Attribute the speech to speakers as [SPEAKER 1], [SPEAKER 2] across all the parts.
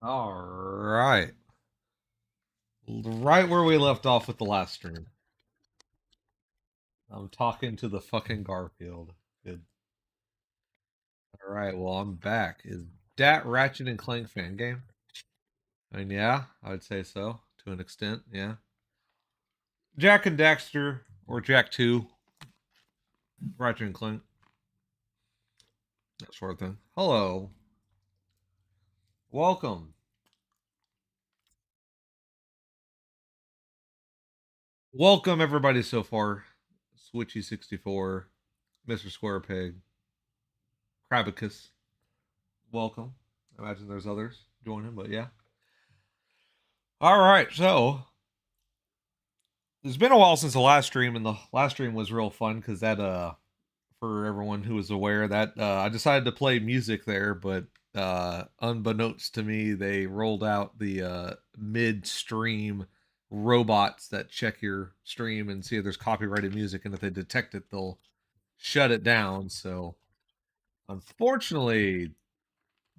[SPEAKER 1] All right. Right where we left off with the last stream. I'm talking to the fucking Garfield. Good. All right. Well, I'm back. Is that Ratchet and Clank fan game? I mean, yeah, I would say so to an extent. Yeah. Jack and Daxter or Jack 2, Ratchet and Clank. That sort of thing. Hello. Welcome. Welcome, everybody, so far. Switchy64, Mr. Square Pig, Krabicus. Welcome. I imagine there's others joining, but yeah. All right, so it's been a while since the last stream, and the last stream was real fun because that for everyone who was aware that I decided to play music there, but unbeknownst to me, they rolled out the mid-stream robots that check your stream and see if there's copyrighted music, and if they detect it, they'll shut it down. So unfortunately,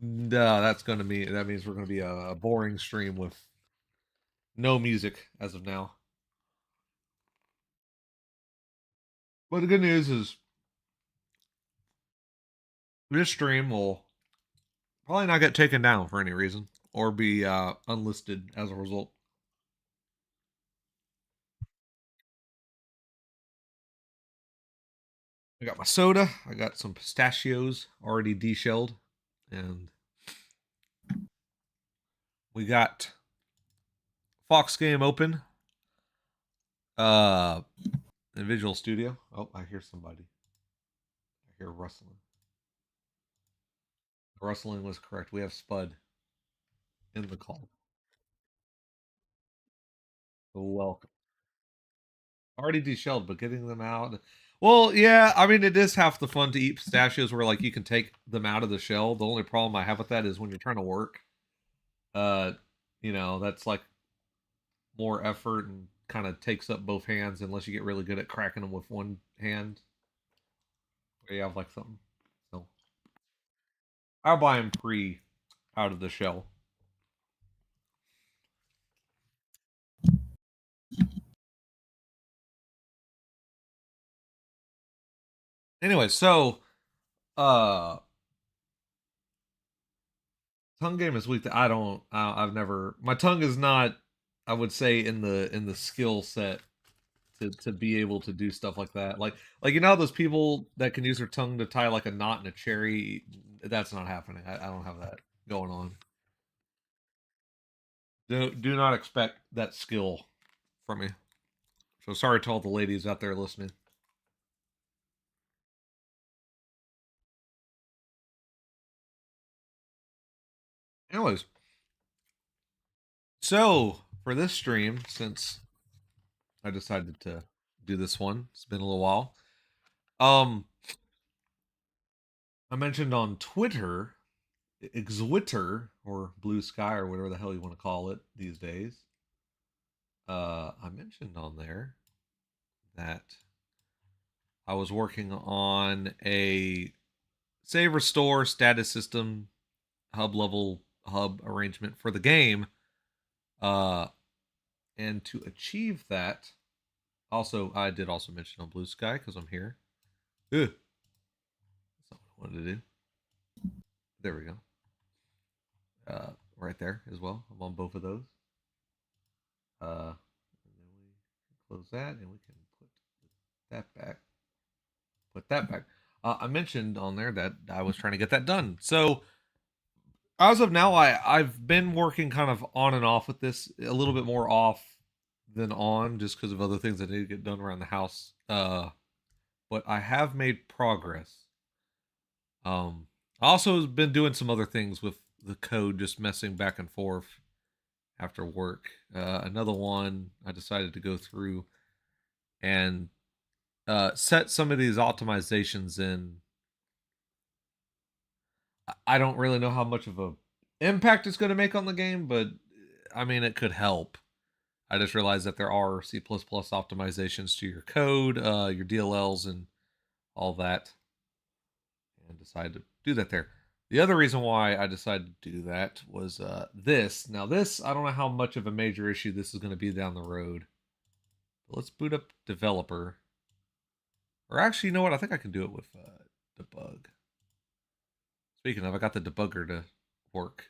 [SPEAKER 1] that means we're gonna be a boring stream with no music as of now. But the good news is this stream will probably not get taken down for any reason or be unlisted as a result. I got my soda. I got some pistachios already deshelled. And we got Fox Game open. In Visual Studio. Oh, I hear somebody. I hear rustling. The rustling was correct. We have Spud in the call. Welcome. Already deshelled, but getting them out. Well, yeah, I mean, it is half the fun to eat pistachios where, like, you can take them out of the shell. The only problem I have with that is when you're trying to work, uh, that's like more effort and kind of takes up both hands unless you get really good at cracking them with one hand. Or you have like something. So I'll buy them pre out of the shell. Anyway, so tongue game is weak. I've never. My tongue is not. I would say in the skill set to be able to do stuff like that. Like those people that can use their tongue to tie like a knot in a cherry. That's not happening. I don't have that going on. Do not expect that skill from me. So sorry to all the ladies out there listening. Anyways, so for this stream, since I decided to do this one, it's been a little while. I mentioned on Twitter, Xwitter or Blue Sky or whatever the hell you want to call it these days. I mentioned on there that I was working on a save restore status system hub arrangement for the game. And to achieve that, I did also mention on Blue Sky because I'm here. Ugh. That's not what I wanted to do. There we go. Right there as well. I'm on both of those. And then we close that and we can put that back. Put that back. I mentioned on there that I was trying to get that done. So as of now, I've been working kind of on and off with this, a little bit more off than on, just because of other things that need to get done around the house. But I have made progress. I also been doing some other things with the code, just messing back and forth after work. Another one, I decided to go through and set some of these optimizations in. I don't really know how much of a impact it's going to make on the game, but I mean, it could help. I just realized that there are C++ optimizations to your code, your DLLs, and all that, and decided to do that there. The other reason why I decided to do that was this. Now this, I don't know how much of a major issue this is going to be down the road. But let's boot up developer. Or actually, you know what? I think I can do it with debug. Speaking of, I got the debugger to work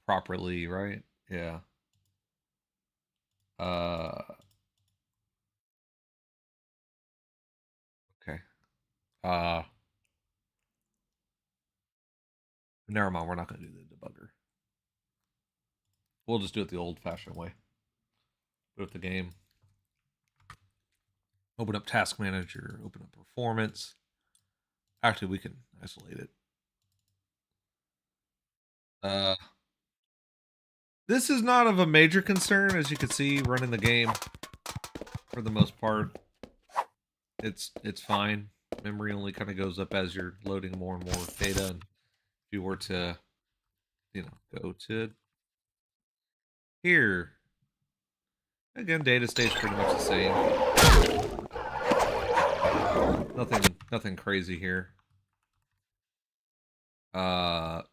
[SPEAKER 1] properly, right? Yeah. Okay. Never mind. We're not going to do the debugger. We'll just do it the old-fashioned way. Boot up the game. Open up task manager. Open up performance. Actually, we can isolate it. This is not of a major concern, as you can see, running the game for the most part. It's fine. Memory only kind of goes up as you're loading more and more data. And if you were to, go to here, again, data stays pretty much the same. Nothing crazy here. Let's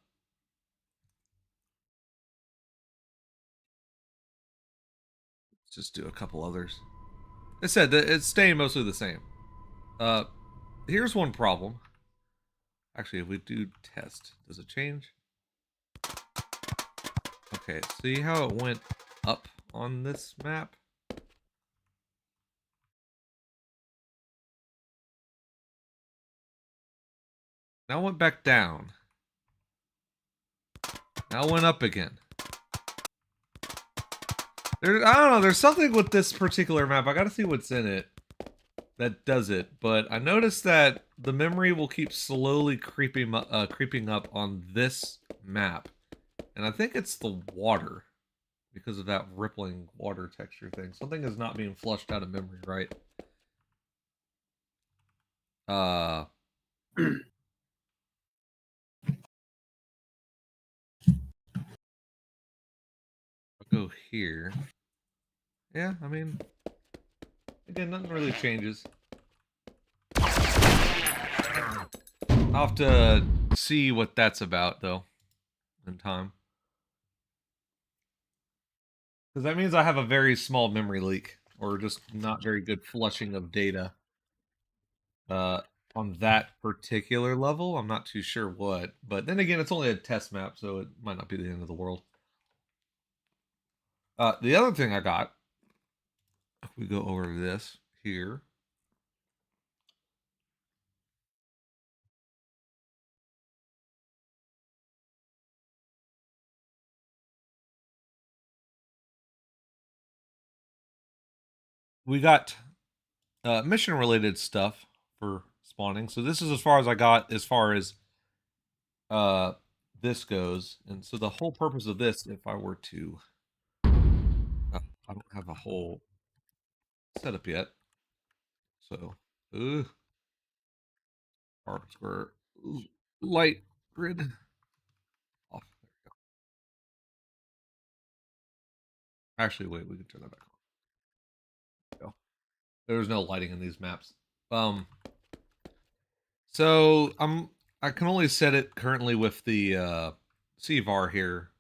[SPEAKER 1] just do a couple others. I said that it's staying mostly the same. Here's one problem. Actually, if we do test, does it change? Okay, see how it went up on this map? Now it went back down. Now it went up again. I don't know, there's something with this particular map. I gotta see what's in it that does it. But I noticed that the memory will keep slowly creeping up on this map. And I think it's the water. Because of that rippling water texture thing. Something is not being flushed out of memory, right? I'll go here. Yeah, I mean, again, nothing really changes. I'll have to see what that's about, though, in time. Because that means I have a very small memory leak, or just not very good flushing of data. On that particular level, I'm not too sure what. But then again, it's only a test map, so it might not be the end of the world. The other thing I got, if we go over this here. We got mission related stuff for spawning. So this is as far as I got as far as this goes. And so the whole purpose of this, if I were to I don't have a whole setup yet. So hardware light grid off. There we go. Actually, wait, we can turn that back on. There we go. There's no lighting in these maps. So I can only set it currently with the CVAR here.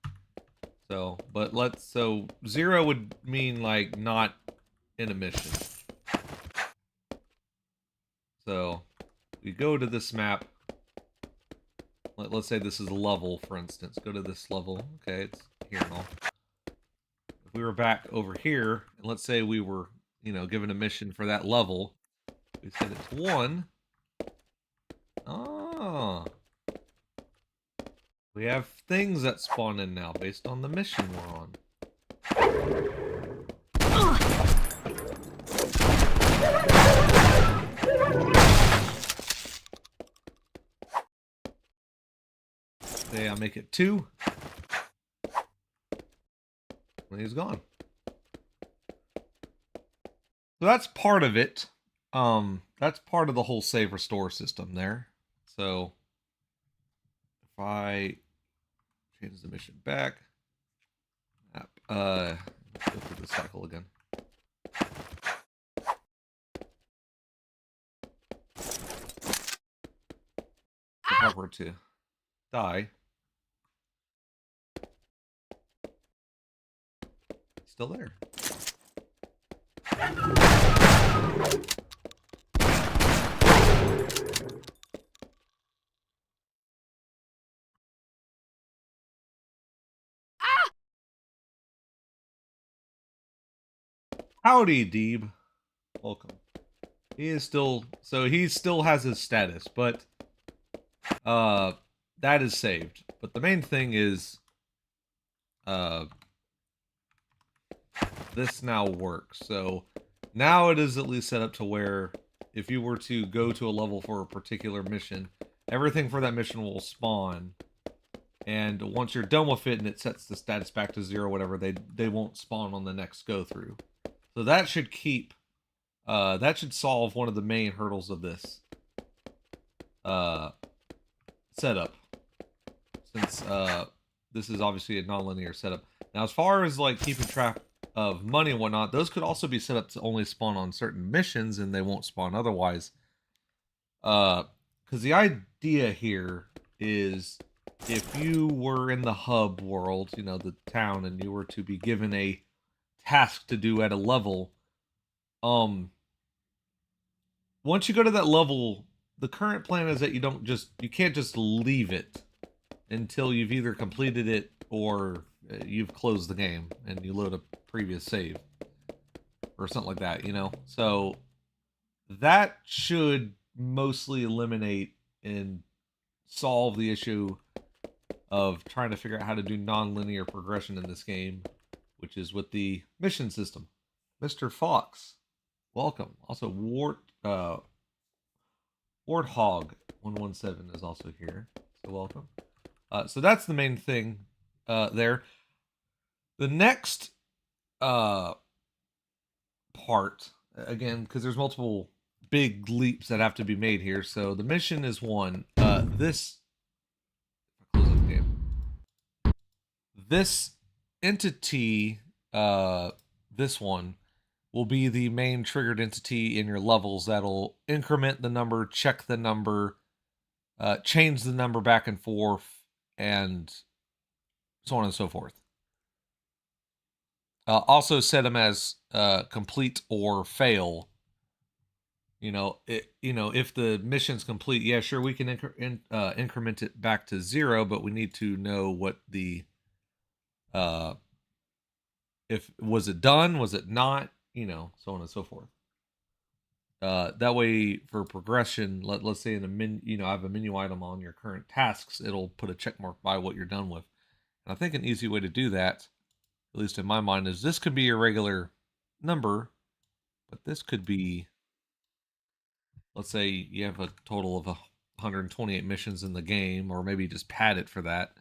[SPEAKER 1] So, but so 0 would mean like not in a mission. So we go to this map. Let's say this is a level, for instance. Go to this level. Okay, it's here and all. If we were back over here, and let's say we were, given a mission for that level, we set it to 1. Oh. We have things that spawn in now based on the mission we're on. Say I make it 2. And he's gone. So that's part of it. That's part of the whole save restore system there. So if I change the mission back, go through the cycle again. Hover to die. Still there. Howdy, Deeb. Welcome. He is still, so he still has his status, but that is saved. But the main thing is this now works. So now it is at least set up to where if you were to go to a level for a particular mission, everything for that mission will spawn. And once you're done with it and it sets the status back to 0, whatever, they won't spawn on the next go through. So that should keep that should solve one of the main hurdles of this setup. Since this is obviously a non-linear setup. Now, as far as like keeping track of money and whatnot, those could also be set up to only spawn on certain missions and they won't spawn otherwise. Because the idea here is if you were in the hub world, you know, the town, and you were to be given a task to do at a level, once you go to that level, the current plan is that you can't just leave it until you've either completed it or you've closed the game and you load a previous save or something like that, you know? So that should mostly eliminate and solve the issue of trying to figure out how to do non-linear progression in this game, which is with the mission system. Mr. Fox, welcome. Also, Warthog 117 is also here, so welcome. So that's the main thing there. The next part, again, because there's multiple big leaps that have to be made here. So the mission is one. This entity, this one, will be the main triggered entity in your levels that'll increment the number, check the number, change the number back and forth, and so on and so forth. Also set them as complete or fail. If the mission's complete, yeah, sure, we can increment it back to 0, but we need to know what the if was it done, was it not, so on and so forth. That way, for progression, let's say in a I have a menu item on your current tasks, it'll put a check mark by what you're done with. And I think an easy way to do that, at least in my mind, is this could be your regular number, but this could be, let's say you have a total of 128 missions in the game, or maybe just pad it for that.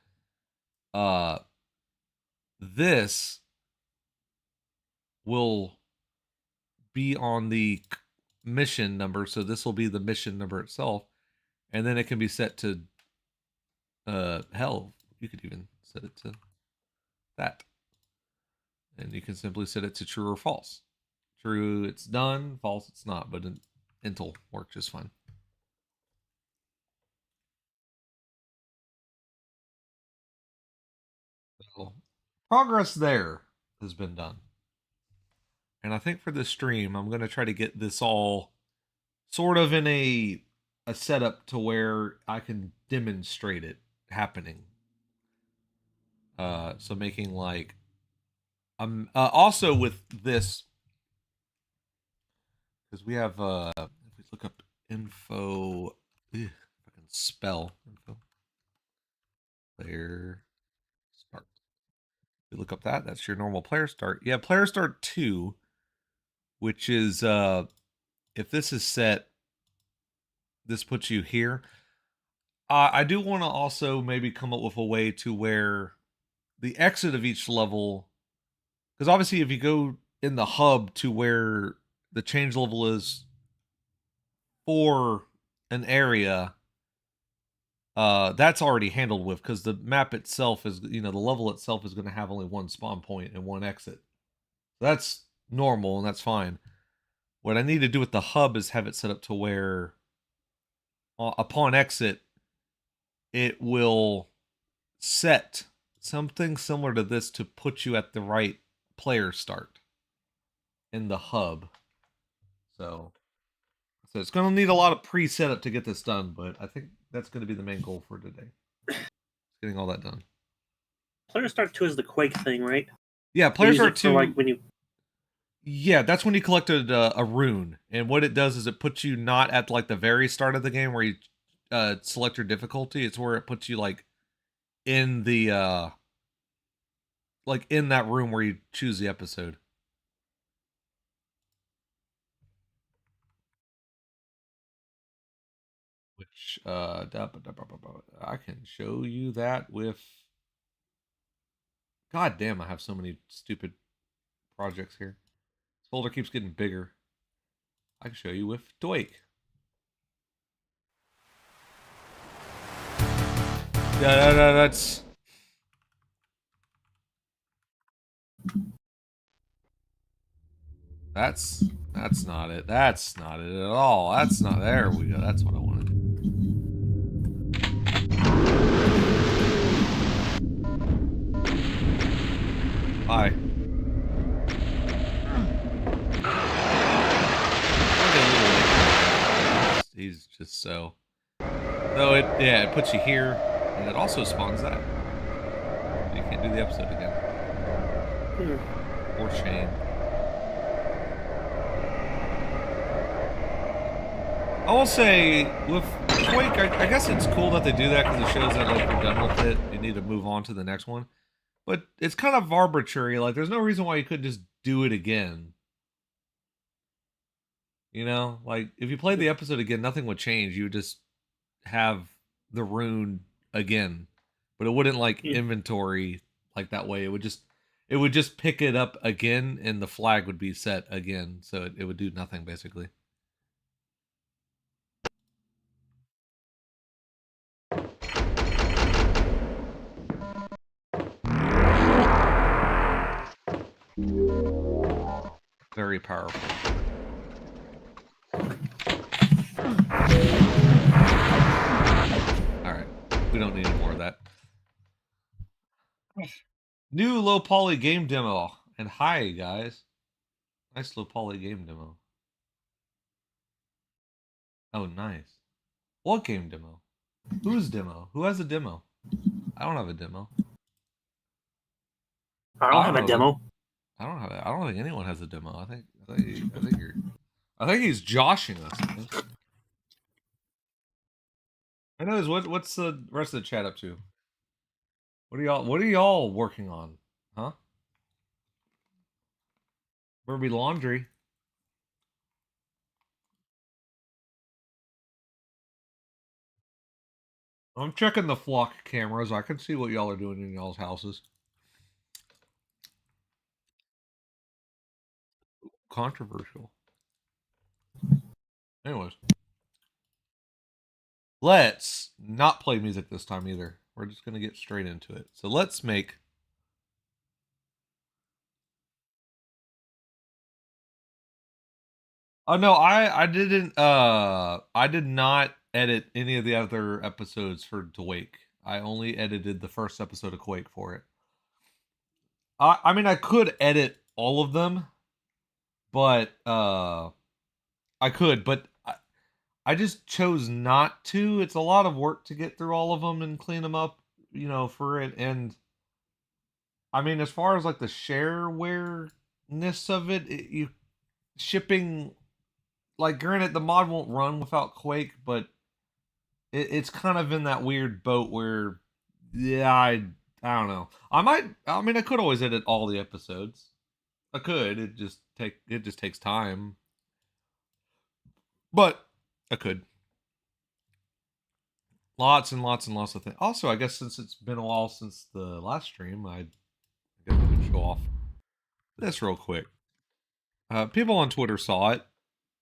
[SPEAKER 1] This will be on the mission number, so this will be the mission number itself, and then it can be set to hell, you could even set it to that, and you can simply set it to true or false. True, it's done. False, it's not, but Intel works just fine. So, progress there has been done. And I think for this stream, I'm going to try to get this all sort of in a setup to where I can demonstrate it happening. So making like, also with this, because we have, if we look up info, if I can spell info, player start. If you look up that's your normal player start. Yeah, player start 2, which is, if this is set, this puts you here. I do want to also maybe come up with a way to where the exit of each level, because obviously if you go in the hub to where the change level is for an area, that's already handled with, because the map itself is, the level itself is going to have only one spawn point and one exit. That's normal and that's fine. What I need to do with the hub is have it set up to where upon exit, it will set something similar to this to put you at the right player start in the hub. So it's going to need a lot of pre-setup to get this done, but I think that's going to be the main goal for today. Getting all that done.
[SPEAKER 2] Player start 2 is the Quake thing, right?
[SPEAKER 1] Yeah, player start 2.
[SPEAKER 2] Like when you.
[SPEAKER 1] Yeah, that's when you collected a rune, and what it does is it puts you not at like the very start of the game where you select your difficulty. It's where it puts you like in the like in that room where you choose the episode. Which I can show you that with. God damn, I have so many stupid projects here. This folder keeps getting bigger. I can show you with Quake. That's not it. That's not it at all. That's not. There we go. That's what I wanted. Hi. He's just so. So it puts you here, and it also spawns that. You can't do the episode again. Or shame. I will say, with Quake, I guess it's cool that they do that because it shows that like you're done with it. You need to move on to the next one. But it's kind of arbitrary. Like, there's no reason why you couldn't just do it again. You know? Like, if you played the episode again, nothing would change. You would just have the rune again. But it wouldn't, like, inventory like that way. It would just pick it up again, and the flag would be set again. So it would do nothing, basically. Very powerful. Alright. We don't need any more of that. New low poly game demo. And hi, guys. Nice low poly game demo. Oh, nice. What game demo? Whose demo? Who has a demo? I don't have a demo.
[SPEAKER 2] I don't have a demo.
[SPEAKER 1] I don't have it. I don't think anyone has a demo. I think he's joshing us. I know. What's the rest of the chat up to? What are y'all working on? Huh? Better be laundry. I'm checking the flock cameras. I can see what y'all are doing in y'all's houses. Controversial. Anyways. Let's not play music this time either. We're just going to get straight into it. So let's make... Oh, no, I did not edit any of the other episodes for Quake. I only edited the first episode of Quake for it. I mean, I could edit all of them, but I could, but I just chose not to. It's a lot of work to get through all of them and clean them up, you know, for it. And I mean, as far as like the shareware-ness of it, you shipping, like, granted, the mod won't run without Quake, but it's kind of in that weird boat where, yeah, I don't know. I mean, I could always edit all the episodes. I could. It just takes time. But I could. Lots and lots and lots of things. Also, I guess since it's been a while since the last stream, I guess I could show off this real quick. People on Twitter saw it,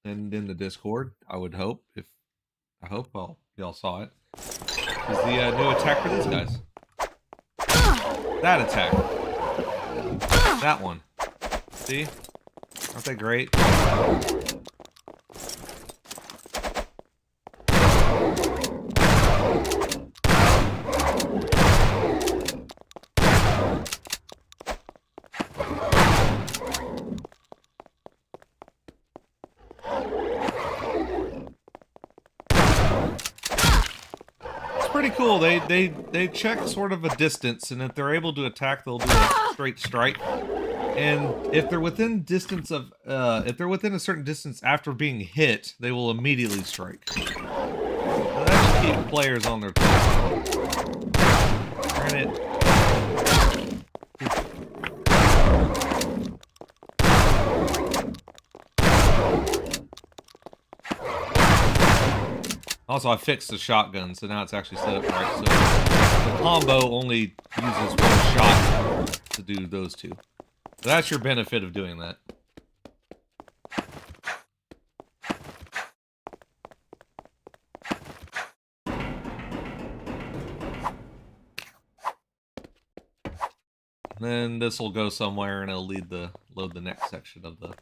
[SPEAKER 1] and in the Discord, I would hope. Well, y'all saw it. Is the new attack for these guys. That attack. That one. See? Aren't they great? pretty cool. They check sort of a distance, and if they're able to attack, they'll do a straight strike. And if they're within distance of, if they're within a certain distance after being hit, they will immediately strike. So that should keep players on their toes. Granted. Also, I fixed the shotgun, so now it's actually set up right. So the combo only uses one shot to do those two. So that's your benefit of doing that. Then this will go somewhere, and it'll load the next section of the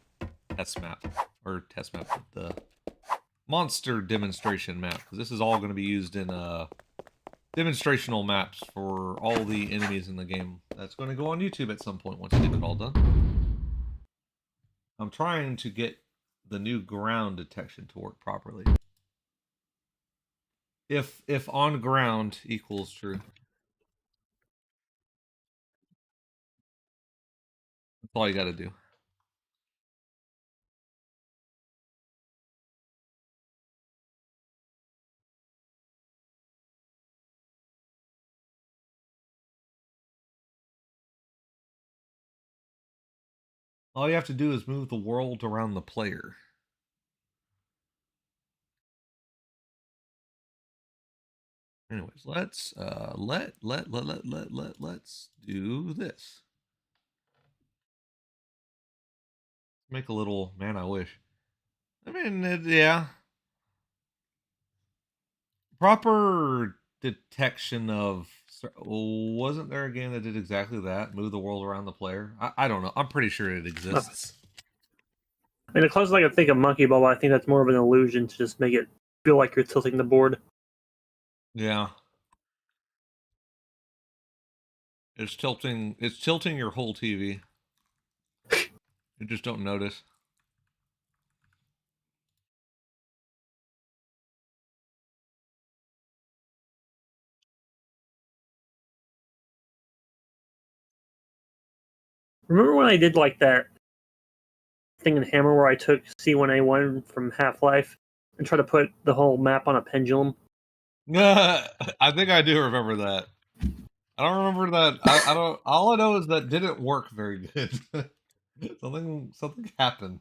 [SPEAKER 1] test map, or test map of the monster demonstration map, because this is all going to be used in demonstrational maps for all the enemies in the game. That's going to go on YouTube at some point once I get it all done. I'm trying to get the new ground detection to work properly. If on ground equals true. That's all you got to do. All you have to do is move the world around the player. Anyways, let's let's do this. Make a little man. I wish. I mean, yeah. Proper detection of. Wasn't there a game that did exactly that? Move the world around the player. I don't know. I'm pretty sure it exists.
[SPEAKER 2] I mean, the closest I can think of Monkey Ball, I think that's more of an illusion to just make it feel like you're tilting the board.
[SPEAKER 1] Yeah. It's tilting your whole TV. You just don't notice.
[SPEAKER 2] Remember when I did like that thing in Hammer where I took C1A1 from Half-Life and tried to put the whole map on a pendulum?
[SPEAKER 1] I think I do remember that. I don't remember that. I don't. All I know is that didn't work very good. something happened.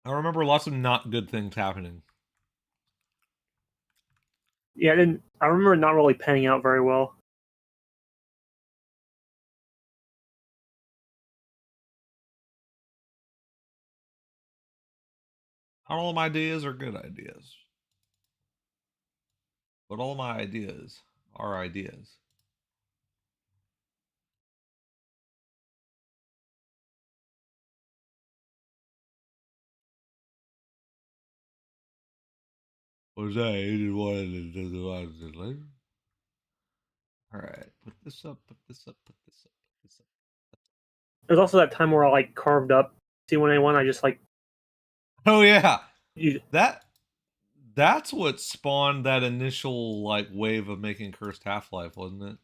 [SPEAKER 1] I remember lots of not good things happening.
[SPEAKER 2] Yeah, I remember it not really panning out very well.
[SPEAKER 1] Not all my ideas are good ideas. But all my ideas are ideas. Was that? You just wanted to do the later? Alright, put this up, put this up, put this up, put this up.
[SPEAKER 2] There's also that time where I like carved up C1A1. I just like.
[SPEAKER 1] Oh yeah,
[SPEAKER 2] You,
[SPEAKER 1] that's what spawned that initial like wave of making Cursed Half-Life, wasn't it?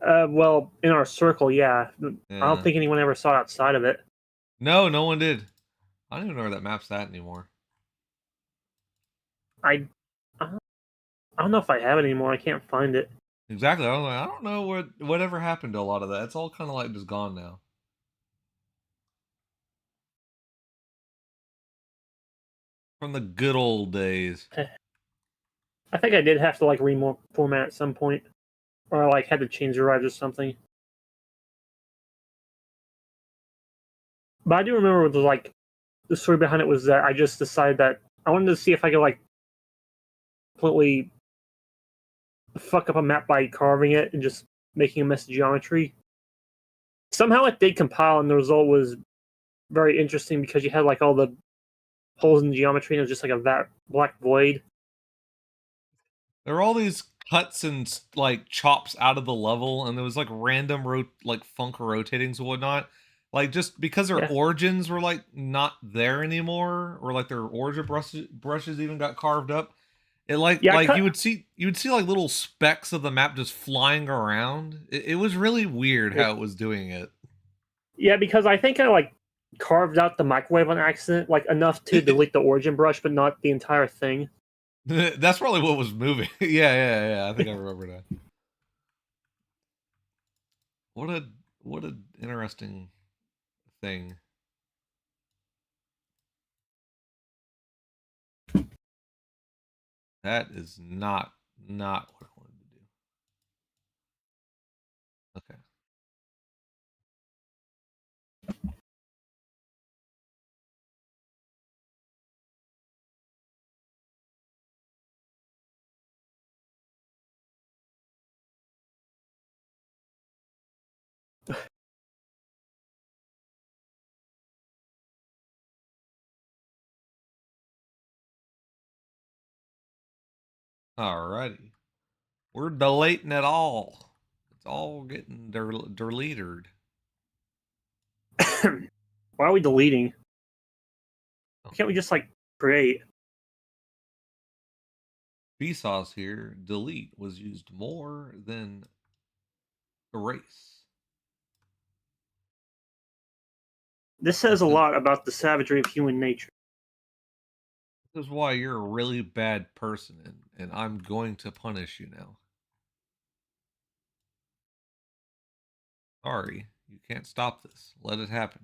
[SPEAKER 2] well, in our circle, yeah.
[SPEAKER 1] Yeah.
[SPEAKER 2] I don't think anyone ever saw outside of it.
[SPEAKER 1] No one did. I don't even know where that map's at anymore.
[SPEAKER 2] I don't know if I have it anymore. I can't find it.
[SPEAKER 1] Exactly. I don't know whatever happened to a lot of that. It's all kind of like just gone now. From the good old days.
[SPEAKER 2] I think I did have to like reformat at some point, or I like had to change the drives or something. But I do remember the story behind it was that I just decided that I wanted to see if I could like completely fuck up a map by carving it and just making a mess of geometry. Somehow it did compile, and the result was very interesting because you had like all the holes in the geometry and it was just like a black void.
[SPEAKER 1] There were all these cuts and like chops out of the level, and there was like random funk rotatings and whatnot. Like, just because their
[SPEAKER 2] Yeah.
[SPEAKER 1] origins were like not there anymore, or like their origin brushes even got carved up. It
[SPEAKER 2] Yeah, I
[SPEAKER 1] like
[SPEAKER 2] cut.
[SPEAKER 1] you would see like little specks of the map just flying around. It was really weird
[SPEAKER 2] Yeah,
[SPEAKER 1] how it was doing it.
[SPEAKER 2] yeah, because I think I like carved out the microwave on accident, like enough to delete the origin brush, but not the entire thing.
[SPEAKER 1] That's probably what was moving. Yeah. I think I remember that. What a what a interesting thing. That is not what I wanted to do. Okay. Alrighty. We're deleting it all. It's all getting deleted.
[SPEAKER 2] Why are we deleting? Can't we just like create?
[SPEAKER 1] Vsauce here, delete was used more than erase.
[SPEAKER 2] This says a lot about the savagery of human nature.
[SPEAKER 1] This is why you're a really bad person, and I'm going to punish you now. Sorry, you can't stop this. Let it happen.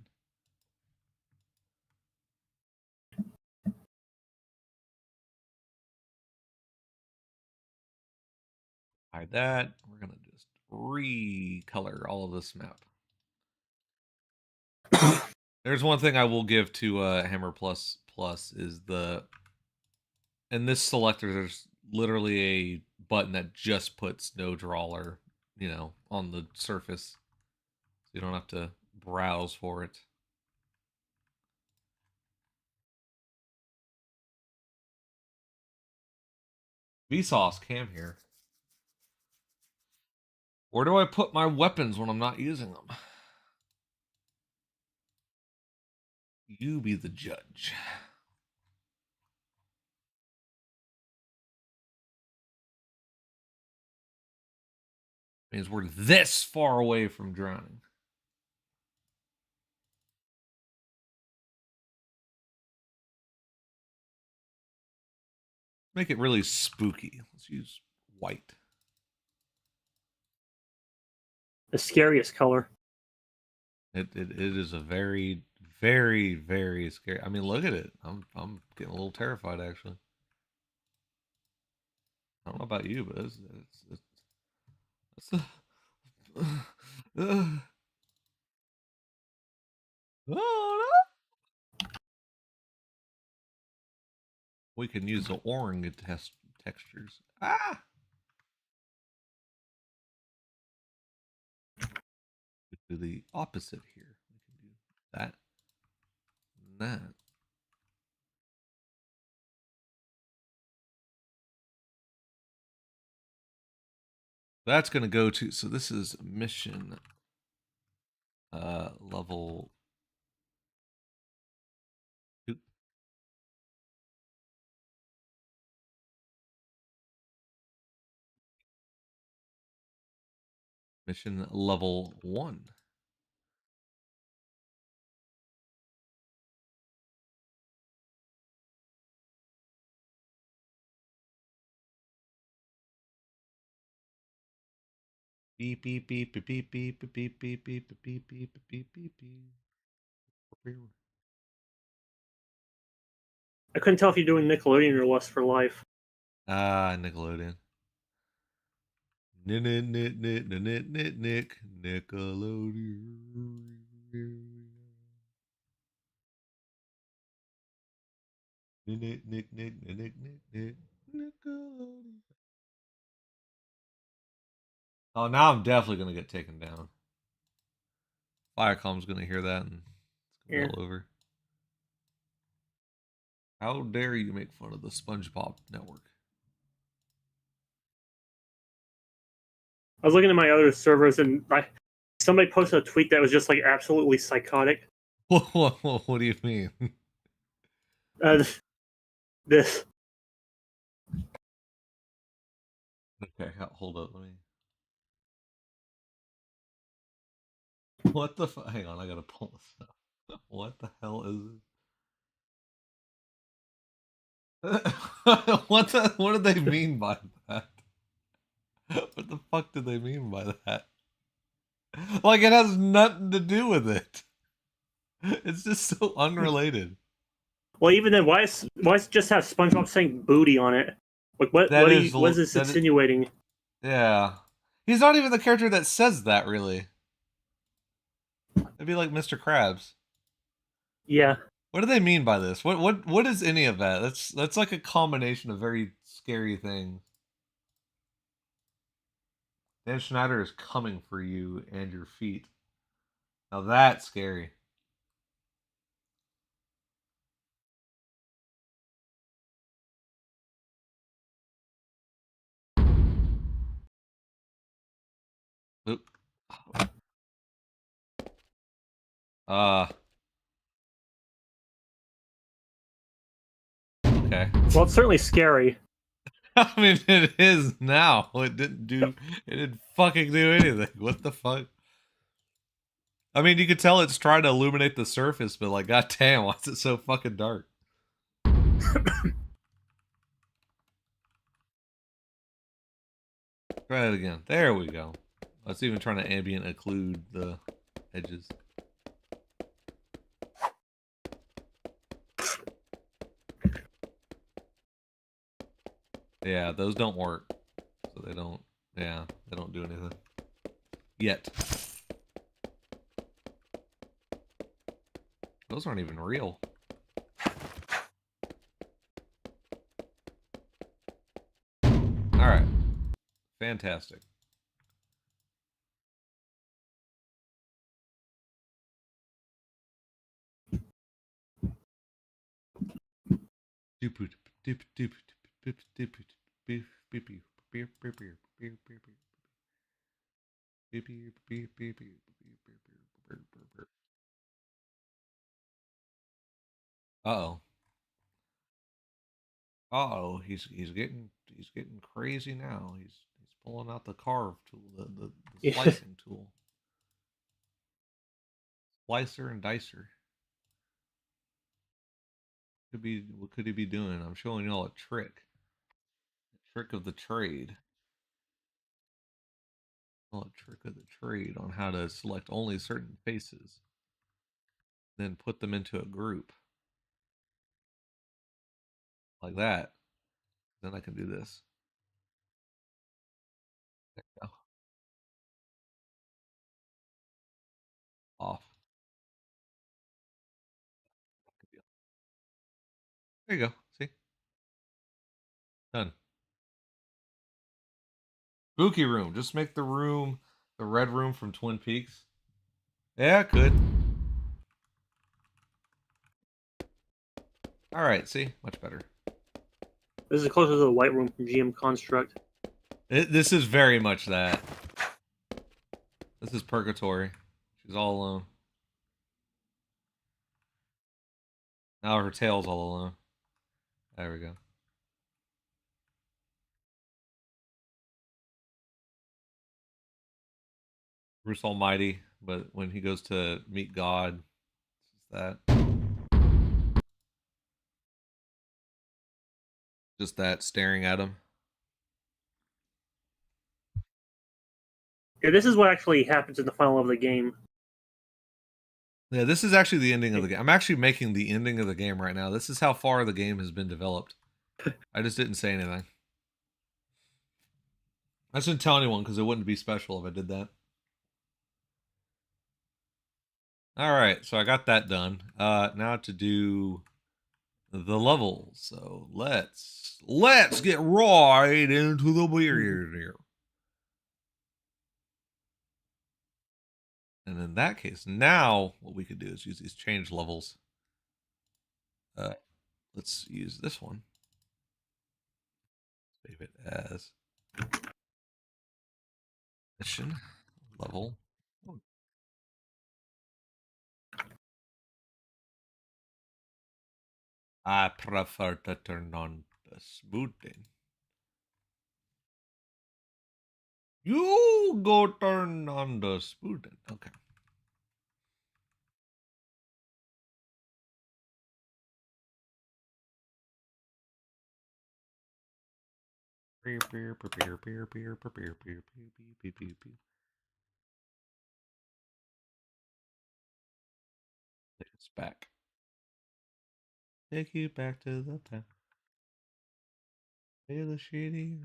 [SPEAKER 1] Hide that. We're gonna just recolor all of this map. There's one thing I will give to Hammer Plus Plus is in this selector there's literally a button that just puts no drawler, on the surface. So you don't have to browse for it. Vsauce cam here. Where do I put my weapons when I'm not using them? You be the judge. Means we're this far away from drowning. Make it really spooky. Let's use white.
[SPEAKER 2] The scariest color.
[SPEAKER 1] It is a very, very, very scary. I mean, look at it. I'm getting a little terrified actually. I don't know about you, but it's oh no! We can use the orange textures. Ah! Do the opposite here. We can do that. And that. That's going to go to, so this is mission level 2. Mission level 1. Beep beep beep beep beep beep beep beep beep beep beep beep beep beep beep.
[SPEAKER 2] I couldn't tell if you're doing Nickelodeon or Lust for Life.
[SPEAKER 1] Ah, Nickelodeon. Nickelodeon. Nickelodeon. Oh, now I'm definitely gonna get taken down. Viacom's gonna hear that and it's gonna
[SPEAKER 2] Yeah.
[SPEAKER 1] be all over. How dare you make fun of the SpongeBob network?
[SPEAKER 2] I was looking at my other servers and I Somebody posted a tweet that was just like absolutely psychotic.
[SPEAKER 1] What do you mean?
[SPEAKER 2] Uh, this.
[SPEAKER 1] Okay, hold up. Let me. What the? Hang on, I gotta pull this up. What the hell is it? What do they mean by that? What the fuck do they mean by that? Like it has nothing to do with it. It's just so unrelated.
[SPEAKER 2] Well, even then, why is it just have SpongeBob saying booty on it? Like
[SPEAKER 1] That is
[SPEAKER 2] what is this
[SPEAKER 1] that is,
[SPEAKER 2] insinuating?
[SPEAKER 1] yeah. He's not even the character that says that really. It'd be like Mr. Krabs.
[SPEAKER 2] Yeah.
[SPEAKER 1] What do they mean by this? What is any of that? That's like a combination of very scary things. Dan Schneider is coming for you and your feet. Now that's scary. Oop. Uh okay.
[SPEAKER 2] Well, it's certainly scary.
[SPEAKER 1] I mean it is now. It didn't fucking do anything. What the fuck? I mean you could tell it's trying to illuminate the surface, but like goddamn, why is it so fucking dark? Try it again. There we go. It's even trying to ambient occlude the edges. Yeah, those don't work. So they don't, yeah, they don't do anything. Yet. Those aren't even real. Alright. Fantastic. Uh-oh. Uh-oh, he's getting crazy now. He's pulling out the carve tool, the
[SPEAKER 2] Yeah.
[SPEAKER 1] slicing tool. Slicer and dicer. What could he be doing? I'm showing y'all a trick. A trick of the trade. Well, a trick of the trade on how to select only certain faces, then put them into a group like that. Then I can do this. There you go. Off. There you go. See? Done. Spooky room. Just make the room the red room from Twin Peaks. Yeah, it could. All right. See? Much better.
[SPEAKER 2] This is closer to the white room from GM Construct.
[SPEAKER 1] This is very much that. This is purgatory. She's all alone. Now her tail's all alone. There we go. Bruce Almighty, but when he goes to meet God, it's that. Just that staring at him.
[SPEAKER 2] Yeah, this is what actually happens in the final of the game.
[SPEAKER 1] Yeah, this is actually the ending of the game. I'm actually making the ending of the game right now. This is how far the game has been developed. I just didn't say anything. I shouldn't tell anyone because it wouldn't be special if I did that. All right, so I got that done. Now to do the levels. So let's get right into the weird here. And in that case, now what we could do is use these change levels. Let's use this one. Save it as mission level. I prefer to turn on the smoothing. You go turn on the smoothing. Okay. It's back. Take you back to the past. Feel the shitty.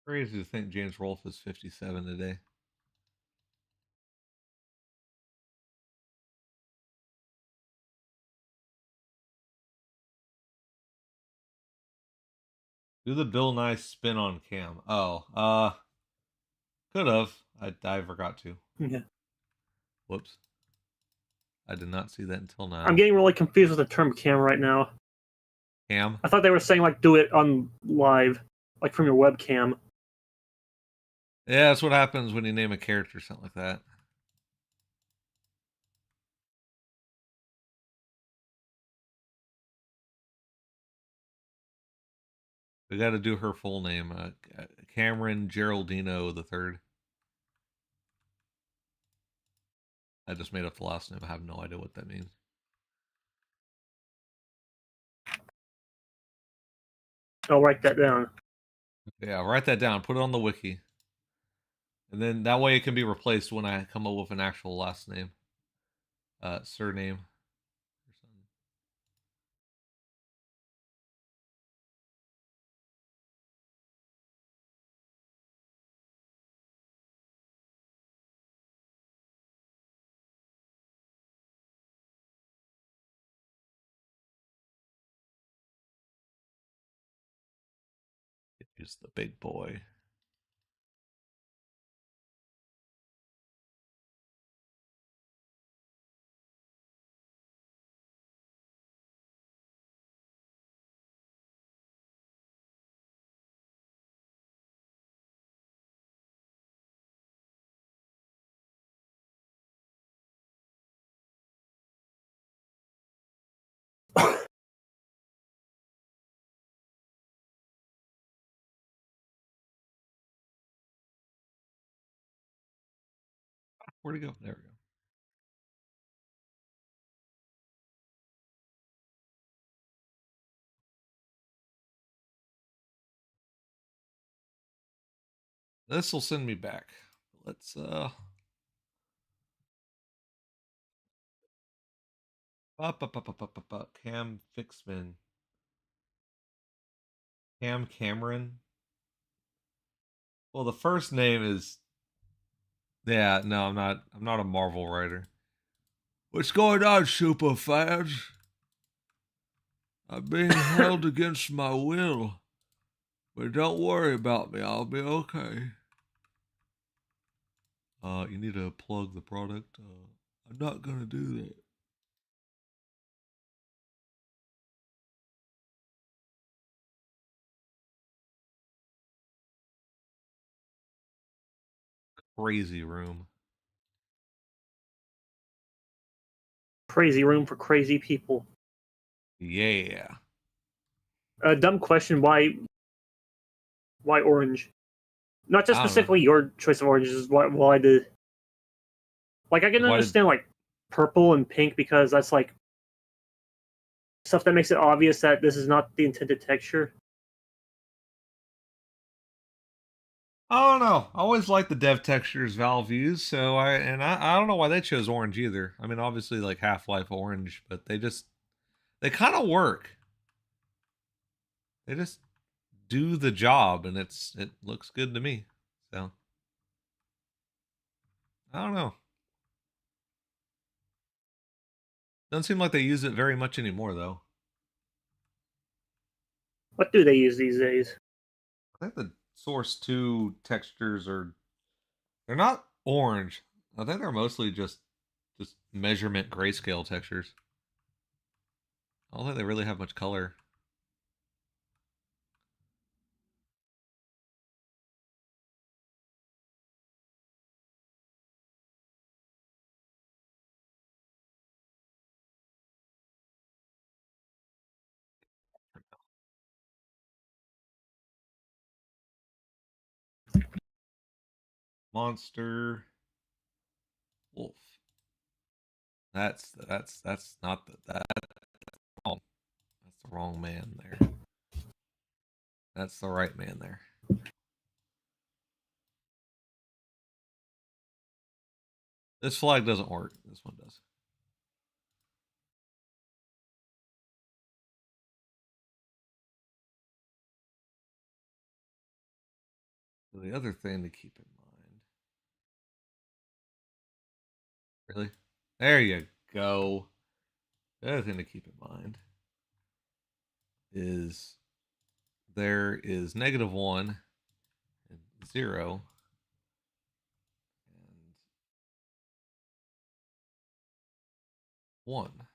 [SPEAKER 1] Crazy to think James Rolfe is 57 today. Do the Bill Nye spin on cam. Oh, could have. I forgot to.
[SPEAKER 2] Yeah.
[SPEAKER 1] Whoops. I did not see that until now.
[SPEAKER 2] I'm getting really confused with the term cam right now.
[SPEAKER 1] Cam?
[SPEAKER 2] I thought they were saying like do it on live, like from your webcam.
[SPEAKER 1] Yeah, that's what happens when you name a character, something like that. We got to do her full name, Cameron Geraldino III. I just made up the last name. I have no idea what that means.
[SPEAKER 2] I'll write that down.
[SPEAKER 1] Yeah, write that down. Put it on the wiki. And then that way it can be replaced when I come up with an actual last name. Surname. Use the big boy. Where'd he go? There we go. This will send me back. Let's Cam Fixman. Cam Cameron. Well, the first name is yeah, no, I'm not a Marvel writer. What's going on, super fans? I'm being held against my will. But don't worry about me, I'll be okay. You need to plug the product. I'm not gonna do that. Crazy room.
[SPEAKER 2] Crazy room for crazy people.
[SPEAKER 1] Yeah.
[SPEAKER 2] A dumb question: Why orange? Not just
[SPEAKER 1] I don't know.
[SPEAKER 2] specifically your choice of oranges. Why the like? I can
[SPEAKER 1] Why did
[SPEAKER 2] understand like purple and pink because that's like stuff that makes it obvious that this is not the intended texture.
[SPEAKER 1] I don't know. I always like the dev textures Valve use, so I don't know why they chose orange either. I mean, obviously like Half-Life orange, but they kind of work. They just do the job, and it looks good to me. So I don't know. Doesn't seem like they use it very much anymore, though.
[SPEAKER 2] What do they use these days?
[SPEAKER 1] I think the Source 2 textures they're not orange. I think they're mostly just measurement grayscale textures. I don't think they really have much color. Monster. Wolf. That's not that's wrong. That's the wrong man there. That's the right man there. This flag doesn't work. This one does. So the other thing to keep in mind. Really? There you go. The other thing to keep in mind is there is -1 and 0 and 1.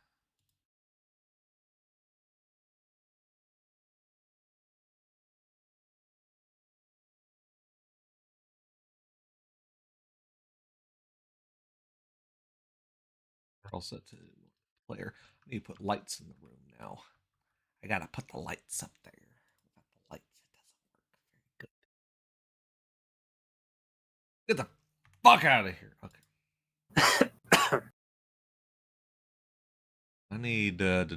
[SPEAKER 1] We're all set to player. I need to put lights in the room now. I gotta put the lights up there. Without the lights, it doesn't work very good. Get the fuck out of here. Okay. I need no.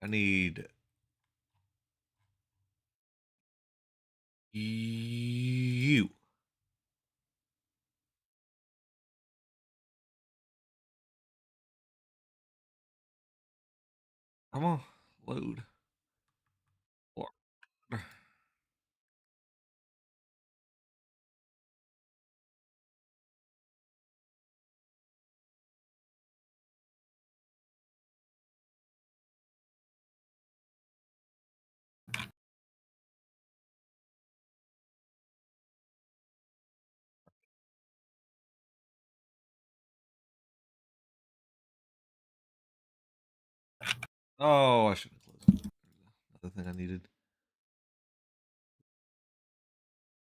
[SPEAKER 1] I need you. Come on, load. Oh, I should have closed it. Another thing I needed.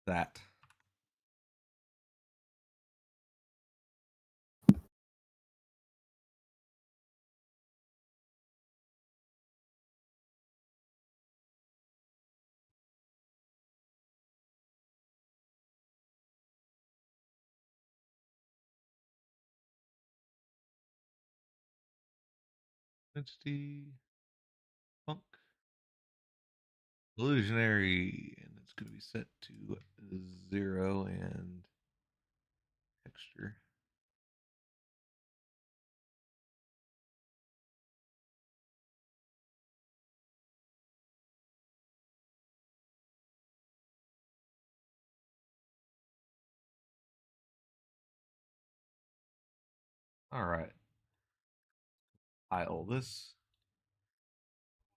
[SPEAKER 1] That. Entity. Funk. Illusionary. And it's going to be set to 0 and texture. All right. File this.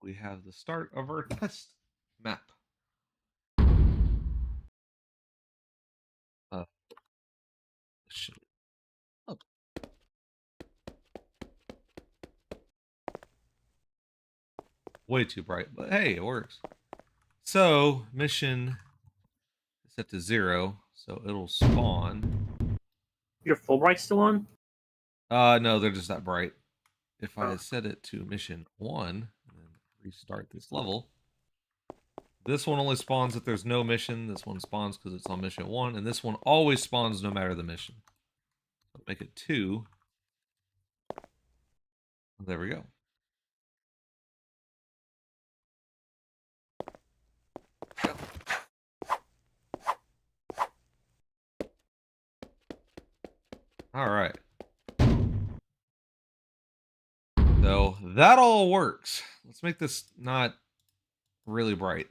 [SPEAKER 1] We have the start of our test map. Uh, oh. Way too bright, but hey, it works. So mission is set to 0, so it'll spawn.
[SPEAKER 2] Your Fulbright still on?
[SPEAKER 1] No, they're just that bright. If I set it to mission 1 and then restart this level, this one only spawns if there's no mission. This one spawns because it's on mission 1, and this one always spawns no matter the mission. So make it 2. There we go. All right. So that all works. Let's make this not really bright.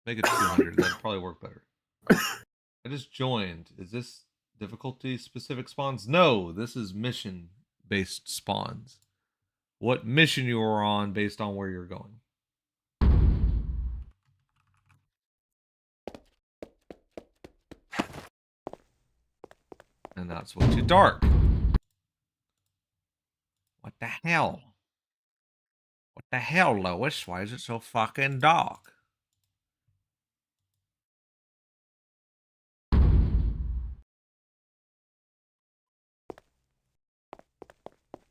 [SPEAKER 1] Make it 200. That'd probably work better. I just joined. Is this difficulty specific spawns? No, this is mission based spawns. What mission you are on based on where you're going. And that's way too dark. What the hell? What the hell, Lois? Why is it so fucking dark?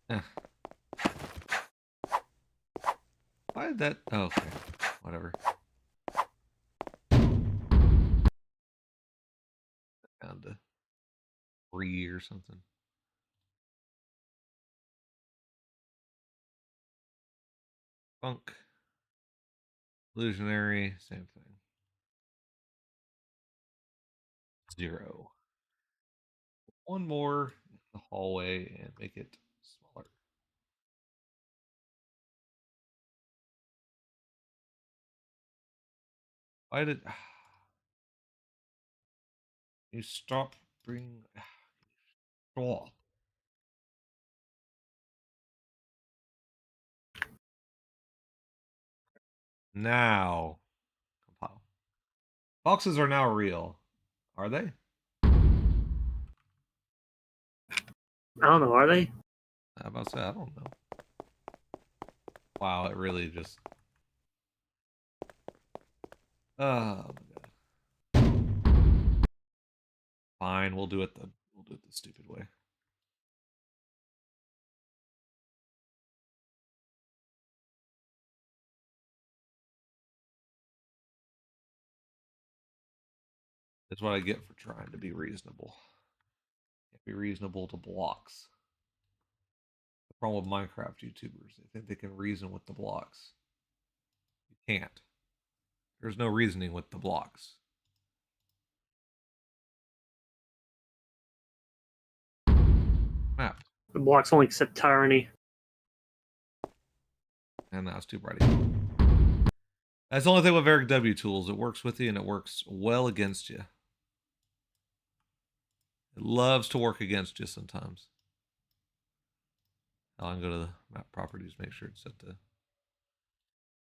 [SPEAKER 1] Eh. Why did that? Oh, okay. Whatever. E or something. Funk. Illusionary, same thing. 0. One more in the hallway and make it smaller. Why did you stop bringing? Oh. Now compile. Boxes are now real. Are they?
[SPEAKER 2] I don't know. Are they?
[SPEAKER 1] How about that? I don't know. Wow, it really just. Oh my god. Fine, we'll do it the stupid way. That's what I get for trying to be reasonable. Can't be reasonable to blocks. The problem with Minecraft YouTubers, they think they can reason with the blocks. You can't. There's no reasoning with the blocks. Map.
[SPEAKER 2] The blocks only accept tyranny.
[SPEAKER 1] And that's too bright. That's the only thing with Eric W tools. It works with you and it works well against you. It loves to work against you sometimes. I'll go to the map properties, make sure it's set to.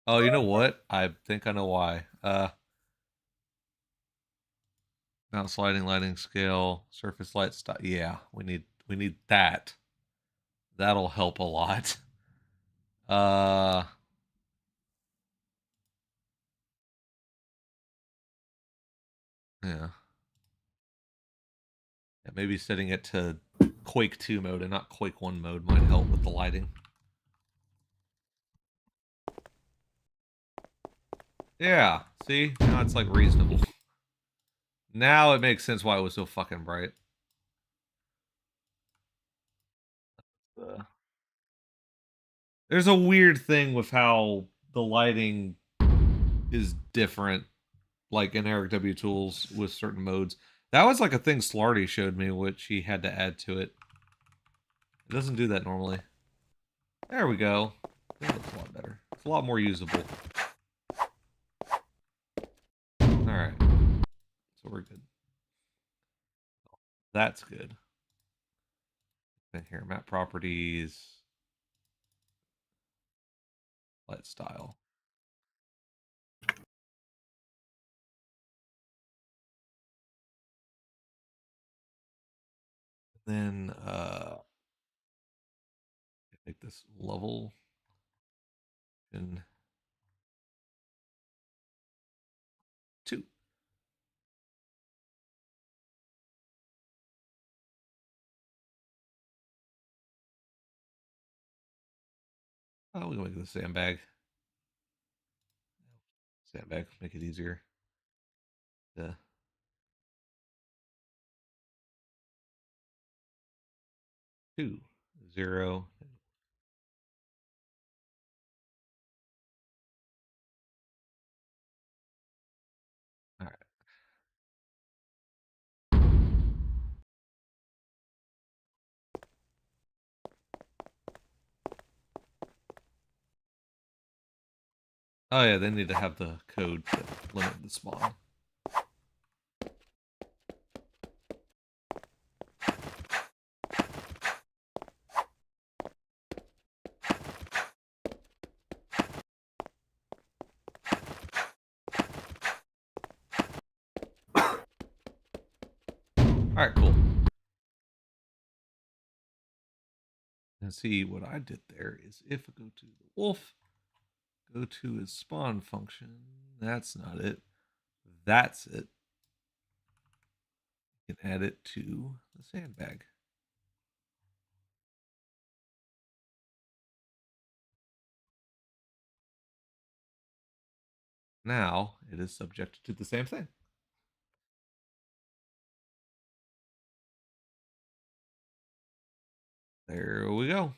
[SPEAKER 1] Oh, you know what? I think I know why. Mount sliding lighting scale, surface light style. Yeah, we need that. That'll help a lot. Yeah. Yeah, maybe setting it to Quake 2 mode and not Quake 1 mode might help with the lighting. Yeah, see? Now it's like reasonable. Now it makes sense why it was so fucking bright. There's a weird thing with how the lighting is different, like in Eric W tools with certain modes. That was like a thing Slarty showed me, which he had to add to it. It doesn't do that normally. There we go. That looks a lot better. It's a lot more usable. Alright. So we're good. That's good. Then here, map properties. Light style. Then make this level in 2. Oh, we can make it a sandbag. Sandbag, make it easier. Yeah. 2, 0. All right. Oh yeah, they need to have the code to limit the spawn. All right, cool. And see what I did there is if I go to the wolf, go to his spawn function. That's not it. That's it. You can add it to the sandbag. Now it is subject to the same thing. There we go.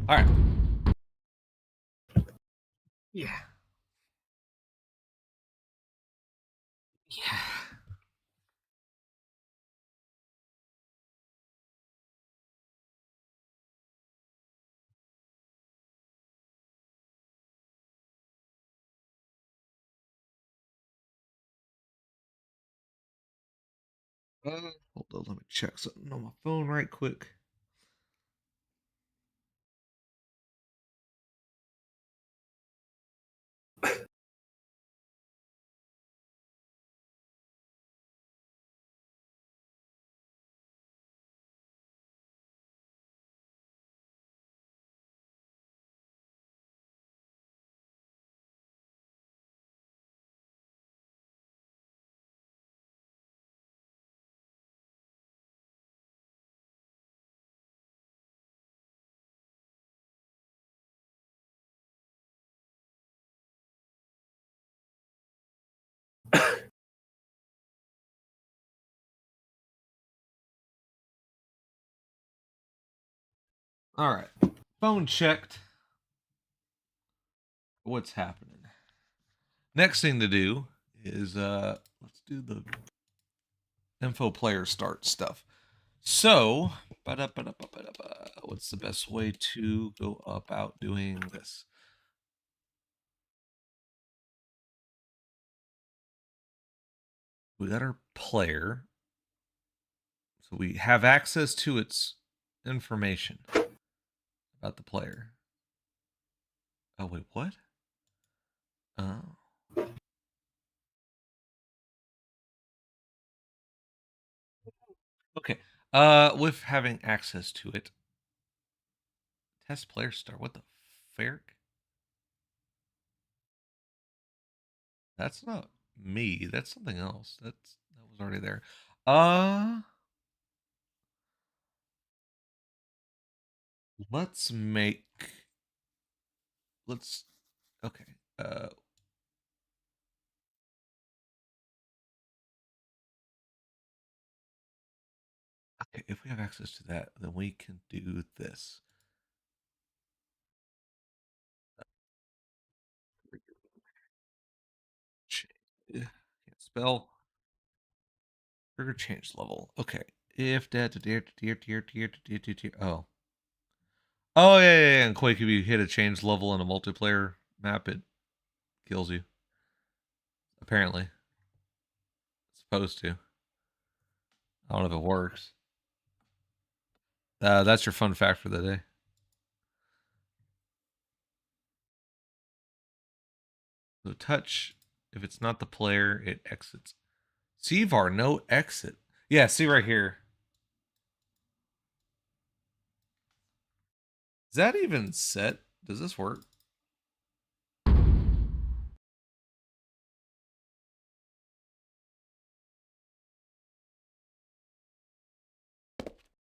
[SPEAKER 1] All right. Yeah. Yeah. Hold on, let me check something on my phone right quick. All right. Phone checked. What's happening? Next thing to do is let's do the info player start stuff. So, what's the best way to go about doing this? We got our player. So we have access to its information about the player. Oh, wait, what? Oh. Okay. With having access to it. Test player start. What the ferk? That's not me. That's something else. That was already there. Let's make. Let's. Okay. Okay. If we have access to that, then we can do this. Can't spell. Trigger change level. Okay. If that oh. Oh yeah. And Quake, if you hit a change level in a multiplayer map, it kills you. Apparently. It's supposed to. I don't know if it works. That's your fun fact for the day. So touch, if it's not the player, it exits. CVAR, no exit. Yeah, see right here. Is that even set? Does this work?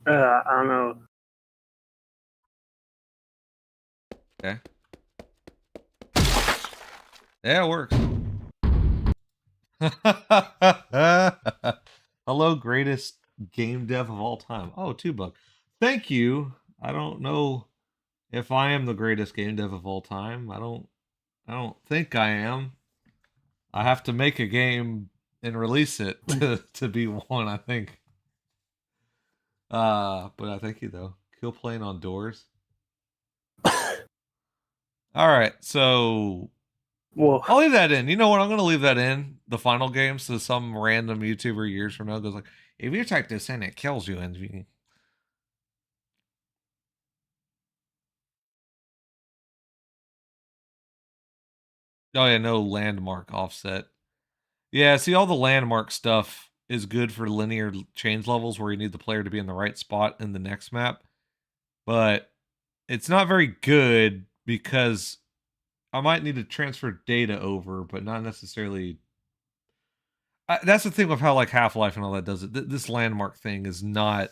[SPEAKER 2] I don't know.
[SPEAKER 1] Okay. Yeah, it works. Hello, greatest game dev of all time. Oh, $2. Thank you. I don't know if I am the greatest game dev of all time. I don't think I am. I have to make a game and release it to be one, I think. But I thank you though. Kill playing on doors. All right, so
[SPEAKER 2] Whoa.
[SPEAKER 1] I'll leave that in. You know what? I'm going to leave that in the final game, so some random YouTuber years from now goes like, "If you type this in, it kills you." And oh yeah, no landmark offset. Yeah, see, all the landmark stuff is good for linear change levels where you need the player to be in the right spot in the next map, but it's not very good because I might need to transfer data over, but not necessarily. That's the thing with how like Half-Life and all that does it. This landmark thing is not.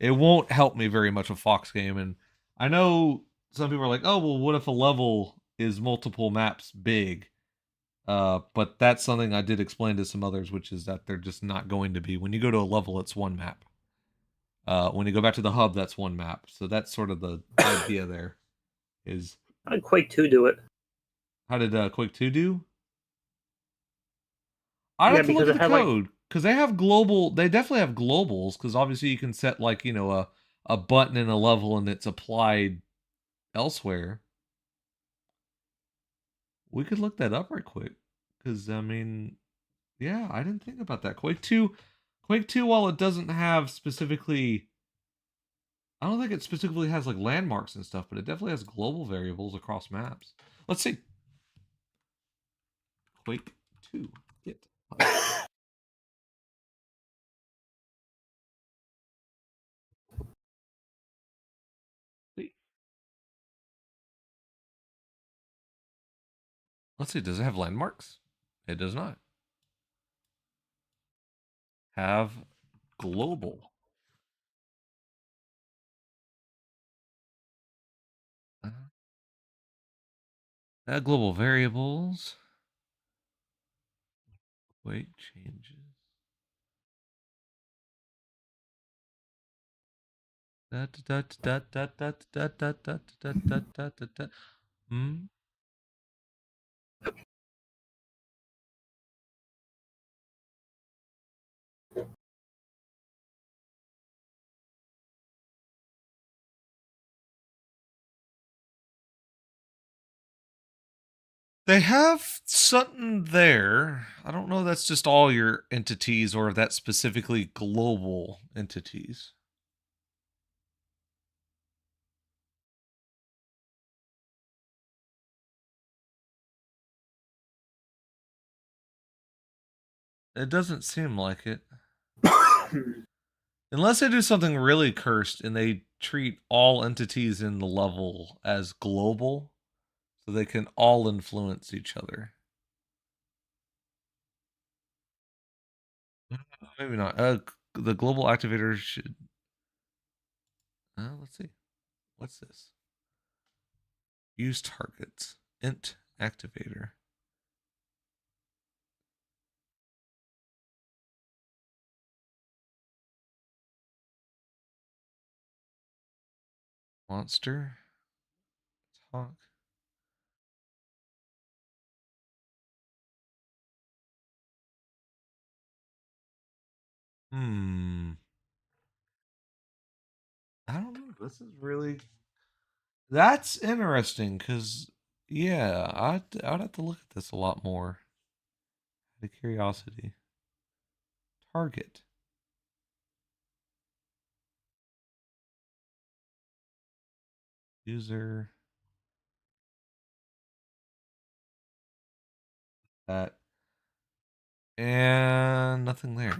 [SPEAKER 1] It won't help me very much with Fox game, and I know some people are like, "Oh, well, what if a level is multiple maps big?" But that's something I did explain to some others, which is that they're just not going to be. When you go to a level, it's one map. When you go back to the hub, that's one map. So that's sort of the idea there. Is
[SPEAKER 2] How did Quake 2 do it?
[SPEAKER 1] how did Quake 2 do? I'd
[SPEAKER 2] Yeah,
[SPEAKER 1] have to look
[SPEAKER 2] because
[SPEAKER 1] at
[SPEAKER 2] it
[SPEAKER 1] the
[SPEAKER 2] had like
[SPEAKER 1] code because they have global. They definitely have globals because obviously you can set like a button in a level and it's applied elsewhere. We could look that up right quick because I mean, yeah, I didn't think about that. Quake 2, while it doesn't have specifically, I don't think it specifically has like landmarks and stuff, but it definitely has global variables across maps. Let's see. Quake 2. Get. Let's see. Does it have landmarks? It does not. Have global. Global variables. Quake changes. Hmm. They have something there. I don't know if that's just all your entities or if that's specifically global entities. It doesn't seem like it. Unless they do something really cursed and they treat all entities in the level as global so they can all influence each other. Maybe not. The global activator should. Let's see. What's this? Use targets. Int activator. Monster. Talk. Hmm. I don't know. This is really. That's interesting because, yeah, I'd have to look at this a lot more. Out of curiosity. Target. User. That. And nothing there.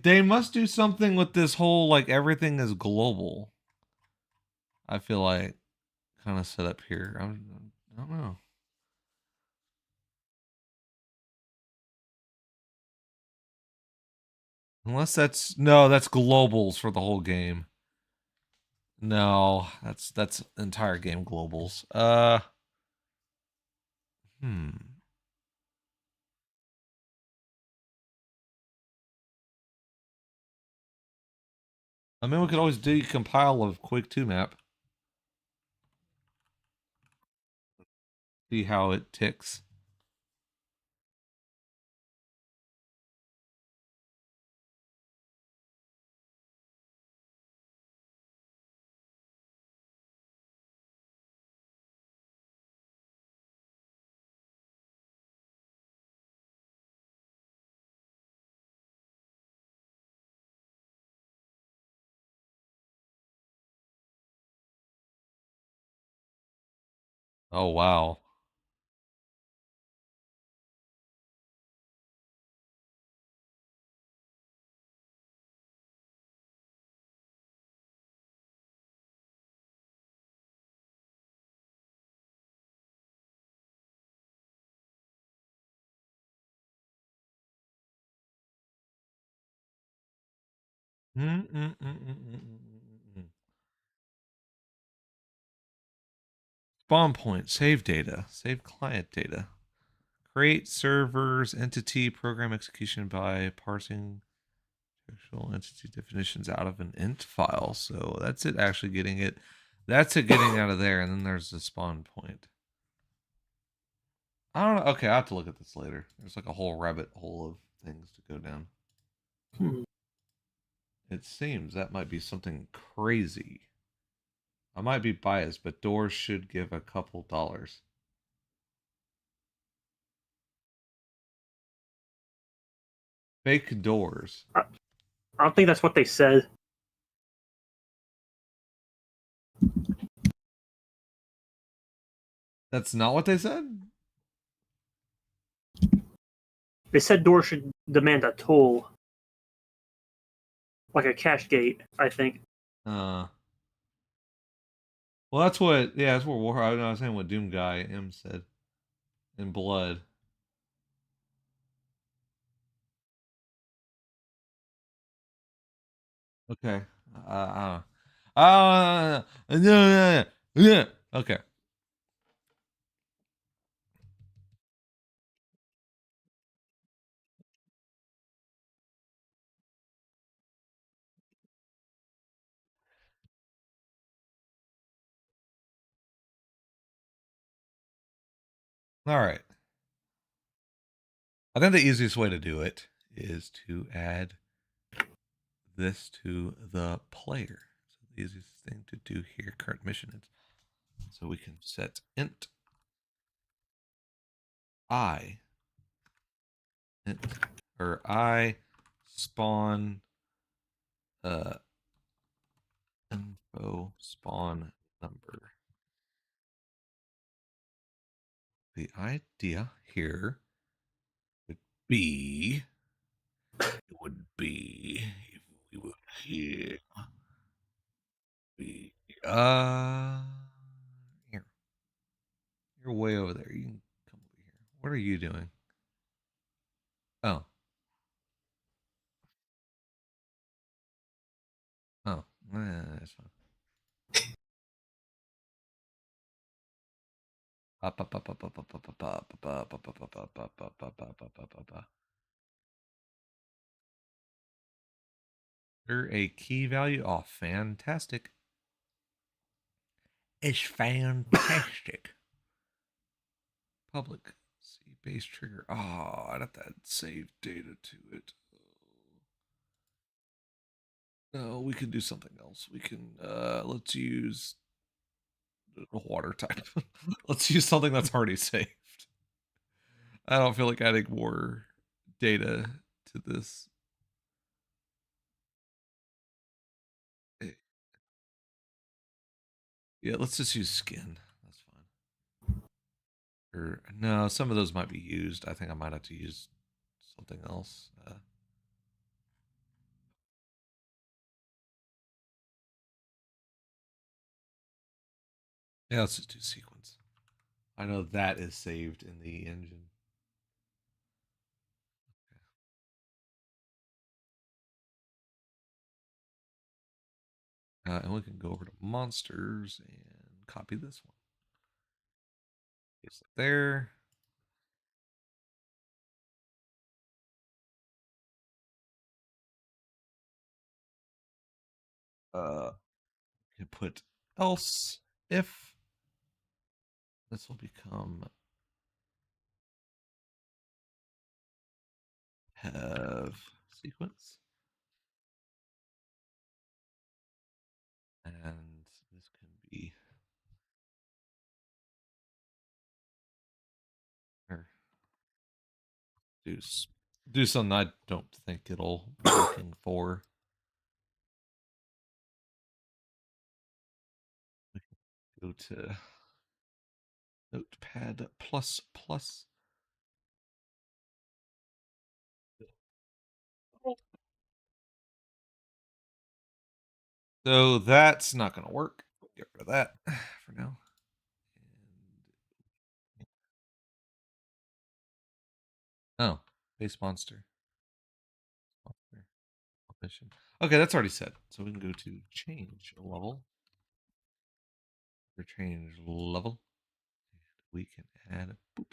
[SPEAKER 1] They must do something with this whole like everything is global. I feel like kind of set up here. I don't know. Unless that's no, that's globals for the whole game. No, that's entire game globals. Hmm. I mean, we could always decompile a Quake 2 map. See how it ticks. Oh wow. Mm-mm-mm-mm-mm-mm-mm. Spawn point, save data, save client data. Create servers, entity, program execution by parsing actual entity definitions out of an int file. So that's it actually getting it. That's it getting out of there. And then there's the spawn point. I don't know. Okay, I have to look at this later. There's like a whole rabbit hole of things to go down. It seems that might be something crazy. I might be biased, but doors should give a couple dollars. Fake doors.
[SPEAKER 2] I don't think that's what they said.
[SPEAKER 1] That's not what they said?
[SPEAKER 2] They said doors should demand a toll, like a cash gate, I think.
[SPEAKER 1] Well, that's what, yeah, that's what I was saying what Doom Guy M said in Blood. Okay. Yeah. Okay. All right. I think the easiest way to do it is to add this to the player. So the easiest thing to do here, current mission is, so we can set int I int or I spawn info spawn number. The idea here would be if we were here be here. You're way over there. You can come over here. What are you doing? Oh. Oh. That's fine. Enter a key value. Oh, fantastic. It's fantastic. Public C base trigger. Oh, I'd have to add save data to it. No, we can do something else. We can let's use a water type. Let's use something that's already saved. I don't feel like adding more data to this. Yeah, let's just use skin. That's fine. Or no, some of those might be used. I think I might have to use something else. Yeah, let's just do sequence. I know that is saved in the engine. And we can go over to monsters and copy this one. Paste it there. You put else if this will become have sequence, and this can be or do do something I don't think it'll be looking for. Go to Notepad plus plus. So that's not going to work. Get rid of that for now. Oh, base monster. Okay, that's already set. So we can go to change level. For change level, we can add boop.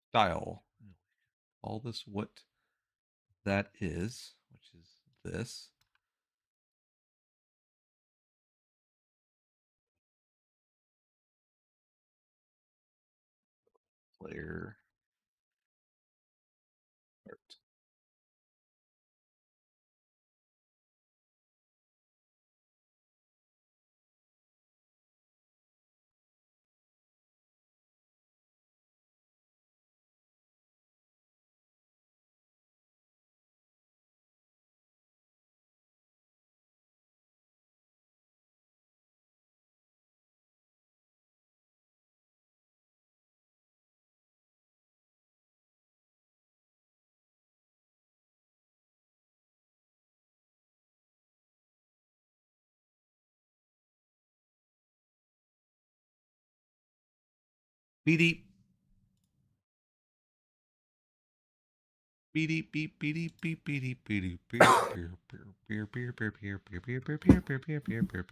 [SPEAKER 1] Style. All this what that is, which is this. Player art. BD. Beep beep beep beep beep beep beep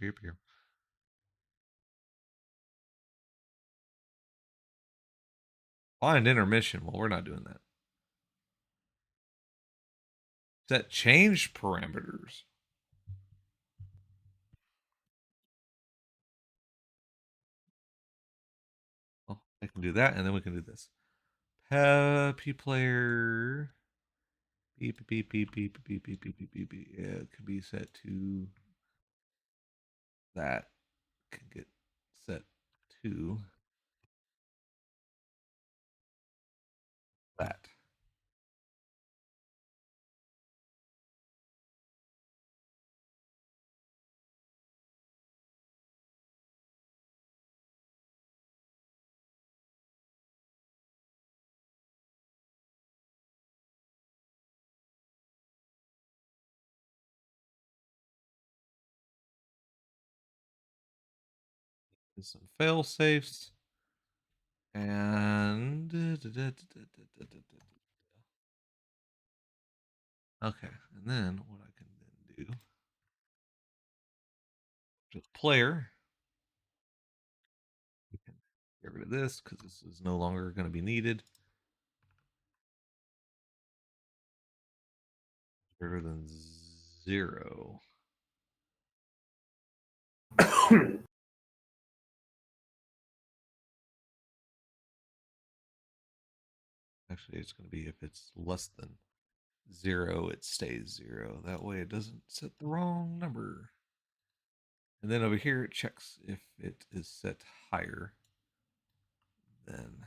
[SPEAKER 1] beep beep. Find intermission. Well, we're not doing that. Set change parameters. Well, I can do that, and then we can do this. P player. Beep beep beep beep beep beep beep beep beep beep. Yeah, it could be set to that. Can get set to that. And some fail safes. And okay, and then what I can then do, just player, we can get rid of this because this is no longer going to be needed. Greater than 0. Actually, it's going to be if it's less than 0, it stays 0. That way it doesn't set the wrong number. And then over here, it checks if it is set higher than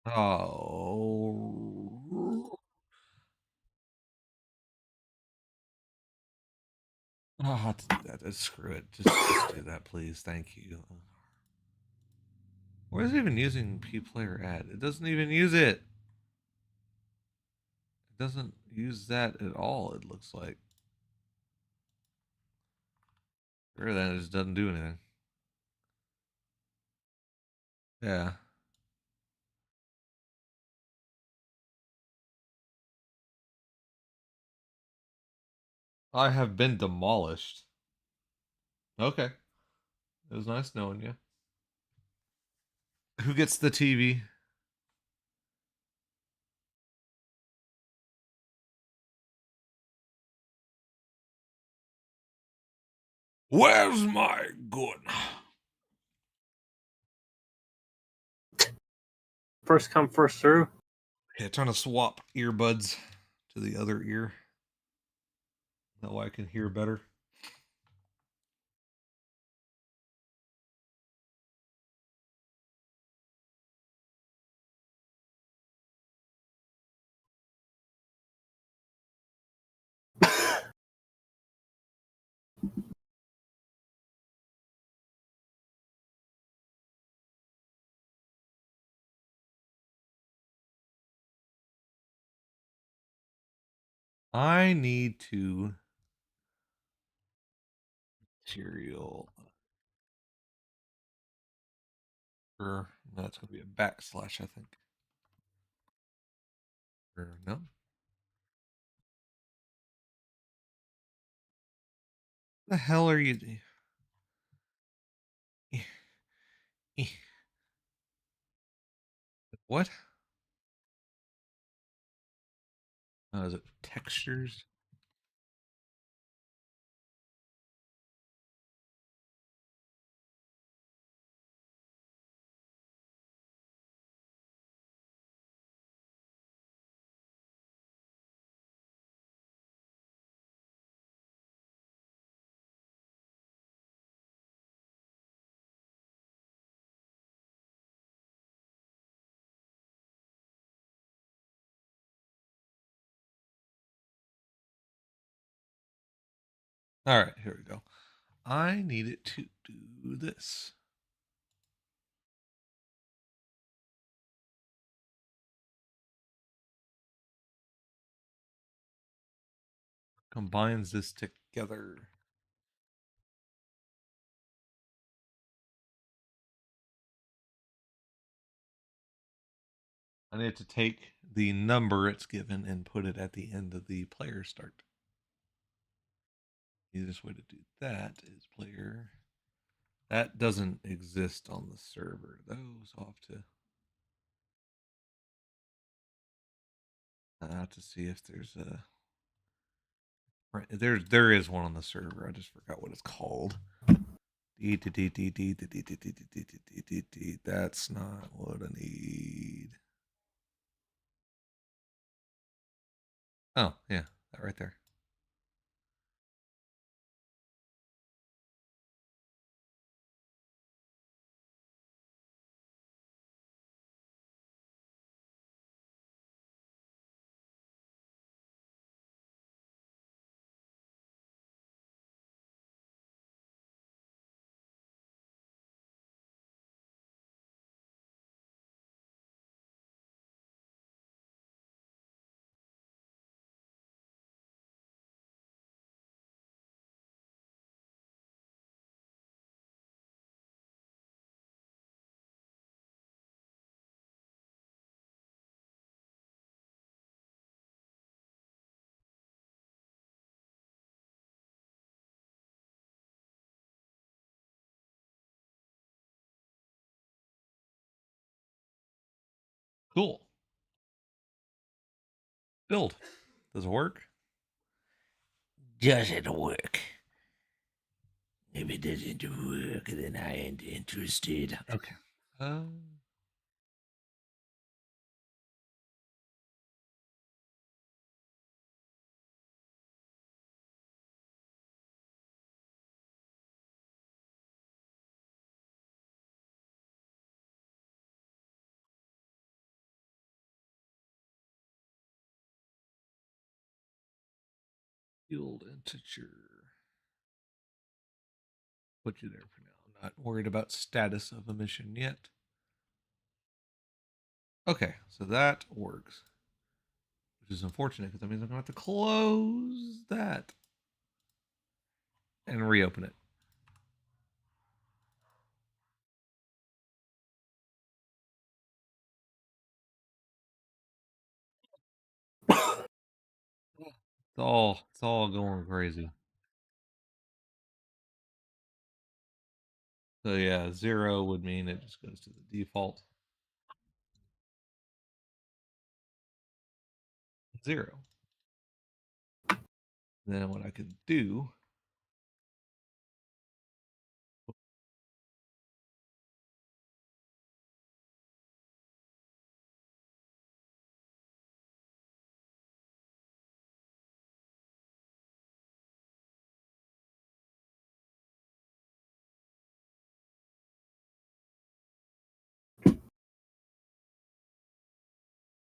[SPEAKER 1] oh. I'll have to do that. Screw it. Just do that, please. Thank you. Why is it even using P player add? It doesn't even use it. It doesn't use that at all, it looks like. Or that it just doesn't do anything. Yeah. I have been demolished. Okay. It was nice knowing you. Who gets the TV? Where's my gun?
[SPEAKER 2] First come, first serve.
[SPEAKER 1] Okay, trying to swap earbuds to the other ear. That way I can hear better. I need to material. Or no, it's going to be a backslash, I think. Or no. The hell are you? What? Is it textures? All right, here we go. I need it to do this. Combines this together. I need to take the number it's given and put it at the end of the player start. The easiest way to do that is player. That doesn't exist on the server, though, so I'll have to see if there's a. There is one on the server. I just forgot what it's called. That's not what I need. Oh, yeah, that right there. Cool. Build. Does it work? Does it work? If it doesn't work, then I ain't interested. Okay. Field integer. Put you there for now. I'm not worried about status of a mission yet. Okay, so that works. Which is unfortunate because that means I'm going to have to close that and reopen it. It's all going crazy. So yeah, 0 would mean it just goes to the default. 0. Then what I could do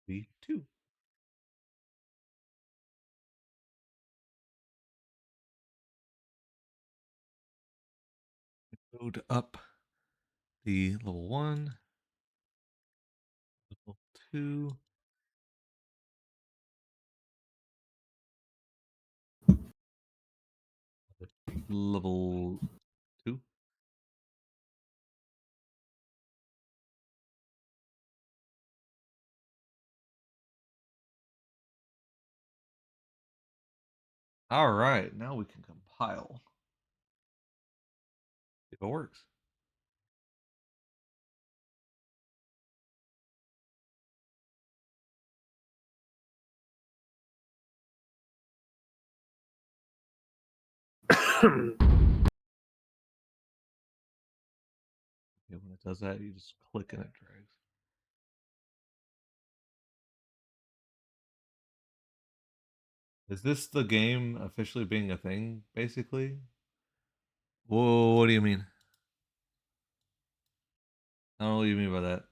[SPEAKER 1] be 2. Load up the level 1, level 2. level 2. All right, now we can compile. If it works. Okay, when it does that, you just click and it drags. Is this the game officially being a thing, basically? Whoa, what do you mean? I don't know what you mean by that.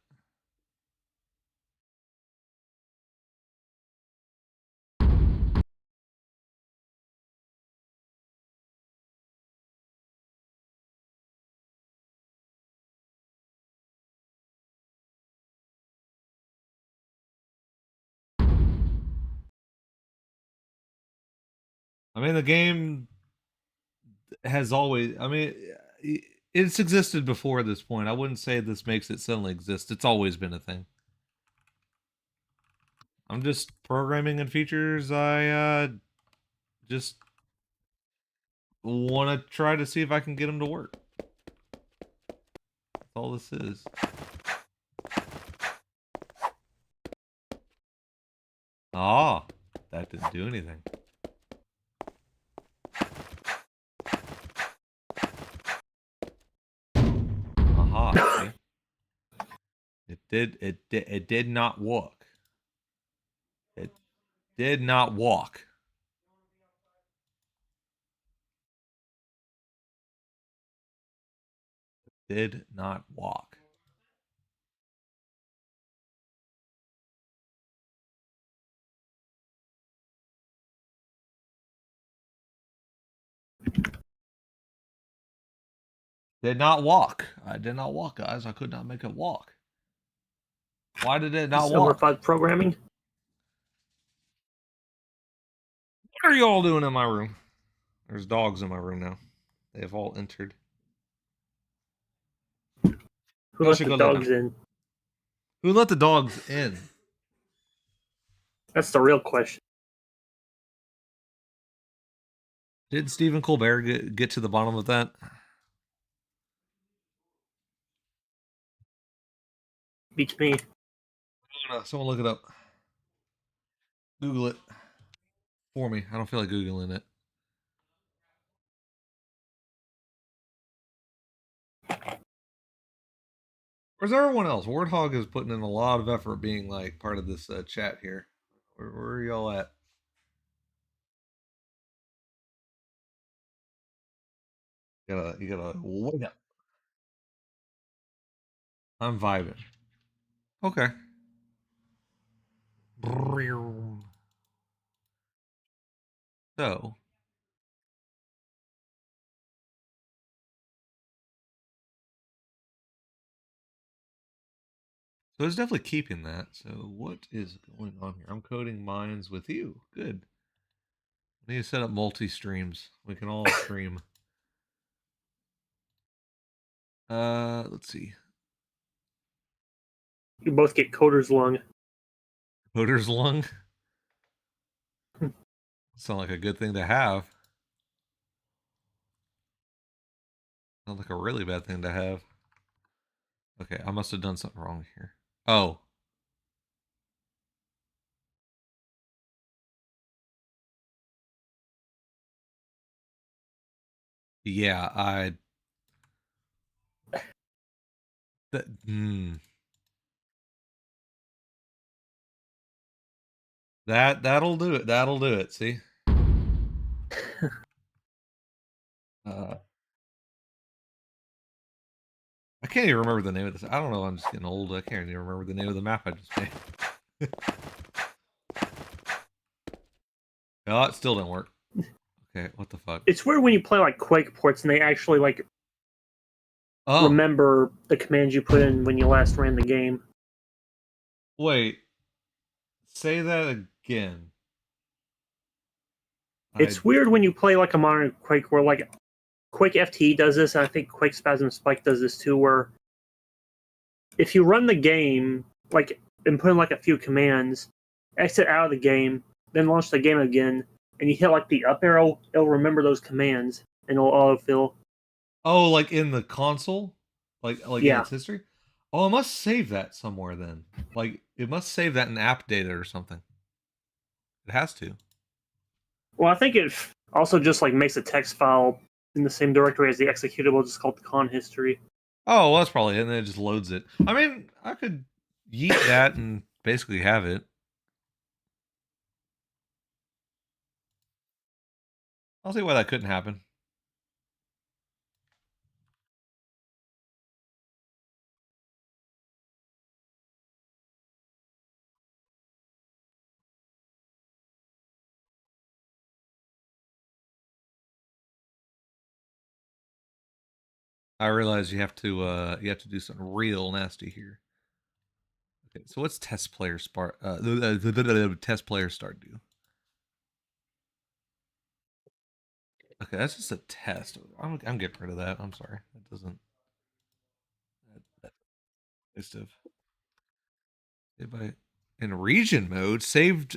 [SPEAKER 1] I mean, the game has always, I mean, it's existed before this point. I wouldn't say this makes it suddenly exist. It's always been a thing. I'm just programming in features I just want to try to see if I can get them to work. That's all this is. Ah, that didn't do anything. Aha, see? It did not walk. It did not walk. Did not walk. Did not walk. I did not walk, guys. I could not make it walk. Why did it not walk?
[SPEAKER 2] Simplified programming.
[SPEAKER 1] What are you all doing in my room? There's dogs in my room now. They have all entered.
[SPEAKER 2] Who let the dogs in?
[SPEAKER 1] Who let the dogs in?
[SPEAKER 2] That's the real question.
[SPEAKER 1] Did Stephen Colbert get to the bottom of that?
[SPEAKER 2] Beats me.
[SPEAKER 1] Someone look it up. Google it for me. I don't feel like Googling it. Where's everyone else? Warthog is putting in a lot of effort being like part of this chat here. Where are y'all at? You gotta wake up. I'm vibing. Okay. So it's definitely keeping that. So what is going on here? I'm coding mines with you. Good. I need to set up multi-streams. We can all stream. Let's see.
[SPEAKER 2] You both get coder's lung.
[SPEAKER 1] Coder's lung? Sound like a good thing to have. Sounds like a really bad thing to have. Okay, I must have done something wrong here. Oh. Yeah, that'll do it. That'll do it. See? I can't even remember the name of this. I don't know. I'm just getting old. I can't even remember the name of the map I just made. Oh, it still didn't work. Okay, what the fuck?
[SPEAKER 2] It's weird when you play like Quake ports and they actually like remember the commands you put in when you last ran the game.
[SPEAKER 1] Wait. Say that again.
[SPEAKER 2] It's weird when you play like a modern Quake where like Quake FT does this, and I think Quake Spasm Spike does this too, where if you run the game, like, and put in like a few commands, exit out of the game, then launch the game again, and you hit like the up arrow, it'll remember those commands and it'll autofill.
[SPEAKER 1] Oh, like in the console, like in
[SPEAKER 2] Yeah.
[SPEAKER 1] its history. Oh, it must save that somewhere then. Like it must save that in app data or something. It has to.
[SPEAKER 2] Well, I think it also just like makes a text file in the same directory as the executable, just called the con history.
[SPEAKER 1] Oh, well, that's probably it. And then it just loads it. I mean, I could yeet that and basically have it. I'll see why that couldn't happen. I realize you have to do something real nasty here. Okay, so what's test player start? Test player start do? Okay, that's just a test. I'm getting rid of that. I'm sorry. That doesn't. That waste of. By in region mode saved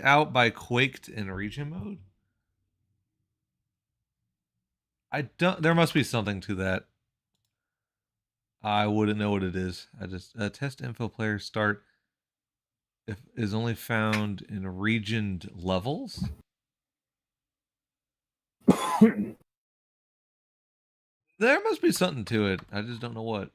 [SPEAKER 1] out by Quaked in region mode. I don't. There must be something to that. I wouldn't know what it is. I just test info player start if is only found in regioned levels. There must be something to it. I just don't know what.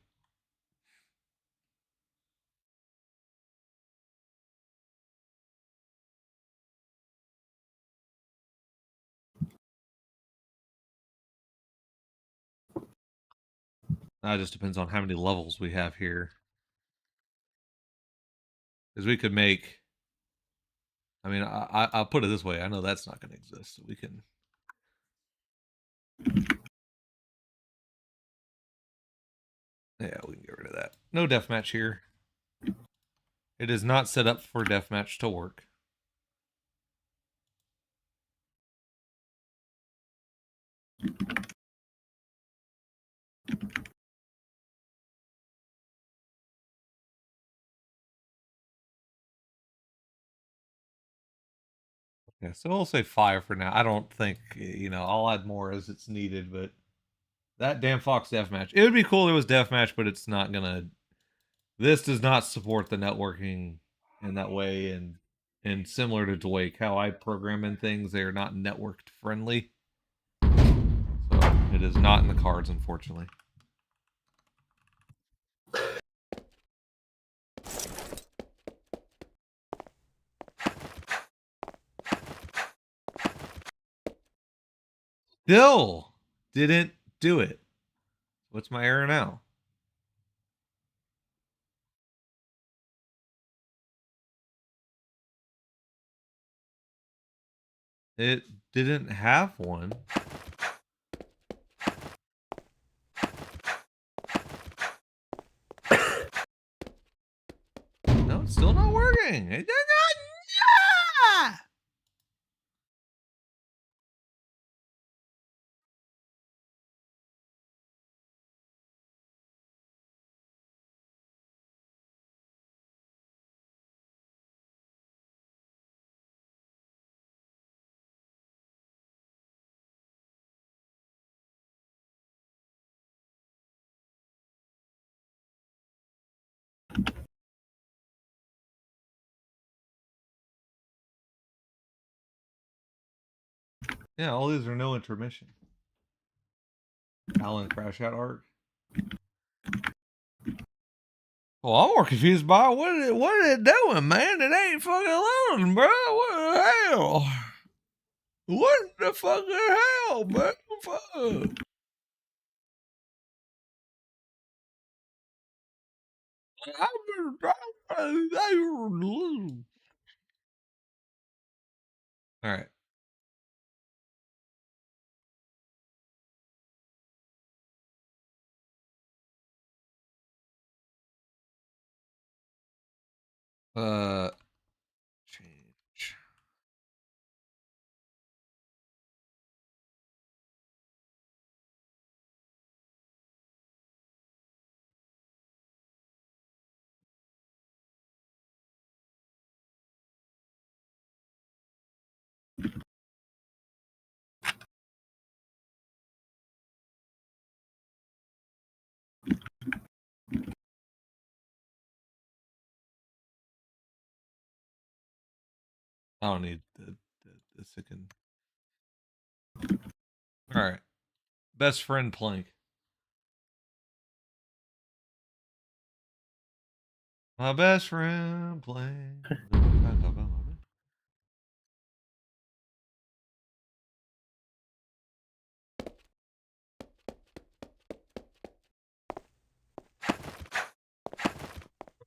[SPEAKER 1] That just depends on how many levels we have here. Because we could make. I mean, I'll put it this way. I know that's not going to exist. So we can. Yeah, we can get rid of that. No deathmatch here. It is not set up for deathmatch to work. Yeah, so we'll say 5 for now. I don't think, I'll add more as it's needed, but that damn Fox deathmatch. It would be cool if it was deathmatch, but it's not gonna. This does not support the networking in that way, and similar to Quake, how I program in things, they are not networked friendly. So it is not in the cards, unfortunately. Still didn't do it. What's my error now? It didn't have one. No, it's still not working. It did not. Yeah, all these are no intermission. Alan crash out arc. Well, I'm more confused by what is it doing, man? It ain't fucking loading, bro. What the hell? What the fucking hell, bro? Fuck. All right. Change. I don't need the second. All right. Best friend plank. My best friend plank.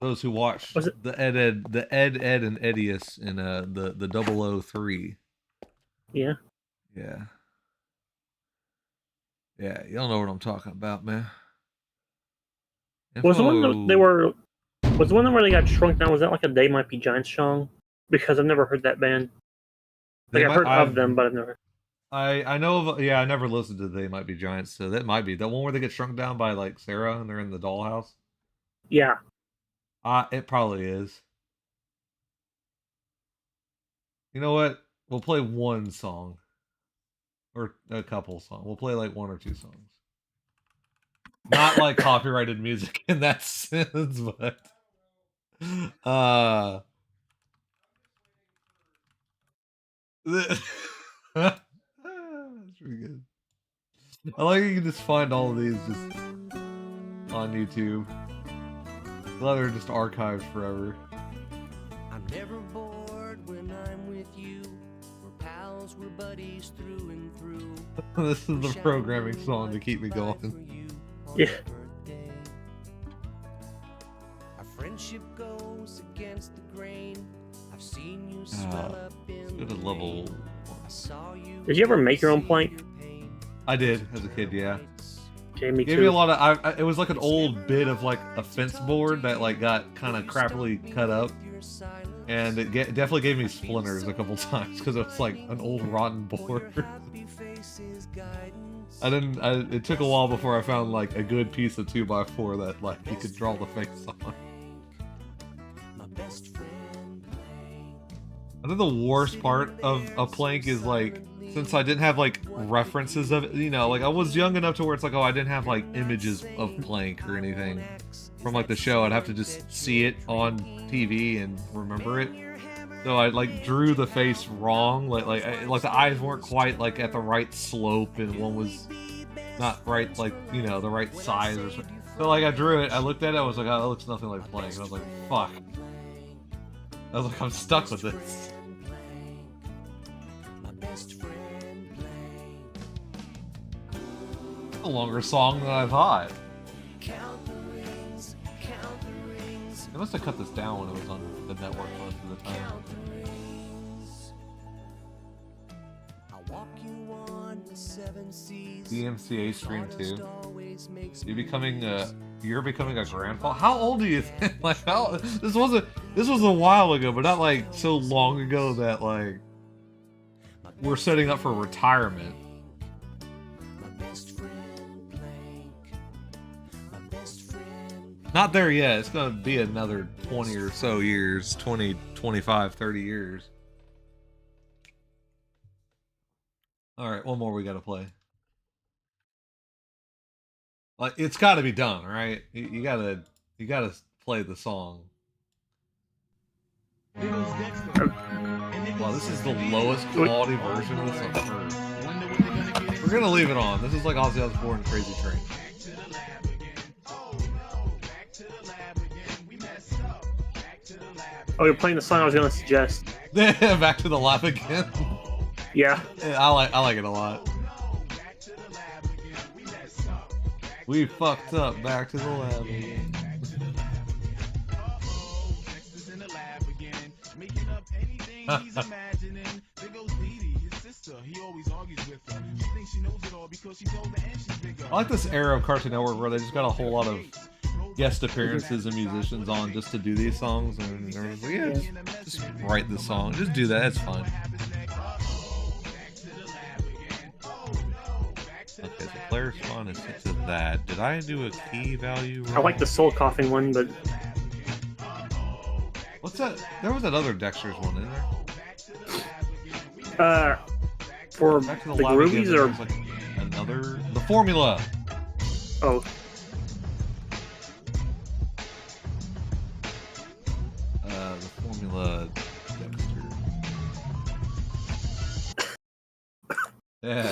[SPEAKER 1] Those who watched the Ed, and Eddius in the 003.
[SPEAKER 2] Yeah.
[SPEAKER 1] Yeah. Yeah, y'all know what I'm talking about, man.
[SPEAKER 2] Was the one that they were? Was the one where they got shrunk down? Was that like a They Might Be Giants song? Because I've never heard that band. Like I've heard of them, but I've never.
[SPEAKER 1] I know of. Yeah, I never listened to They Might Be Giants, so that might be the one where they get shrunk down by like Sarah and they're in the dollhouse.
[SPEAKER 2] Yeah.
[SPEAKER 1] It probably is. You know what? We'll play one song. Or a couple songs. We'll play like one or two songs. Not like copyrighted music in that sense, but that's pretty good. I like you can just find all of these just on YouTube. Glad they're just archived forever. I'm never bored when I'm with you. We're pals, we're buddies through and through. This is the programming song to keep me going.
[SPEAKER 2] Yeah.
[SPEAKER 3] Our friendship goes against the grain. I've seen you swell up in
[SPEAKER 1] the level.
[SPEAKER 2] Did you ever make your own plank?
[SPEAKER 1] I did as a kid, yeah.
[SPEAKER 2] Okay, me
[SPEAKER 1] Gave
[SPEAKER 2] too.
[SPEAKER 1] me a lot of. It was like an old bit of like a fence board that like got kind of crappily cut up, and it definitely gave me splinters a couple times because it was like an old rotten board. It took a while before I found like a good piece of 2x4 that like you could draw the face on. I think the worst part of a plank is like, since I didn't have like references of it, you know, like I was young enough to where it's like, oh, I didn't have like images of plank or anything from like the show. I'd have to just see it on TV and remember it. So I like drew the face wrong, like the eyes weren't quite like at the right slope, and one was not right, like, you know, the right size or something. So like I drew it, I looked at it, I was like, oh, that looks nothing like plank. And I was like, fuck. I was like, I'm stuck with this. A longer song than I thought. They must have cut this down when it was on the network most of the time. DMCA stream too. You're becoming a grandpa. How old are you think? Like how this was a while ago, but not like so long ago that like we're setting up for retirement. Not there yet. It's gonna be another 20 or so years, 20, 25, 30 years. Alright, one more we gotta play. Like, it's gotta be done, right? You gotta play the song. Wow, this is the lowest quality version of this I've heard. We're gonna leave it on. This is like Ozzy Osbourne Crazy Train.
[SPEAKER 2] Oh, you're playing the song I was gonna suggest.
[SPEAKER 1] Back to the lab again.
[SPEAKER 2] Yeah.
[SPEAKER 1] I like it a lot. We fucked up. Back to the lab again. I like this era of Cartoon Network where they just got a whole lot of guest appearances and musicians on just to do these songs, and they're like, yeah, just write the song, just do that, it's fine. Okay, so player spawn is set to that. Did I do a key value wrong?
[SPEAKER 2] I like the soul coughing one, but
[SPEAKER 1] what's that? There was that other Dexter's one in there.
[SPEAKER 2] For the groovies or
[SPEAKER 1] like another the formula.
[SPEAKER 2] Oh.
[SPEAKER 1] The formula Dexter. Yeah.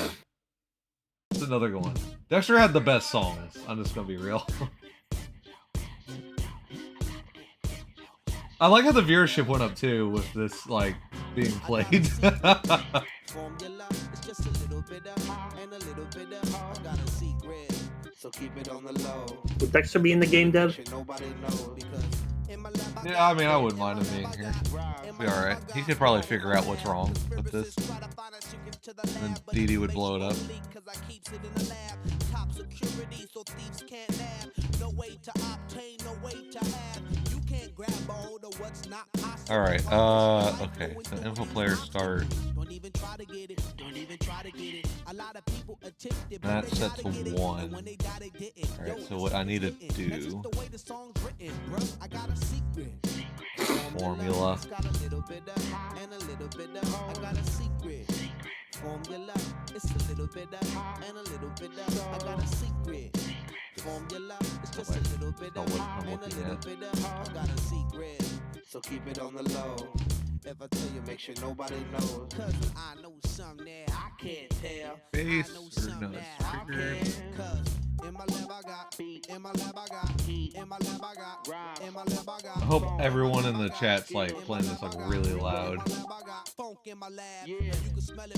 [SPEAKER 1] That's another good one. Dexter had the best songs. I'm just gonna be real. I like how the viewership went up too with this like being played.
[SPEAKER 3] Formula is just a little bit of and a little bit of I got a secret, so keep it on the low.
[SPEAKER 2] Would Dexter be in the game, Dev?
[SPEAKER 3] Nobody knows because in my lab
[SPEAKER 1] Yeah, I mean, I wouldn't mind him being here. Be alright. He could probably figure out what's wrong with this. And then Dee Dee would blow it up.
[SPEAKER 3] Top security so thieves can't nab. No way to obtain, no way to have. You can't grab a hold of what's not possible.
[SPEAKER 1] Alright, okay. So info player start.
[SPEAKER 3] Don't even try to get it. Don't even try to get it. A lot of people attempt it,
[SPEAKER 1] That's set to 1. Alright, so what I need to do. Formula.
[SPEAKER 3] Formula, it's a little bit of and a little bit of I got a secret. Formula, it's just a little bit of and a little bit of I got a secret. So keep it on the low. If I tell you, make sure nobody knows. Cause I know something that I can't tell.
[SPEAKER 1] Face
[SPEAKER 3] I know
[SPEAKER 1] or
[SPEAKER 3] something
[SPEAKER 1] no,
[SPEAKER 3] that
[SPEAKER 1] it's
[SPEAKER 3] I
[SPEAKER 1] triggered.
[SPEAKER 3] can. Cause in my lab I got beat. In my lab I got heat. In my lab I got rhyme. In my lab I got
[SPEAKER 1] I hope everyone in the chat's like playing this like really loud.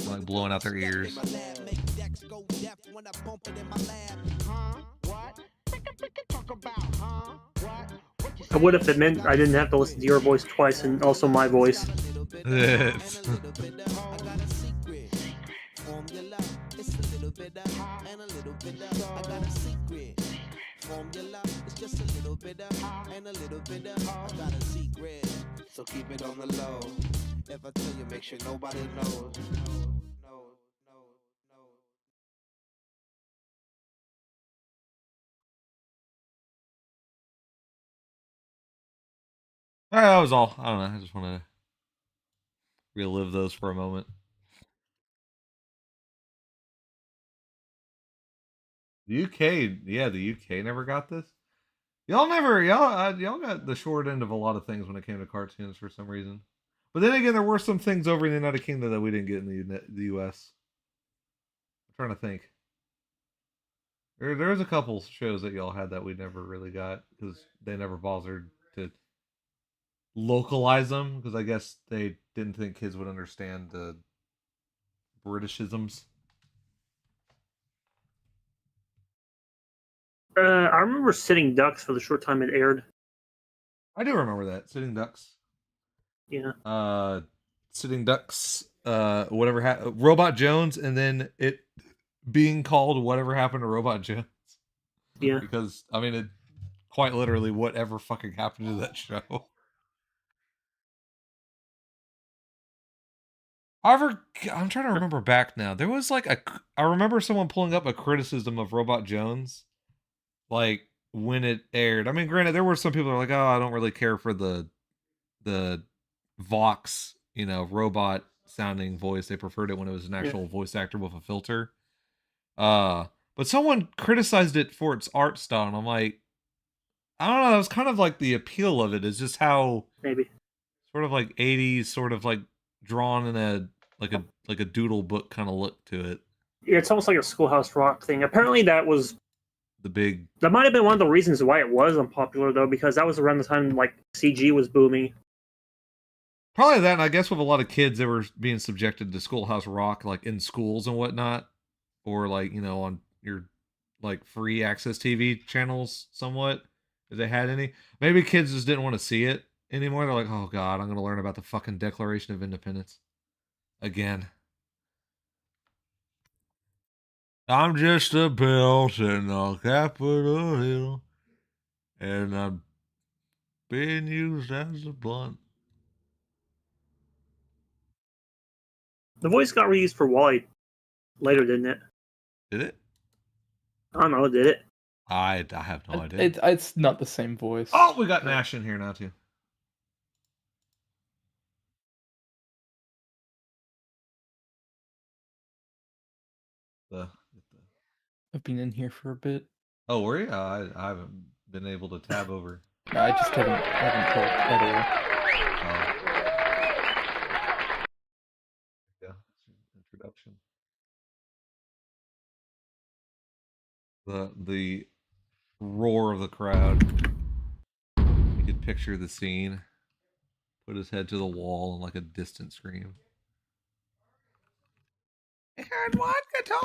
[SPEAKER 1] Like blowing out their ears.
[SPEAKER 2] I would if it meant I didn't have to listen to your voice twice and also my voice.
[SPEAKER 3] Formula, it's just a little bit of and a little bit of I got a secret, so keep it on the low. If I tell you, make sure nobody knows.
[SPEAKER 1] Alright, that was all. I don't know. I just wanted to relive those for a moment. The UK, yeah, the UK never got this. Y'all got the short end of a lot of things when it came to cartoons for some reason. But then again, there were some things over in the United Kingdom that we didn't get in the US. I'm trying to think. There's a couple shows that y'all had that we never really got because they never bothered to localize them because I guess they didn't think kids would understand the Britishisms.
[SPEAKER 2] I remember Sitting Ducks for the short time it aired.
[SPEAKER 1] I do remember that. Sitting Ducks.
[SPEAKER 2] Yeah.
[SPEAKER 1] Sitting Ducks, whatever Robot Jones, and then it being called Whatever Happened to Robot Jones.
[SPEAKER 2] Yeah.
[SPEAKER 1] Because I mean, it quite literally whatever fucking happened to that show. However, I'm trying to remember back now. There was like I remember someone pulling up a criticism of Robot Jones, like when it aired. I mean, granted, there were some people that were like, "Oh, I don't really care for the Vox, robot sounding voice. They preferred it when it was an actual voice actor with a filter." But someone criticized it for its art style, and I'm like, I don't know. That was kind of like the appeal of it is just how
[SPEAKER 2] maybe
[SPEAKER 1] sort of like 80s, sort of like drawn in a like a doodle book kind of look to it.
[SPEAKER 2] Yeah, it's almost like a Schoolhouse Rock thing. Apparently, that was that might have been one of the reasons why it was unpopular, though, because that was around the time like CG was booming.
[SPEAKER 1] Probably that, and I guess with a lot of kids that were being subjected to Schoolhouse Rock, like in schools and whatnot, or like on your like free access TV channels, somewhat, if they had any. Maybe kids just didn't want to see it anymore. They're like, oh god, I'm going to learn about the fucking Declaration of Independence again. I'm just a belt in the Capitol Hill, and I'm being used as a blunt.
[SPEAKER 2] The voice got reused for Wally later, didn't it?
[SPEAKER 1] Did it?
[SPEAKER 2] I don't know, did it?
[SPEAKER 1] I have no idea.
[SPEAKER 4] It's not the same voice.
[SPEAKER 1] Oh, we got Nash in here now, too.
[SPEAKER 4] I've been in here for a bit.
[SPEAKER 1] Oh, were you? I haven't been able to tab over.
[SPEAKER 4] I just haven't talked at all.
[SPEAKER 1] Yeah, introduction. The roar of the crowd. You could picture the scene. Put his head to the wall and like a distant scream. I heard one guitar.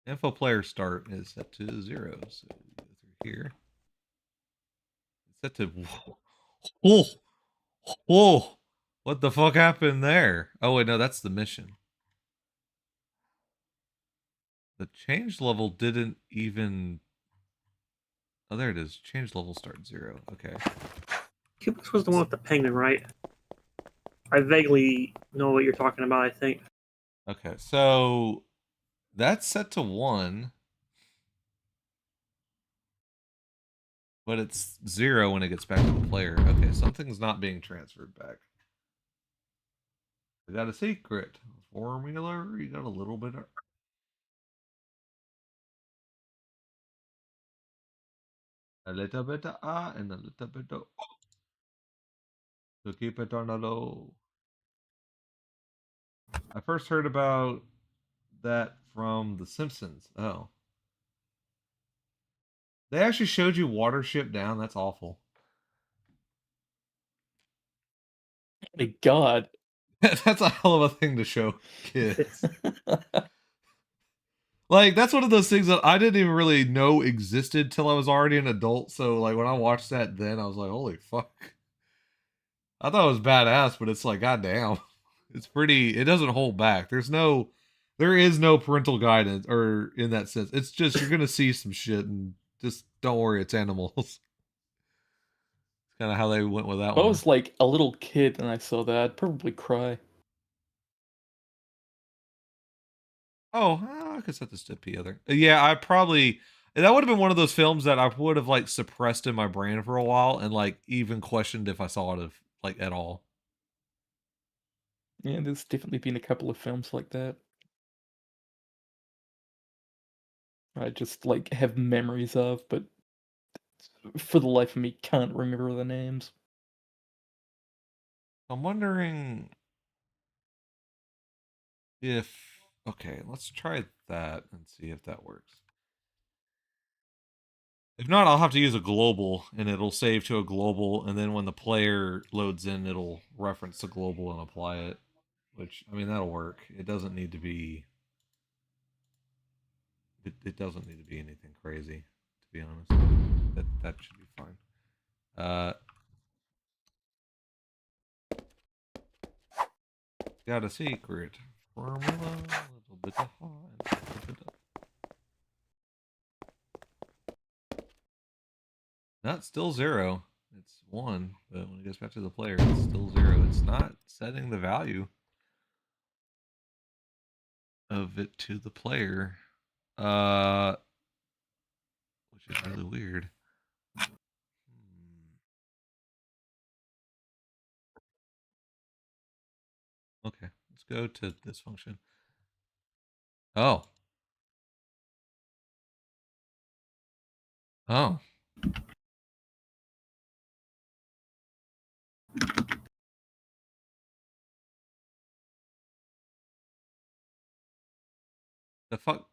[SPEAKER 1] Info player start is set to 0. So we go through here. It's set to. Whoa! Whoa! What the fuck happened there? Oh wait, no, that's the mission. The change level didn't even. Oh, there it is. Change level start 0. Okay.
[SPEAKER 2] Cubix was the one with the penguin, right? I vaguely know what you're talking about, I think.
[SPEAKER 1] Okay, so that's set to 1. But it's 0 when it gets back to the player. Okay, something's not being transferred back. We got a secret. Formula, you got a little bit of... A little bit of and a little bit of to keep it on the low. I first heard about that from The Simpsons. Oh. They actually showed you Watership Down? That's awful.
[SPEAKER 4] My God.
[SPEAKER 1] That's a hell of a thing to show kids. Like, that's one of those things that I didn't even really know existed till I was already an adult. So, like, when I watched that then, I was like, holy fuck. I thought it was badass, but it's like, goddamn. It's pretty, it doesn't hold back. There is no parental guidance, or in that sense. It's just, you're going to see some shit and just don't worry, it's animals. It's kind of how they went with that
[SPEAKER 4] If I
[SPEAKER 1] one.
[SPEAKER 4] was like a little kid and I saw that, I'd probably cry.
[SPEAKER 1] Oh, I could set this to P other. Yeah, I probably that would have been one of those films that I would have like suppressed in my brain for a while and like even questioned if I saw it like at all.
[SPEAKER 4] Yeah, there's definitely been a couple of films like that. I just like have memories of, but for the life of me, can't remember the names.
[SPEAKER 1] I'm wondering if okay, let's try that and see if that works. If not, I'll have to use a global and it'll save to a global, and then when the player loads in, it'll reference the global and apply it. Which, I mean, that'll work. It doesn't need to be it doesn't need to be anything crazy, to be honest. That should be fine. Got a secret formula, a little bit of high, a little bit of... Not still 0. It's 1, but when it gets back to the player, it's still 0. It's not setting the value of it to the player, which is really weird. Okay, let's go to this function. Oh. Oh. The fuck?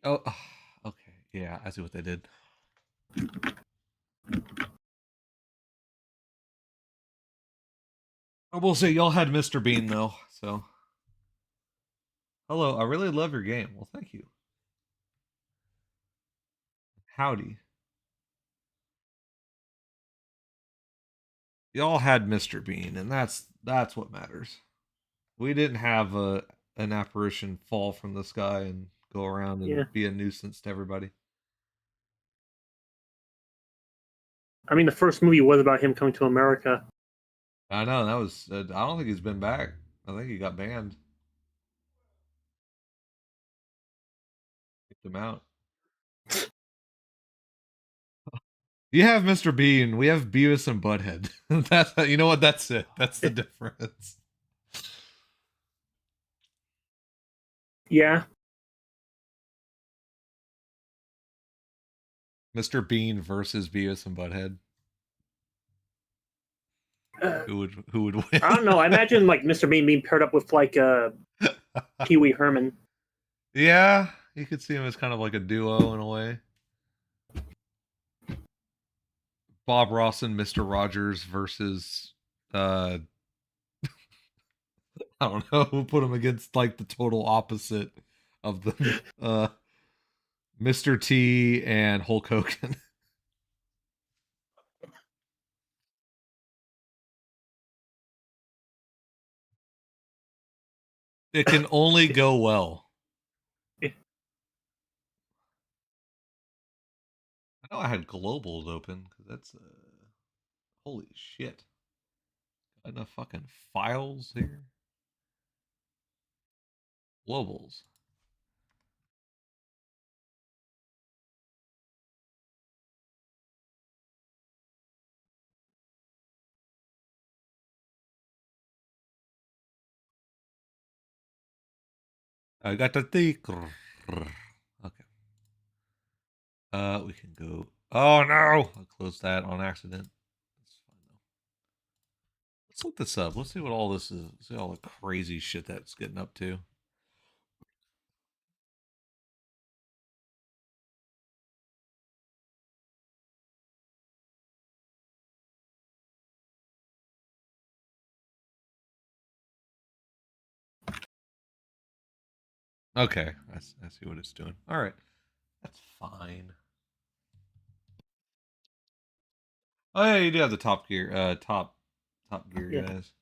[SPEAKER 1] Oh, okay. Yeah, I see what they did. I will say y'all had Mr. Bean though, so. Hello, I really love your game. Well, thank you. Howdy. Y'all had Mr. Bean, and that's what matters. We didn't have an apparition fall from the sky and go around and be a nuisance to everybody.
[SPEAKER 2] I mean, the first movie was about him coming to America.
[SPEAKER 1] I know, that was... I don't think he's been back. I think he got banned. Kicked him out. You have Mr. Bean. We have Beavis and Butthead. That's you know what? That's it. That's the difference.
[SPEAKER 2] Yeah.
[SPEAKER 1] Mr. Bean versus Beavis and Butthead. Who would win?
[SPEAKER 2] I don't know. I imagine like Mr. Bean being paired up with like Pee Wee Herman.
[SPEAKER 1] Yeah, you could see him as kind of like a duo in a way. Bob Ross and Mr. Rogers versus I don't know, we'll put him against like the total opposite of the Mr. T and Hulk Hogan. It can only go well. I know I had globals open because that's holy shit. Got enough fucking files here. Globals. I got the thick. Okay. We can go. Oh no! I closed that on accident. That's fine though. Let's look this up. Let's see what all this is. See all the crazy shit that's getting up to. Okay, I see what it's doing. All right, that's fine. Oh yeah, you do have the Top Gear, Top Gear
[SPEAKER 2] Yeah.
[SPEAKER 1] guys.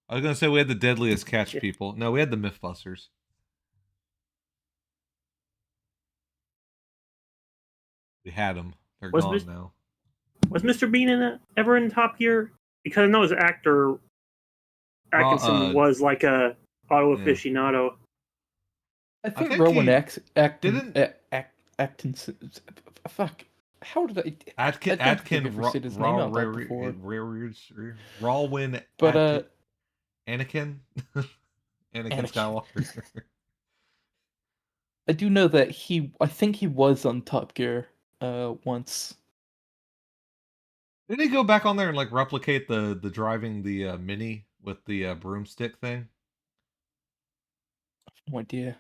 [SPEAKER 1] I was gonna say we had the deadliest catch
[SPEAKER 2] Yeah.
[SPEAKER 1] people. No, we had the Mythbusters. We had them. They're
[SPEAKER 2] Was
[SPEAKER 1] gone now.
[SPEAKER 2] Was Mr. Bean ever in Top Gear? Because I know his actor Atkinson was like a auto aficionado.
[SPEAKER 4] I think
[SPEAKER 1] think
[SPEAKER 4] Rowan
[SPEAKER 1] he
[SPEAKER 4] Atkinson. Fuck. How did I?
[SPEAKER 1] Atkin
[SPEAKER 4] I don't think I've ever said his name out loud before.
[SPEAKER 1] Rawwin
[SPEAKER 4] But
[SPEAKER 1] Anakin? Anakin Skywalker.
[SPEAKER 4] I do know that I think he was on Top Gear once.
[SPEAKER 1] Did he go back on there and like replicate the driving the Mini with the broomstick thing?
[SPEAKER 4] No idea.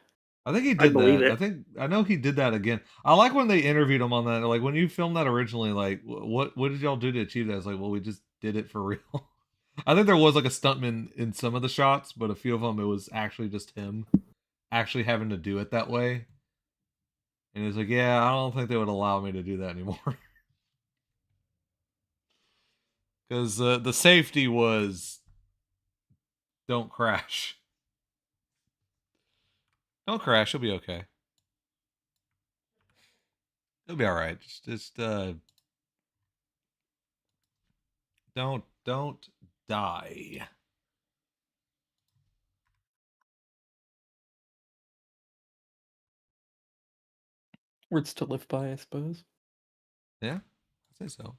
[SPEAKER 1] I think he
[SPEAKER 2] I
[SPEAKER 1] did
[SPEAKER 2] believe
[SPEAKER 1] that.
[SPEAKER 2] it.
[SPEAKER 1] I know he did that again. I like when they interviewed him on that. Like when you filmed that originally, like what did y'all do to achieve that? It's like, well, we just did it for real. I think there was like a stuntman in some of the shots, but a few of them it was actually just him actually having to do it that way. And he's like, yeah, I don't think they would allow me to do that anymore. Because the safety was don't crash. Don't crash. You'll be okay. You'll be all right. Just don't die.
[SPEAKER 4] Words to live by, I suppose.
[SPEAKER 1] Yeah, I'd say so.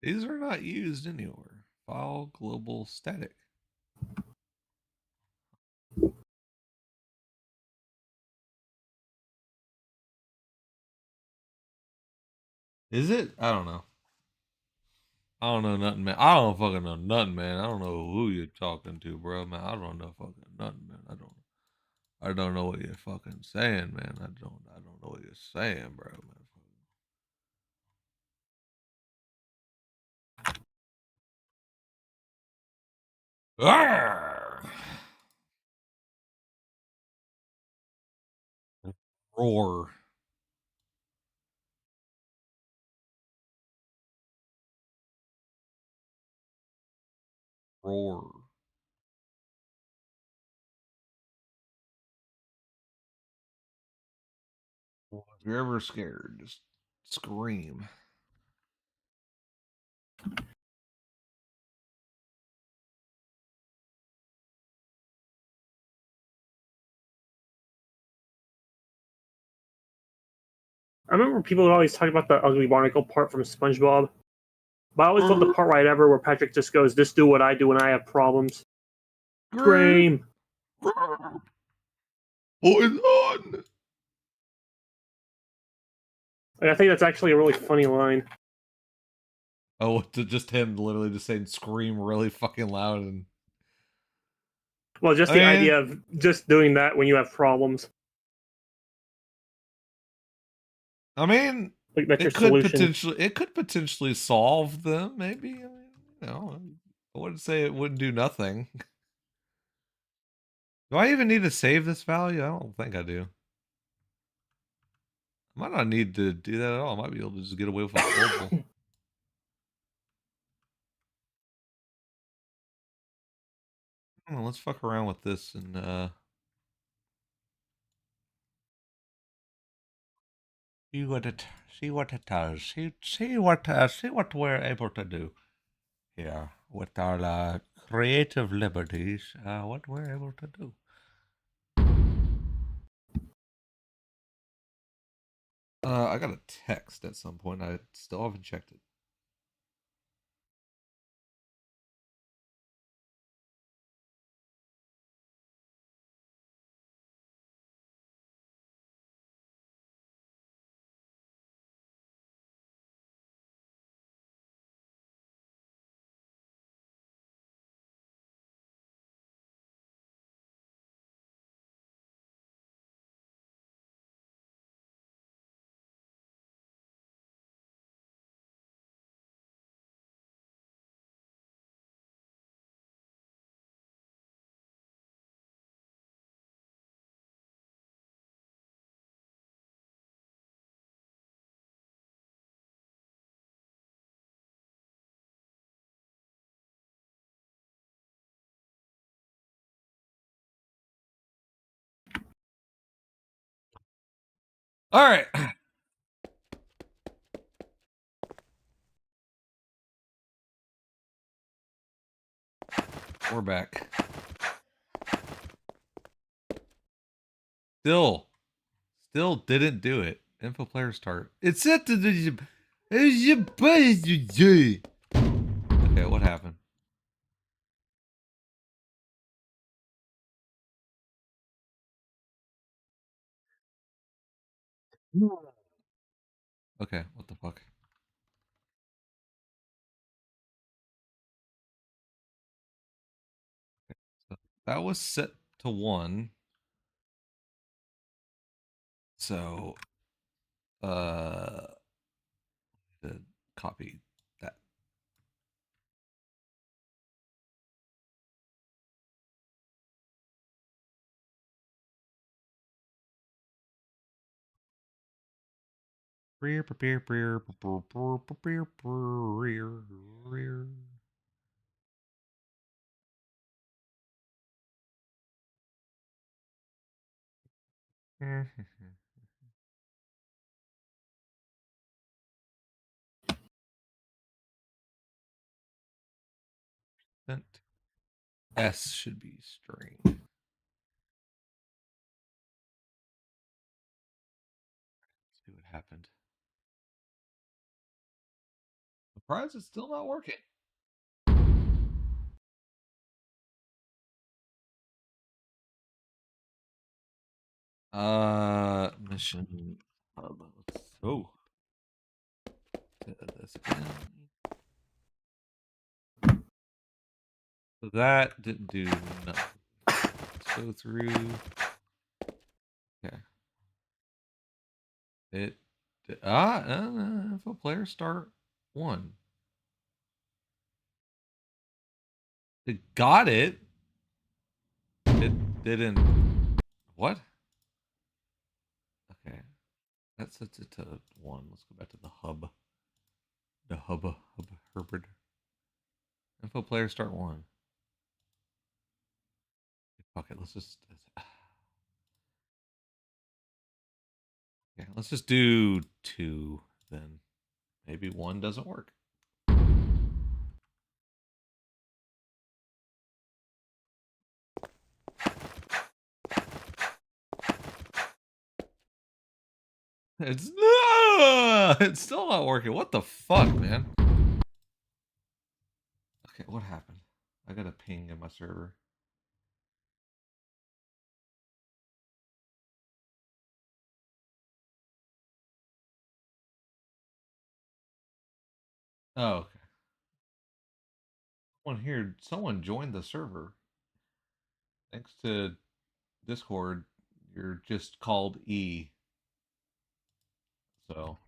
[SPEAKER 1] These are not used anywhere. File global static. Is it? I don't know. I don't know nothing, man. I don't fucking know nothing, man. I don't know who you're talking to, bro, man. I don't know fucking nothing, man. I don't know what you're fucking saying, man. I don't know what you're saying, bro, man. Arrgh! Roar. Roar. If you're ever scared, just scream.
[SPEAKER 2] I remember people would always talk about the ugly barnacle part from SpongeBob, but I always love the part right ever where Patrick just goes, "Just do what I do when I have problems." Scream.
[SPEAKER 1] What is on?
[SPEAKER 2] Like, I think that's actually a really funny line.
[SPEAKER 1] Oh, to just him literally just saying "scream" really fucking loud and.
[SPEAKER 2] Well, just the idea of just doing that when you have problems.
[SPEAKER 1] I mean,
[SPEAKER 2] Like that's your
[SPEAKER 1] it could
[SPEAKER 2] solution.
[SPEAKER 1] potentially solve them. Maybe. I mean, you know, I wouldn't say it wouldn't do nothing. Do I even need to save this value? I don't think I do. I might not need to do that at all. I might be able to just get away with a global. Well, let's fuck around with this and see what it does. See what we're able to do here with our creative liberties. What we're able to do. I got a text at some point. I still haven't checked it. All right. We're back. Still didn't do it. Info player start. It's set to the. Okay, what happened? Okay, what the fuck? So that was set to 1. So, to copy that. S should be string. Let's see what happened. Surprised it's still not working. Mission hub. Oh, this again. So that didn't do nothing. Let's go through. Okay. It info player start 1. It got it. It didn't. What? Okay. That sets it to 1. Let's go back to the hub. The hub Herbert. Info player start 1. Fuck it. Let's just do 2 then. Maybe 1 doesn't work. It's It's still not working. What the fuck, man? Okay, what happened? I got a ping in my server. Oh, okay. Someone joined the server. Thanks to Discord, you're just called E. So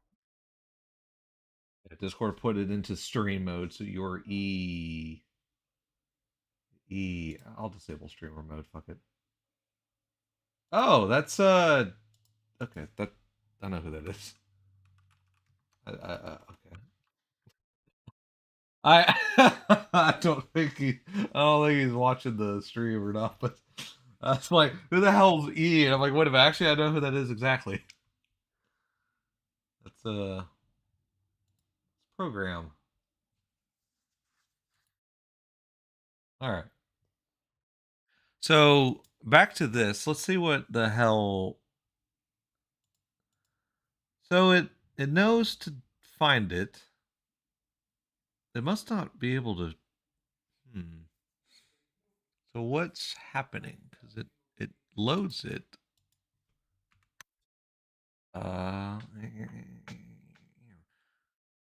[SPEAKER 1] Discord put it into stream mode, so you're E. E. I'll disable streamer mode. Fuck it. Oh, that's okay. That I know who that is. Okay. I I don't think he's watching the stream or not. But that's like, who the hell's E? And I'm like, wait a minute. Actually, I know who that is exactly. That's program. All right. So back to this. Let's see what the hell. So it knows to find it. It must not be able to. So what's happening? Because it loads it.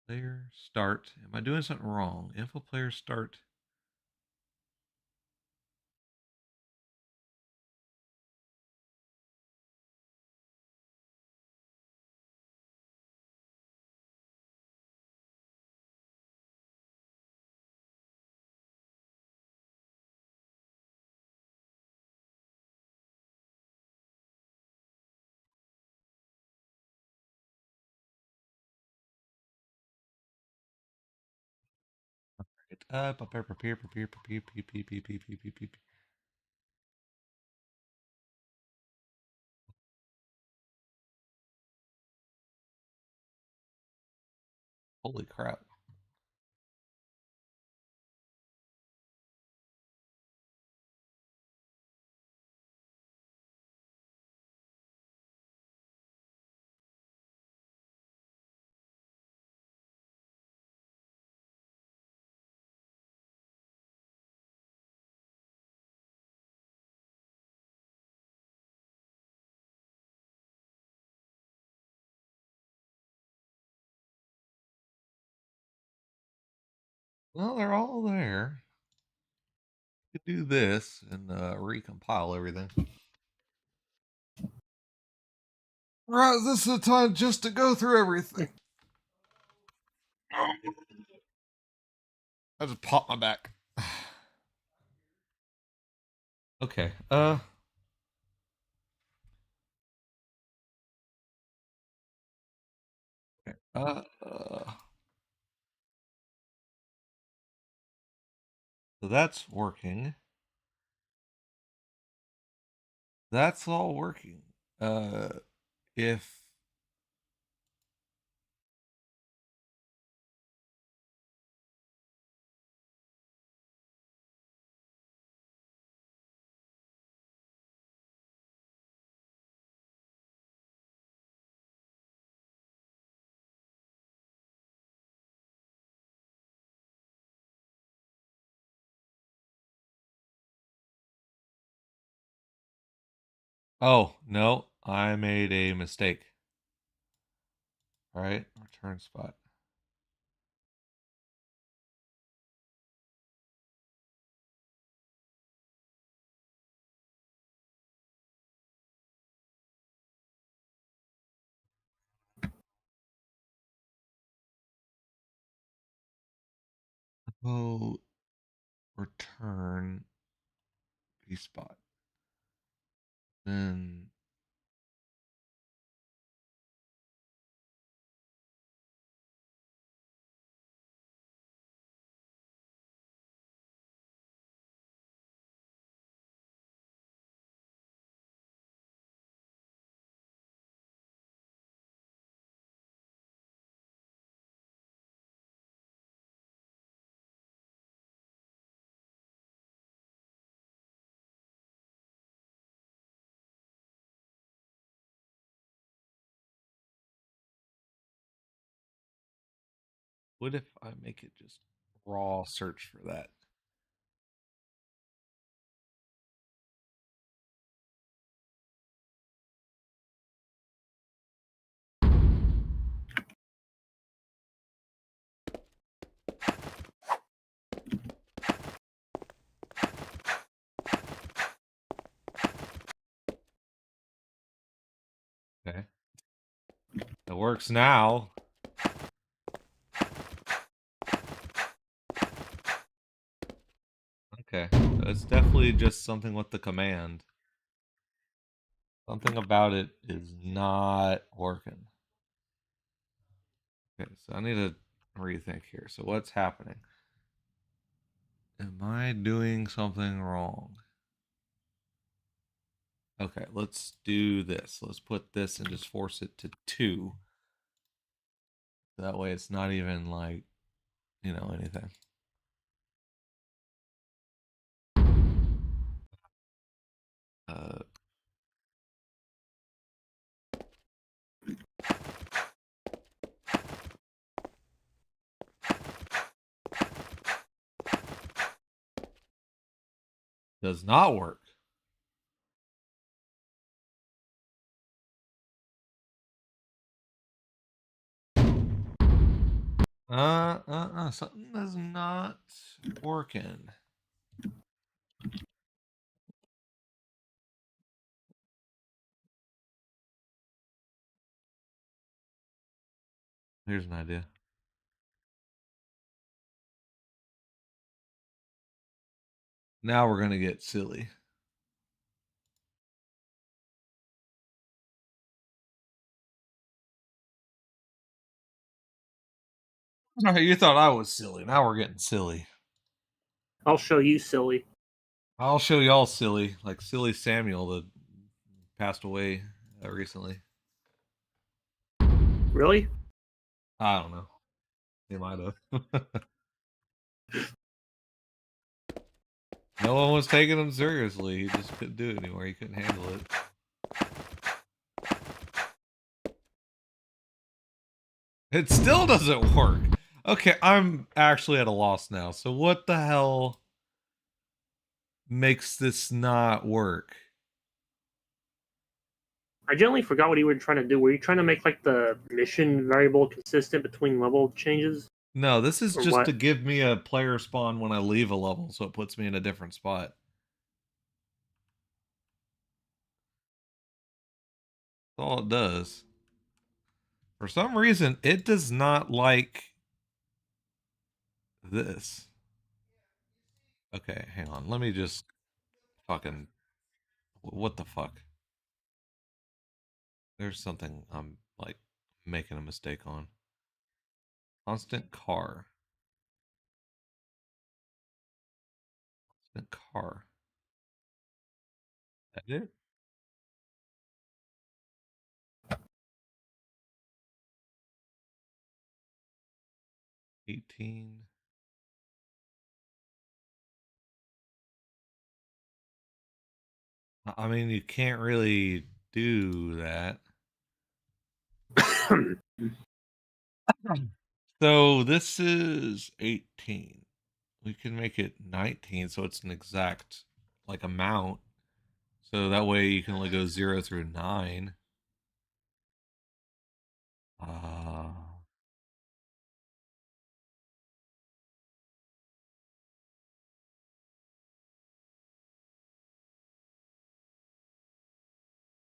[SPEAKER 1] Player start. Am I doing something wrong? Info player start. It up. Prepare. Holy crap. Well, they're all there. You could do this and recompile everything. Right, this is the time just to go through everything. I just popped my back. Okay. So that's working. That's all working. If oh no, I made a mistake. All right, return spot. Oh, return B spot. Then What if I make it just raw search for that? Okay. It works now. Okay. So it's definitely just something with the command. Something about it is not working. Okay, so I need to rethink here. So what's happening? Am I doing something wrong? Okay, let's do this. Let's put this and just force it to 2. That way it's not even like, anything. Does not work. Something is not working. Here's an idea. Now we're gonna get silly. You thought I was silly. Now we're getting silly.
[SPEAKER 2] I'll show you, silly.
[SPEAKER 1] I'll show y'all silly, like Silly Samuel that passed away recently.
[SPEAKER 2] Really?
[SPEAKER 1] I don't know. He might have. No one was taking him seriously. He just couldn't do it anymore. He couldn't handle it. It still doesn't work. Okay, I'm actually at a loss now. So what the hell makes this not work?
[SPEAKER 2] I generally forgot what you were trying to do. Were you trying to make like the mission variable consistent between level changes?
[SPEAKER 1] No, this is
[SPEAKER 2] Or
[SPEAKER 1] just
[SPEAKER 2] what?
[SPEAKER 1] to give me a player spawn when I leave a level, so it puts me in a different spot. That's all it does. For some reason, it does not like this. Okay, hang on. Let me just fucking... What the fuck? There's something I'm, like, making a mistake on. Constant car. Constant car. That it? 18. I mean, you can't really do that. So this is 18. We can make it 19, so it's an exact like amount. So that way you can only go 0 through 9. Uh,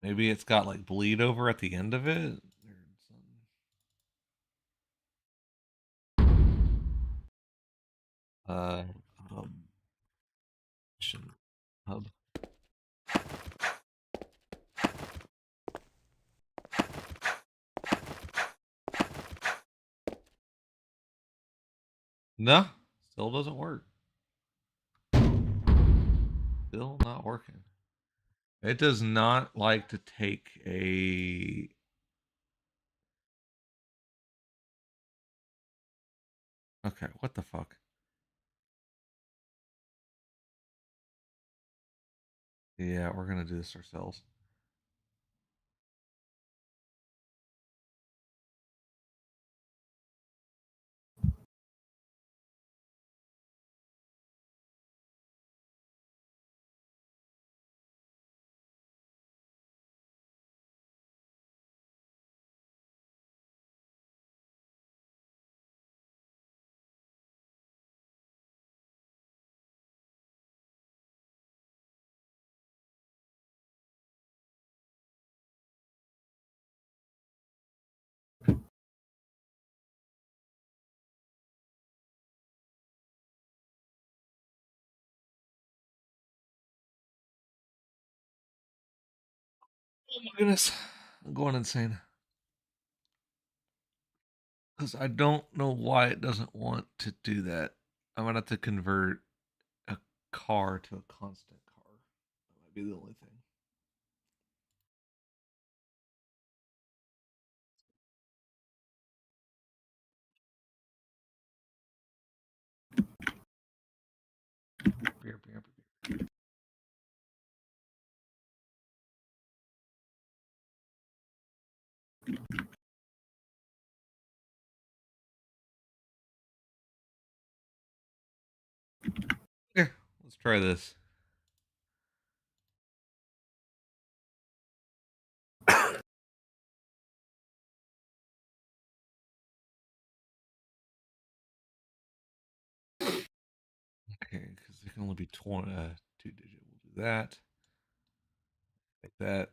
[SPEAKER 1] Maybe it's got like bleed over at the end of it. Uh, um, mission hub. No, still doesn't work. Still not working. It does not like to take a... Okay, what the fuck? Yeah, we're gonna do this ourselves. Oh my goodness. I'm going insane. Because I don't know why it doesn't want to do that. I'm going to have to convert a car to a constant car. That might be the only thing. Beer, beer, beer. Here, let's try this. Okay, because it can only be 2 digit. We'll do that. Like that.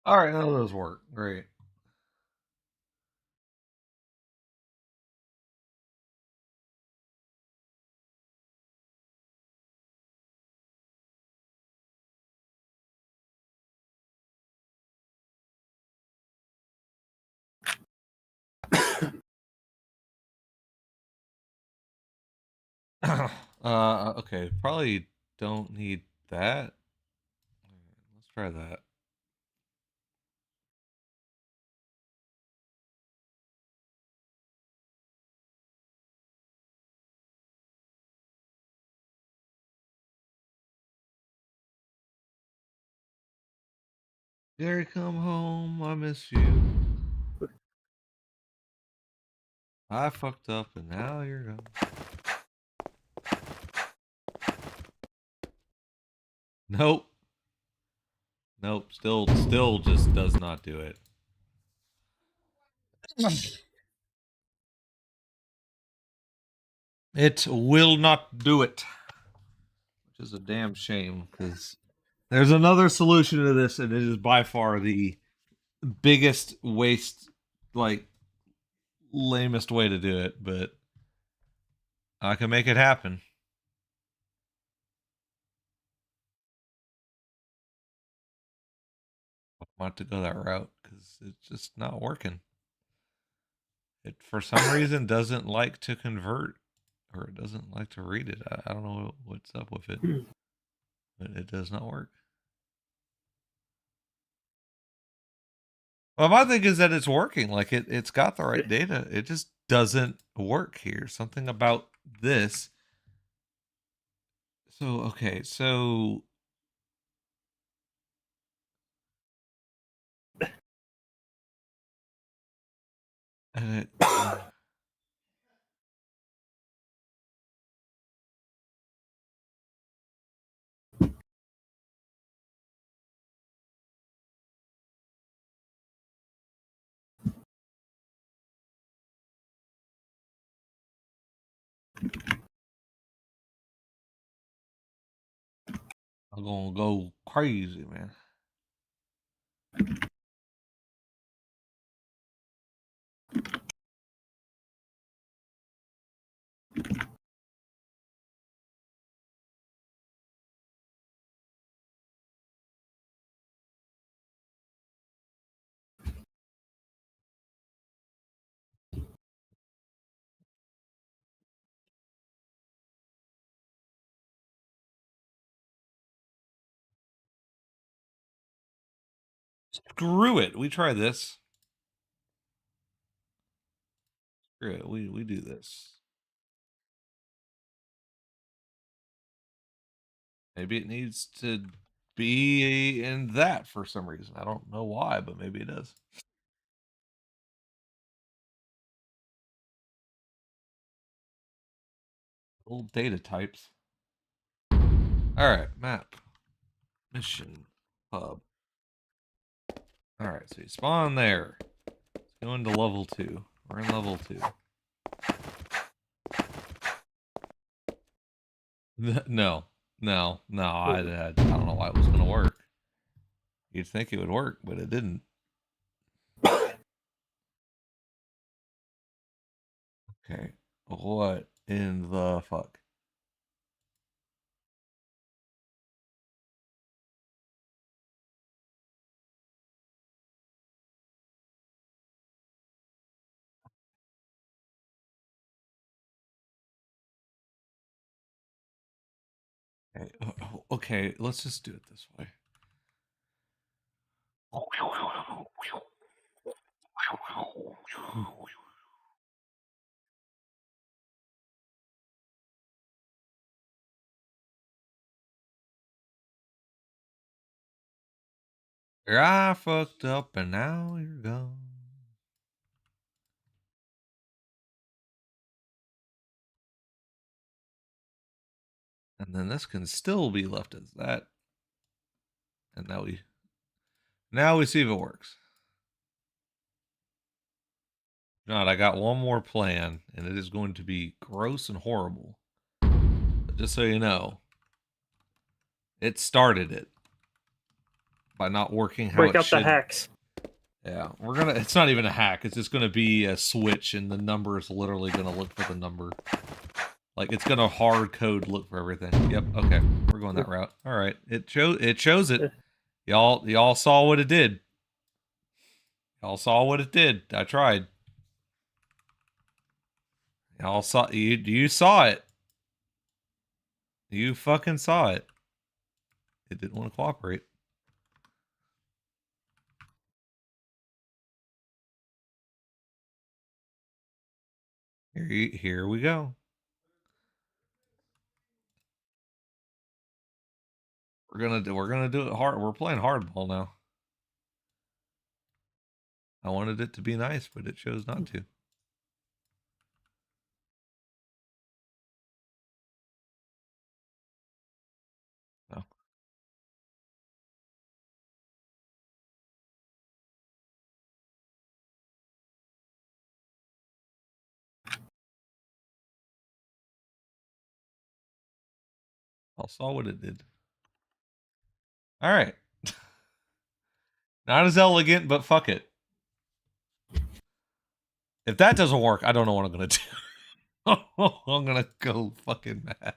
[SPEAKER 1] All right, none of those work. Great. Okay, probably don't need that. Let's try that. Gary, come home. I miss you. I fucked up and now you're gone. Nope. Nope. Still just does not do it. It will not do it. Which is a damn shame because there's another solution to this, and it is by far the biggest waste, like lamest way to do it, but I can make it happen. I want to go that route because it's just not working. It for some reason doesn't like to convert, or it doesn't like to read it. I don't know what's up with it, but it does not work. Well, my thing is that it's working. Like it's got the right data. It just doesn't work here. Something about this. So okay, so and I'm gonna go crazy, man. Screw it. We try this. Screw it. We do this. Maybe it needs to be in that for some reason. I don't know why, but maybe it does. Old data types. All right, map. Mission hub. All right, so you spawn there. Let's go into level 2. We're in level 2. No, I don't know why it was going to work. You'd think it would work, but it didn't. Okay, what in the fuck? Okay, okay, let's just do it this way. I fucked up and now you're gone. And then this can still be left as that. And now we see if it works. Not, I got one more plan, and it is going to be gross and horrible. But just so you know, it started it by not working how
[SPEAKER 2] Break
[SPEAKER 1] it
[SPEAKER 2] out
[SPEAKER 1] should.
[SPEAKER 2] the hacks.
[SPEAKER 1] Yeah, it's not even a hack. It's just gonna be a switch, and the number is literally gonna look for the number. Like, it's gonna hard code look for everything. Yep. Okay, we're going that route. All right. It shows it. Y'all saw what it did. Y'all saw what it did. I tried. Y'all saw you saw it. You fucking saw it. It didn't want to cooperate. Here we go. We're gonna do it hard. We're playing hardball now. I wanted it to be nice, but it chose not to. No. I saw what it did. All right. Not as elegant, but fuck it. If that doesn't work, I don't know what I'm gonna do. I'm gonna go fucking mad.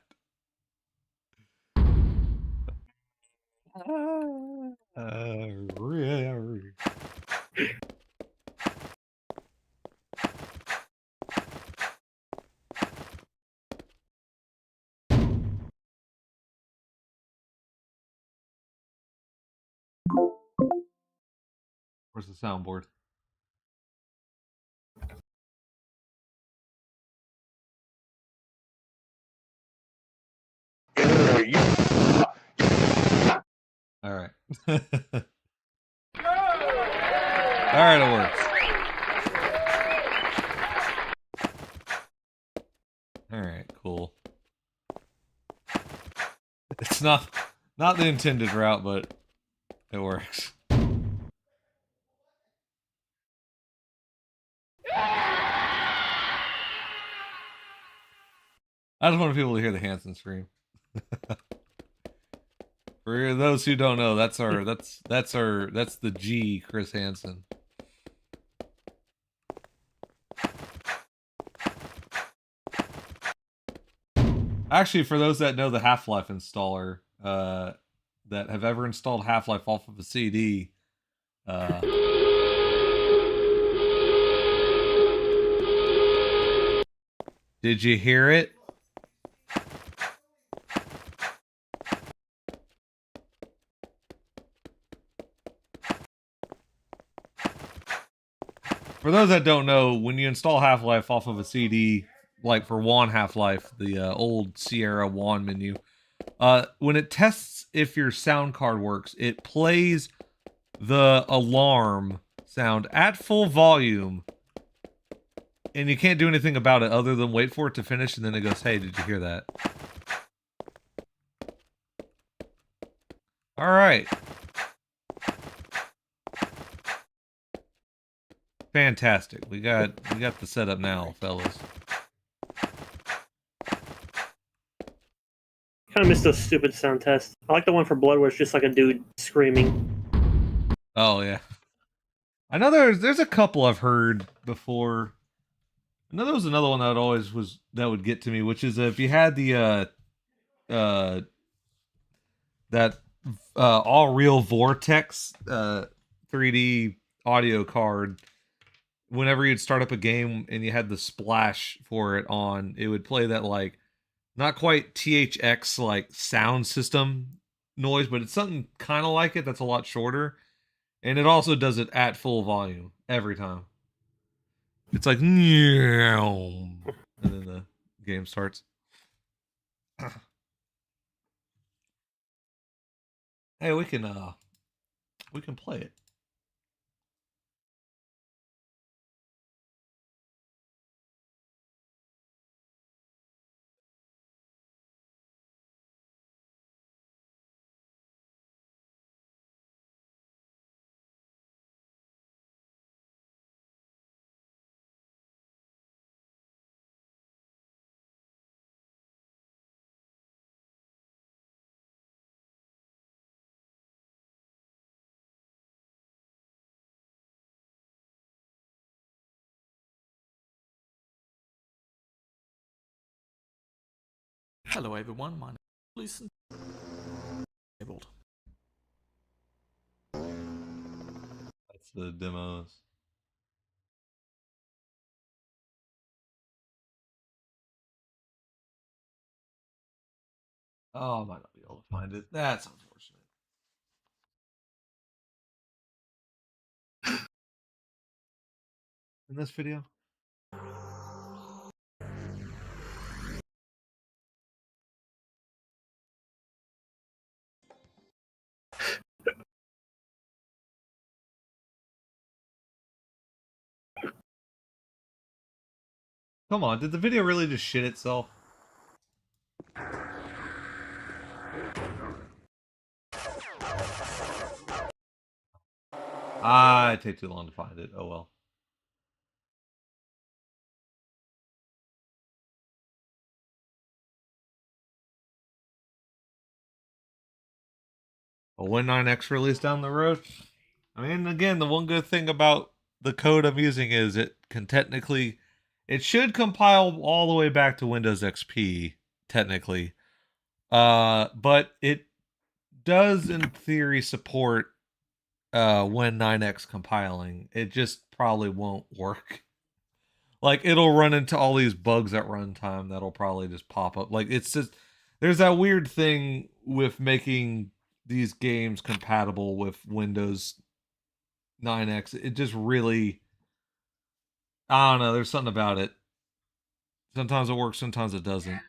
[SPEAKER 1] Where's the soundboard? All right. All right, it works. All right, cool. It's not the intended route, but it works. I just want people to hear the Hanson scream. For those who don't know, that's the G Chris Hansen. Actually, for those that know the Half-Life installer, that have ever installed Half-Life off of a CD, did you hear it? For those that don't know, when you install Half-Life off of a CD, like for WAN Half-Life, the old Sierra WAN menu, when it tests if your sound card works, it plays the alarm sound at full volume, and you can't do anything about it other than wait for it to finish, and then it goes, hey, did you hear that? All right. Fantastic. We got the setup now, fellas.
[SPEAKER 2] Kind of missed a stupid sound test. I like the one for Blood where it's just like a dude screaming.
[SPEAKER 1] Oh yeah. I know there's a couple I've heard before. I know there was another one that would get to me, which is if you had the that all real Vortex 3D audio card. Whenever you'd start up a game and you had the splash for it on, it would play that like not quite THX like sound system noise, but it's something kind of like it that's a lot shorter. And it also does it at full volume every time. It's like, and then the game starts. Hey, we can play it.
[SPEAKER 5] Hello everyone, my name is Listen.
[SPEAKER 1] That's the demos. Oh, I might not be able to find it. That's unfortunate. In this video? Come on, did the video really just shit itself? Ah, it take too long to find it. Oh well. A Win 9X release down the road. I mean, again, the one good thing about the code I'm using is it can technically, it should compile all the way back to Windows XP, technically. But it does in theory support Win 9X compiling. It just probably won't work. Like it'll run into all these bugs at runtime that'll probably just pop up. Like it's just there's that weird thing with making these games compatible with Windows 9X. It just really I don't know, there's something about it. Sometimes it works, sometimes it doesn't.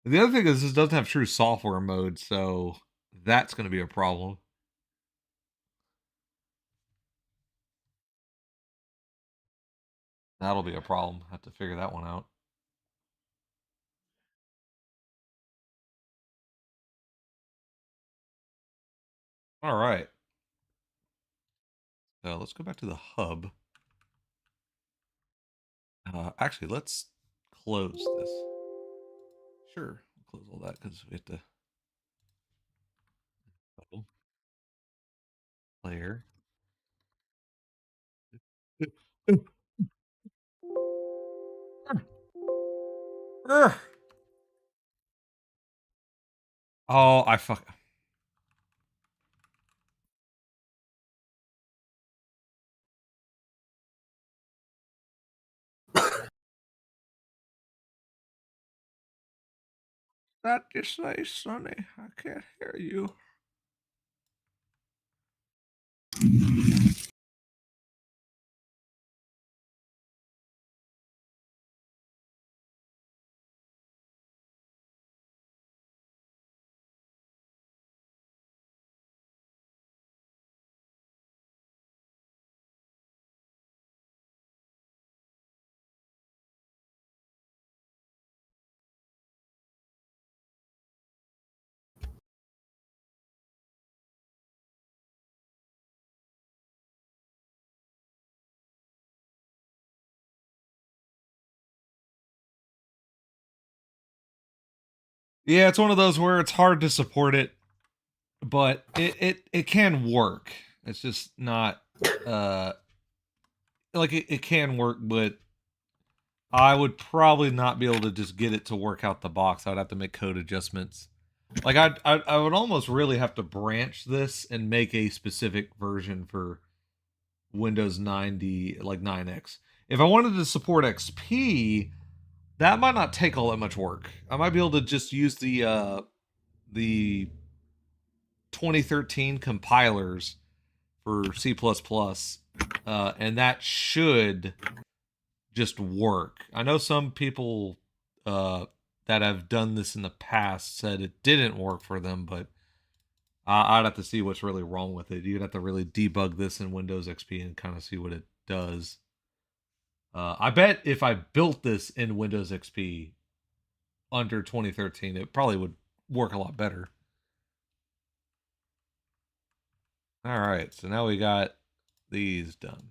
[SPEAKER 1] The other thing is this doesn't have true software mode, so that's going to be a problem. That'll be a problem. Have to figure that one out. All right. So let's go back to the hub. Actually, let's close this. Sure, we'll close all that because we have to. Player. Oh, I fuck. That you say, Sonny? I can't hear you. Yeah, it's one of those where it's hard to support it, but it can work. It's just not like it can work, but I would probably not be able to just get it to work out the box. I would have to make code adjustments. Like I would almost really have to branch this and make a specific version for Windows 90, like 9X. If I wanted to support XP, that might not take all that much work. I might be able to just use the 2013 compilers for C++, and that should just work. I know some people that have done this in the past said it didn't work for them, but I'd have to see what's really wrong with it. You'd have to really debug this in Windows XP and kind of see what it does. I bet if I built this in Windows XP under 2013, it probably would work a lot better. All right, so now we got these done.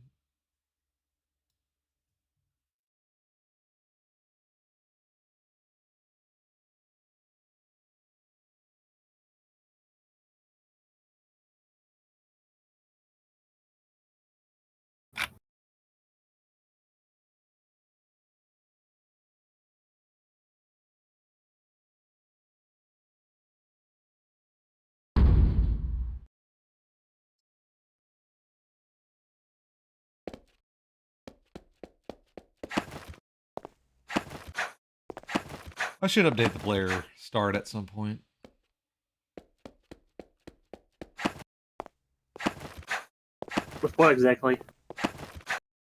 [SPEAKER 1] I should update the player start at some point.
[SPEAKER 2] With what exactly?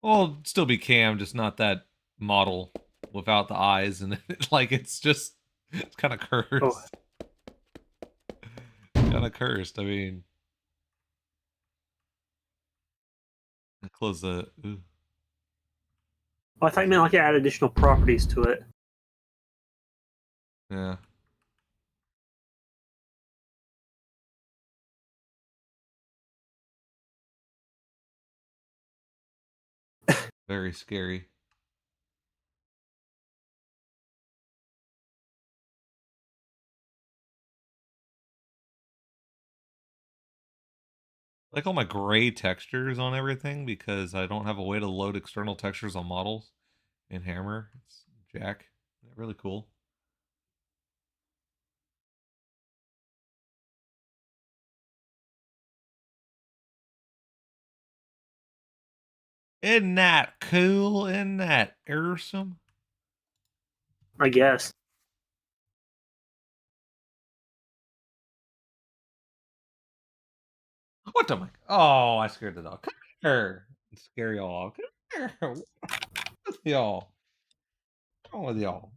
[SPEAKER 1] Well, it'd still be cam, just not that model without the eyes, and like it's kind of cursed.
[SPEAKER 2] Oh.
[SPEAKER 1] Kind of cursed. I mean, close the. Ooh.
[SPEAKER 2] Oh, I thought you meant like add additional properties to it.
[SPEAKER 1] Yeah. Very scary. I like all my gray textures on everything because I don't have a way to load external textures on models in Hammer. It's Jack. Really cool. Isn't that cool? Isn't that awesome?
[SPEAKER 2] I guess.
[SPEAKER 1] What the? Oh, I scared the dog. Come here. Scare y'all. Come here. What's with y'all? What's wrong with y'all?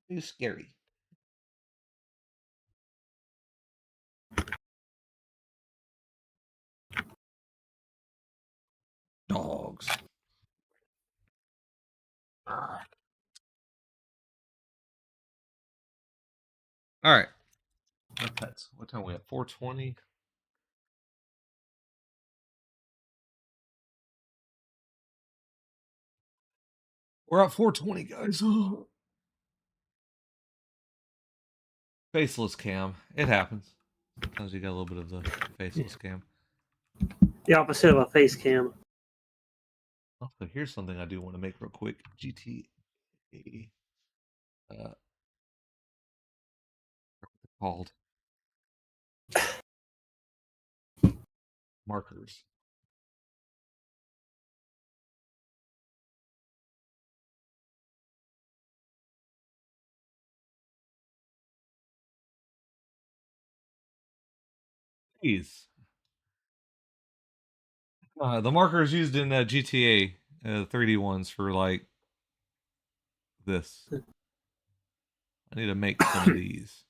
[SPEAKER 1] He's scary. Dogs. All right. No pets. What time are we at? 4:20. We're at 4:20, guys. Faceless cam. It happens. Sometimes you got a little bit of the faceless cam.
[SPEAKER 2] The opposite of a face cam.
[SPEAKER 1] Also, here's something I do want to make real quick. GTA. What's it called? Markers. Jeez. The markers used in GTA 3D ones for like this. I need to make some of these.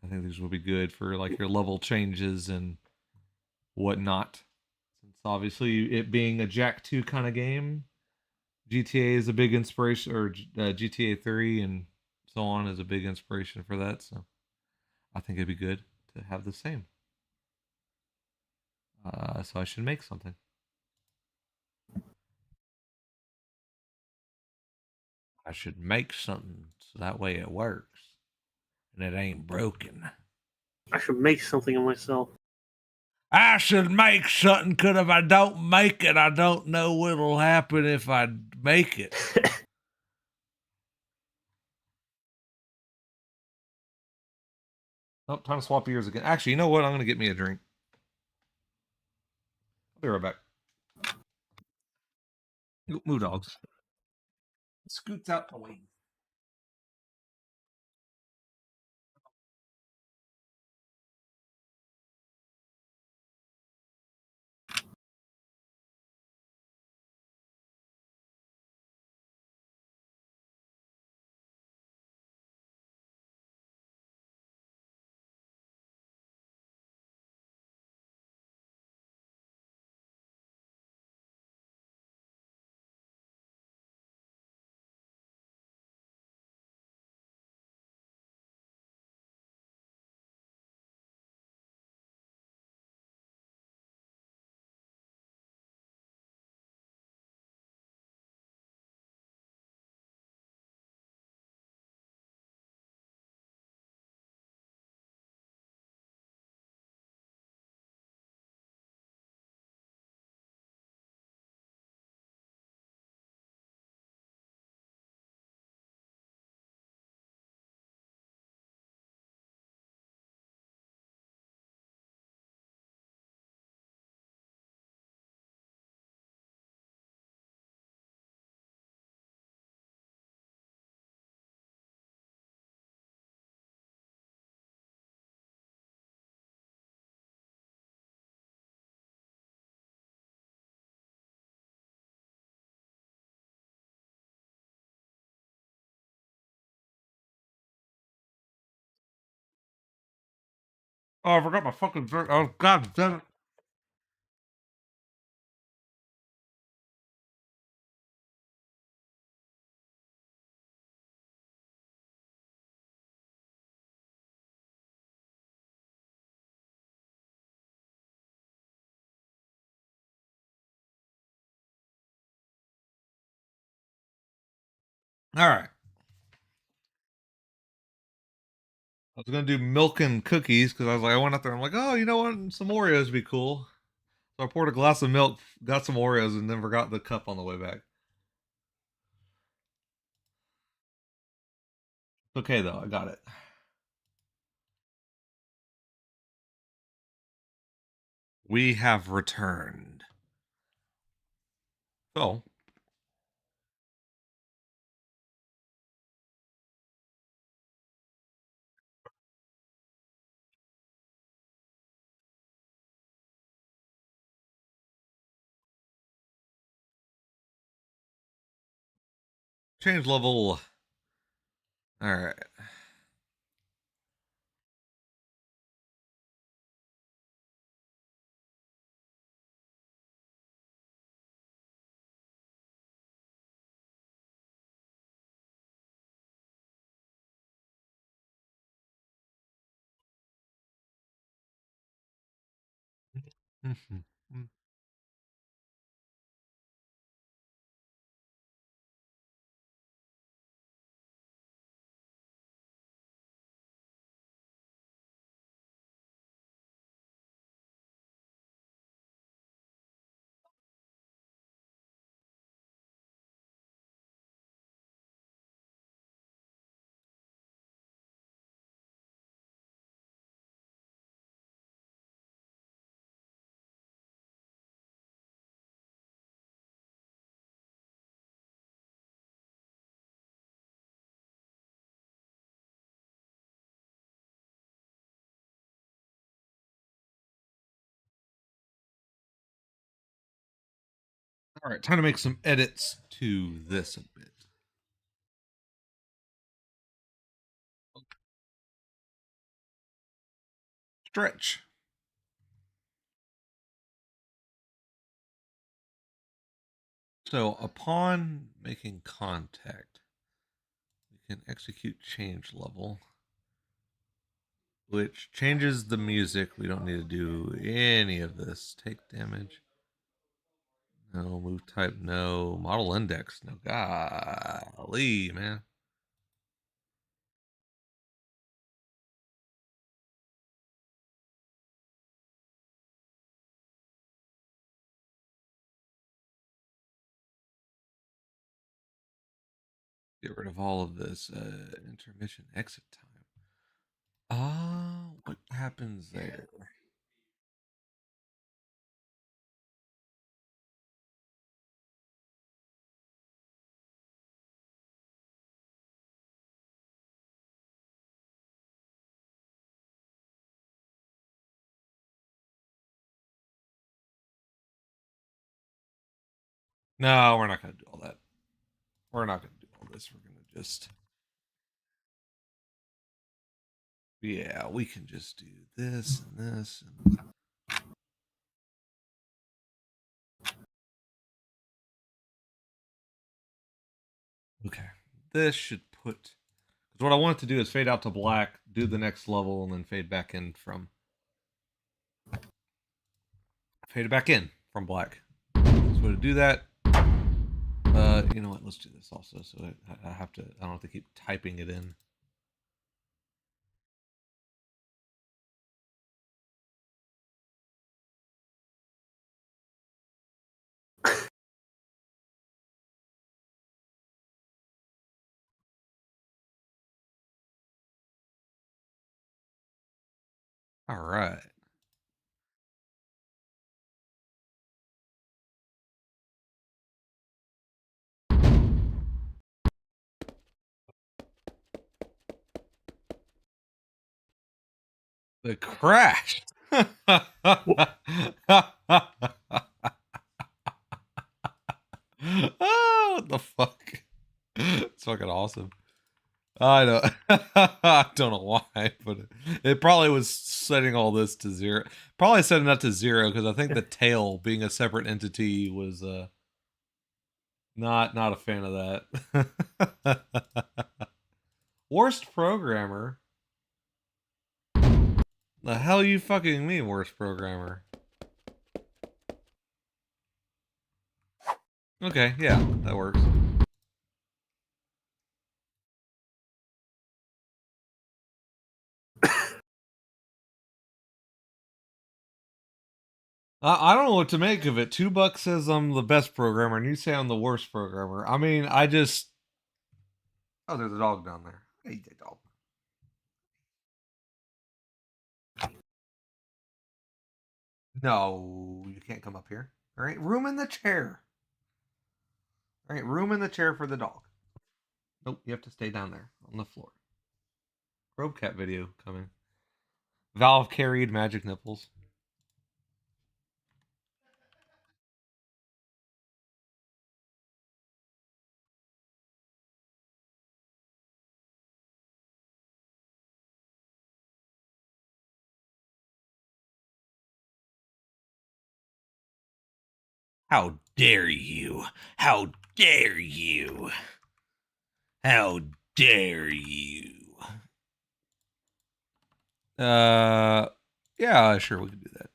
[SPEAKER 1] I think these will be good for like your level changes and whatnot. Since obviously it being a Jack 2 kind of game, GTA is a big inspiration, or GTA 3 and so on is a big inspiration for that. So I think it'd be good to have the same. So I should make something. I should make something so that way it works. and it ain't broken.
[SPEAKER 2] I should make something of myself.
[SPEAKER 1] I should make something, because if I don't make it, I don't know what'll happen if I make it. Oh, time to swap ears again. Actually, you know what? I'm going to get me a drink. I'll be right back. Move dogs. Scoots out the way. Oh, I forgot my fucking drink. Oh, god damn it. All right. I was going to do milk and cookies because I was like, I went out there. I'm like, oh, you know what? Some Oreos would be cool. So I poured a glass of milk, got some Oreos, and then forgot the cup on the way back. Okay, though. I got it. We have returned. So, change level. All right. All right, time to make some edits to this a bit. Stretch. So, upon making contact, we can execute change level, which changes the music. We don't need to do any of this. Take damage. No. Move type. No. Model index. No. Golly, man. Get rid of all of this intermission exit time. What happens there? No, we're not going to do all that. We're not going to do all this. We're going to just... Yeah, we can just do this and this. And... Okay. This should put... Because what I want it to do is fade out to black, do the next level, and then fade back in from... Fade it back in from black. So to do that... you know what? Let's do this also. So I have to... I don't have to keep typing it in. All right. The crash. Oh, what the fuck? It's fucking awesome. I know. I don't know why, but it probably was setting all this to 0. Probably setting that to 0 because I think the tail being a separate entity was not a fan of that. Worst programmer. The hell you fucking mean worst programmer? Okay, yeah, that works. I don't know what to make of it. $2 says I'm the best programmer, and you say I'm the worst programmer. I mean, I just... Oh, there's a dog down there. Hey, the dog. No, you can't come up here. All right, room in the chair. All right, room in the chair for the dog. Nope, you have to stay down there on the floor. Robe Cat video coming. Valve carried magic nipples. How dare you? How dare you? How dare you? Yeah, sure, we can do that.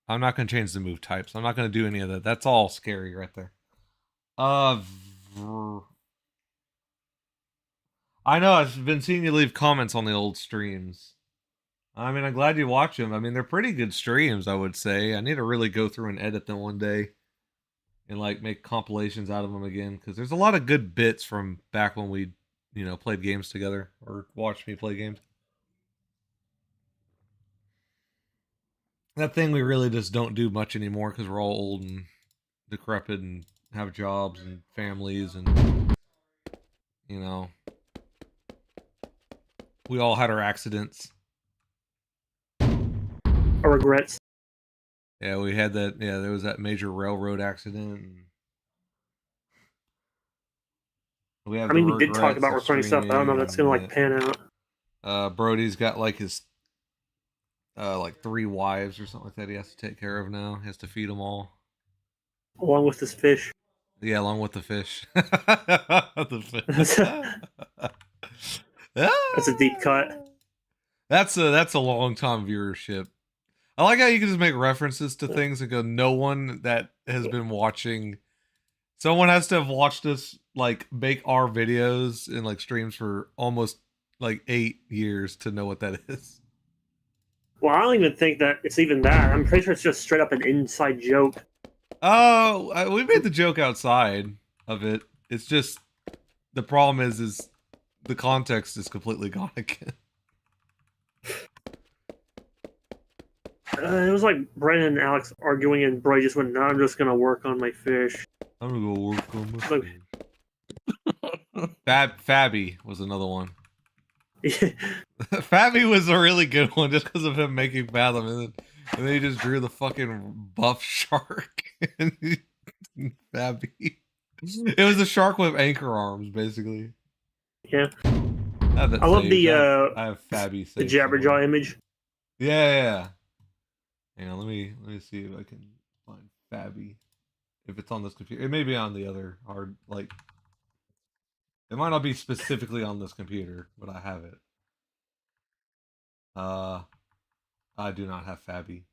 [SPEAKER 1] I'm not going to change the move types. I'm not going to do any of that. That's all scary right there. I know, I've been seeing you leave comments on the old streams. I mean, I'm glad you watch them. I mean, they're pretty good streams, I would say. I need to really go through and edit them one day. And, like, make compilations out of them again. Because there's a lot of good bits from back when we, you know, played games together. Or watched me play games. That thing we really just don't do much anymore because we're all old and decrepit and have jobs and families and, you know, we all had our accidents.
[SPEAKER 2] Our regrets.
[SPEAKER 1] Yeah, we had that. Yeah, there was that major railroad accident. And we have.
[SPEAKER 2] I mean, we did talk about recording stuff. I don't know if that's gonna like pan out.
[SPEAKER 1] Brody's got like his like 3 wives or something like that he has to take care of now. He has to feed them all.
[SPEAKER 2] Along with this fish.
[SPEAKER 1] Yeah, along with the fish. The fish.
[SPEAKER 2] That's a deep cut.
[SPEAKER 1] That's a long time viewership. I like how you can just make references to things and go, no one that has been watching. Someone has to have watched us like make our videos and like streams for almost like 8 years to know what that is.
[SPEAKER 2] Well, I don't even think that it's even that. I'm pretty sure it's just straight up an inside joke.
[SPEAKER 1] Oh, we made the joke outside of it. It's just the problem is the context is completely gone again.
[SPEAKER 2] It was like Brandon and Alex arguing, and Bray just went, "No, I'm just gonna work on my fish."
[SPEAKER 1] I'm gonna go work on my
[SPEAKER 2] Look.
[SPEAKER 1] fish. Fabby was another one. Fabby was a really good one just because of him making Fathom, and then he just drew the fucking buff shark. Fabby. It was a shark with anchor arms, basically.
[SPEAKER 2] Yeah.
[SPEAKER 1] I
[SPEAKER 2] love the
[SPEAKER 1] I have Fabby.
[SPEAKER 2] the Jabberjaw image.
[SPEAKER 1] Yeah. Hang on, let me see if I can find Fabby. If it's on this computer, it may be on the other hard. Like, it might not be specifically on this computer, but I have it. I do not have Fabby.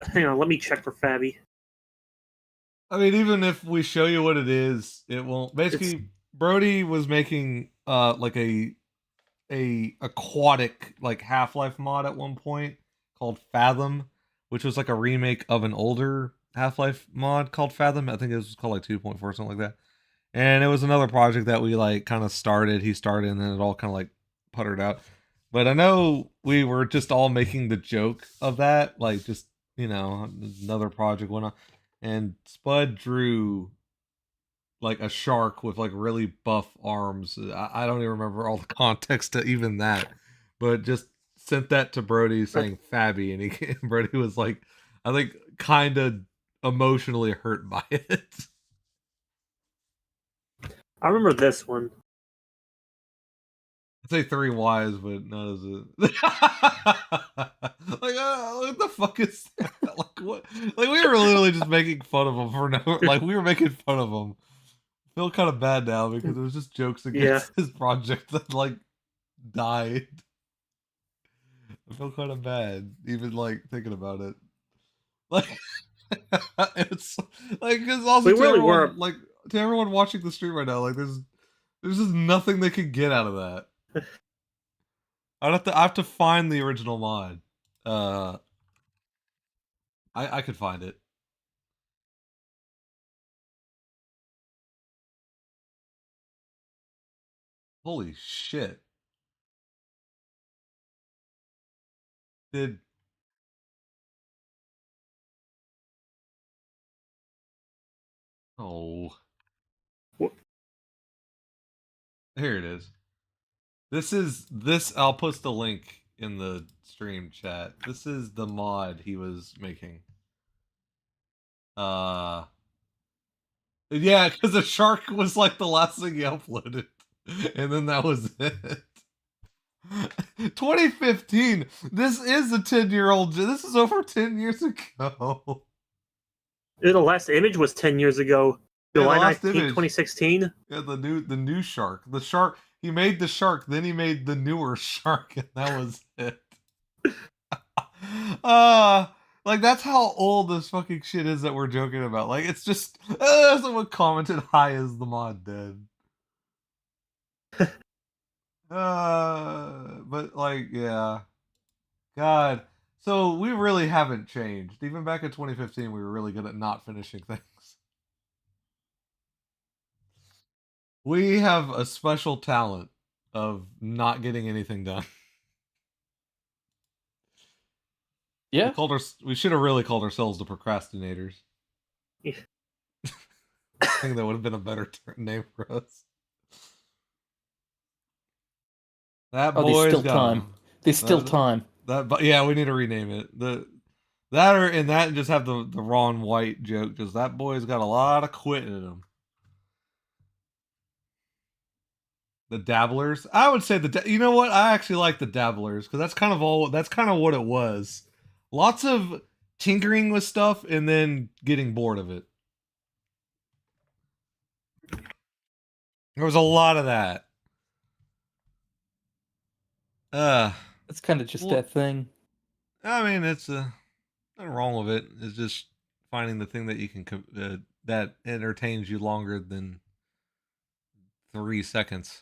[SPEAKER 2] Hang on, let me check for Fabby.
[SPEAKER 1] I mean, even if we show you what it is, it won't. Basically, Brody was making like a aquatic like Half-Life mod at one point called Fathom, which was like a remake of an older Half-Life mod called Fathom. I think it was called like 2.4 something like that. And it was another project that we like kind of started. He started, and then it all kind of like puttered out. But I know we were just all making the joke of that, like just another project went on, and Spud drew like a shark with like really buff arms. I don't even remember all the context to even that, but just sent that to Brody saying Fabby, and Brody was like, I think, kind of emotionally hurt by it.
[SPEAKER 2] I remember this one.
[SPEAKER 1] I'd say 3 Ys, but not as a like what the fuck is that? Like what? Like we were literally just making fun of him for no. Like we were making fun of him. I feel kind of bad now because it was just jokes against his project that like died. I feel kind of bad even like thinking about it. Like it's like because also
[SPEAKER 2] We
[SPEAKER 1] to
[SPEAKER 2] really
[SPEAKER 1] everyone,
[SPEAKER 2] were.
[SPEAKER 1] like to everyone watching the stream right now, like there's just nothing they could get out of that. I have to find the original mod. I could find it. Holy shit. Did Oh.
[SPEAKER 2] What?
[SPEAKER 1] Here it is. This I'll post the link in the stream chat. This is the mod he was making. Yeah, because the shark was like the last thing he uploaded. And then that was it. 2015. This is a 10-year-old. This is over 10 years ago.
[SPEAKER 2] The last image was 10 years ago.
[SPEAKER 1] Yeah, the
[SPEAKER 2] July
[SPEAKER 1] last
[SPEAKER 2] 19th,
[SPEAKER 1] image.
[SPEAKER 2] 2016.
[SPEAKER 1] Yeah, the new shark. The shark. He made the shark, then he made the newer shark, and that was it. Like that's how old this fucking shit is that we're joking about. Like it's just someone commented, "Hi, is the mod dead?" But like, yeah, God. So we really haven't changed. Even back in 2015, we were really good at not finishing things. We have a special talent of not getting anything done.
[SPEAKER 4] Yeah.
[SPEAKER 1] We should have really called ourselves the procrastinators.
[SPEAKER 2] Yeah.
[SPEAKER 1] I think that would have been a better name for us. That boy's
[SPEAKER 4] there's still
[SPEAKER 1] got
[SPEAKER 4] time. There's still time.
[SPEAKER 1] But yeah, we need to rename it. That and just have the Ron White joke. Just that boy's got a lot of quitting in him. The dabblers. I would say you know what? I actually like the dabblers because that's kind of what it was. Lots of tinkering with stuff and then getting bored of it. There was a lot of that.
[SPEAKER 4] It's kind of just that thing.
[SPEAKER 1] I mean, it's nothing wrong with it. It's just finding the thing that you can that entertains you longer than 3 seconds.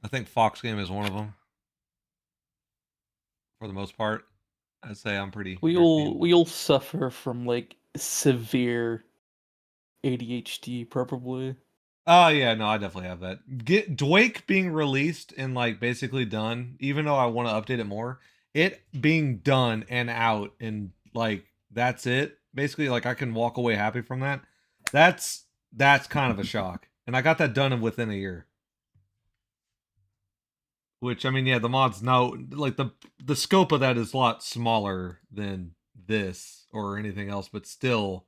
[SPEAKER 1] I think Fox Game is one of them. For the most part, I'd say I'm pretty.
[SPEAKER 4] We all suffer from like severe ADHD probably.
[SPEAKER 1] Oh yeah, no, I definitely have that. Get Quake being released and like basically done, even though I want to update it more, it being done and out and like that's it. Basically, like I can walk away happy from that. That's kind of a shock. And I got that done within a year. Which I mean, yeah, the mods now like the scope of that is a lot smaller than this or anything else, but still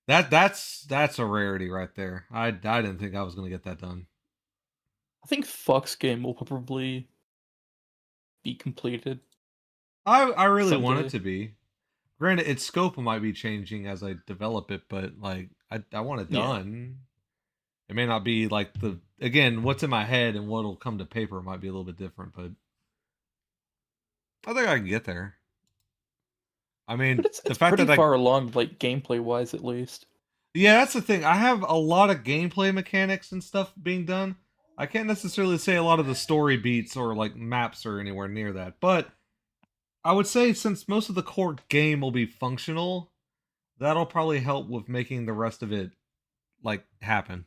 [SPEAKER 1] that's a rarity right there. I didn't think I was gonna get that done.
[SPEAKER 4] I think Fox game will probably be completed
[SPEAKER 1] I really want it
[SPEAKER 4] someday.
[SPEAKER 1] to be. Granted, its scope might be changing as I develop it, but like I want it
[SPEAKER 4] Yeah,
[SPEAKER 1] done. It may not be like the again what's in my head and what'll come to paper might be a little bit different, but I think I can get there. I
[SPEAKER 4] but
[SPEAKER 1] mean,
[SPEAKER 4] it's
[SPEAKER 1] the
[SPEAKER 4] it's
[SPEAKER 1] fact
[SPEAKER 4] pretty
[SPEAKER 1] that I
[SPEAKER 4] far along, like gameplay wise at least.
[SPEAKER 1] yeah, that's the thing. I have a lot of gameplay mechanics and stuff being done. I can't necessarily say a lot of the story beats or like maps are anywhere near that, but I would say since most of the core game will be functional, that'll probably help with making the rest of it like happen.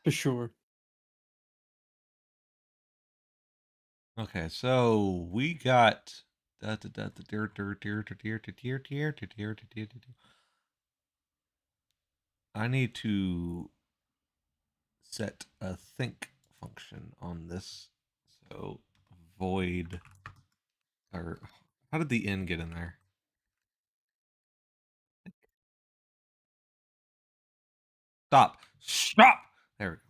[SPEAKER 4] For sure.
[SPEAKER 1] Okay, so we got I need to set a think function on this. So void or how did the n get in there? Stop. Stop. There we go.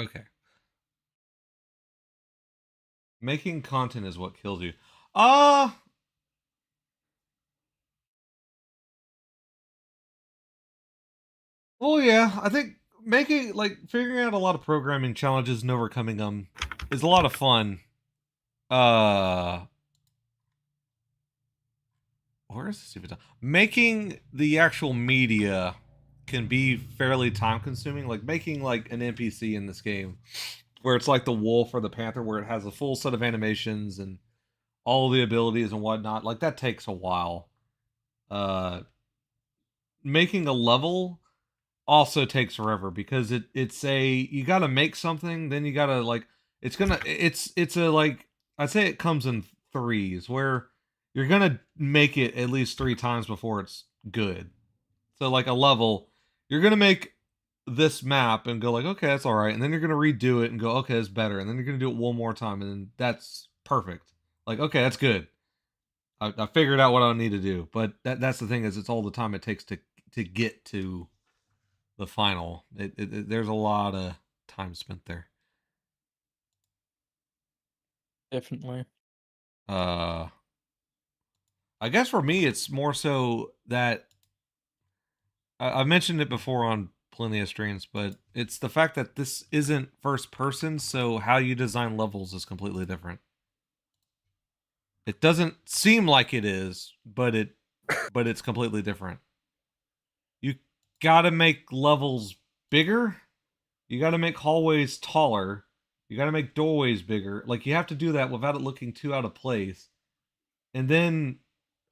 [SPEAKER 1] Okay. Making content is what kills you. Uh well yeah, I think making like figuring out a lot of programming challenges and overcoming them is a lot of fun. Uh where is this even done? Making the actual media can be fairly time consuming. Like making like an NPC in this game where it's like the wolf or the panther where it has a full set of animations and all the abilities and whatnot. Like that takes a while. Uh Making a level also takes forever because it's a you got to make something, then you got to like it's a like I'd say it comes in threes where you're gonna make it at least three times before it's good. So like a level, you're gonna make this map and go like, okay, that's all right, and then you're gonna redo it and go, okay, it's better, and then you're gonna do it one more time, and then that's perfect. Like, okay, that's good. I figured out what I need to do, but that's the thing is, it's all the time it takes to get to the final. There's a lot of time spent there.
[SPEAKER 4] Definitely.
[SPEAKER 1] Uh, I guess for me, it's more so that I've mentioned it before on plenty of streams, but it's the fact that this isn't first person, so how you design levels is completely different. It doesn't seem like it is, but it's completely different. You gotta make levels bigger. You gotta make hallways taller. You gotta make doorways bigger. Like you have to do that without it looking too out of place. And then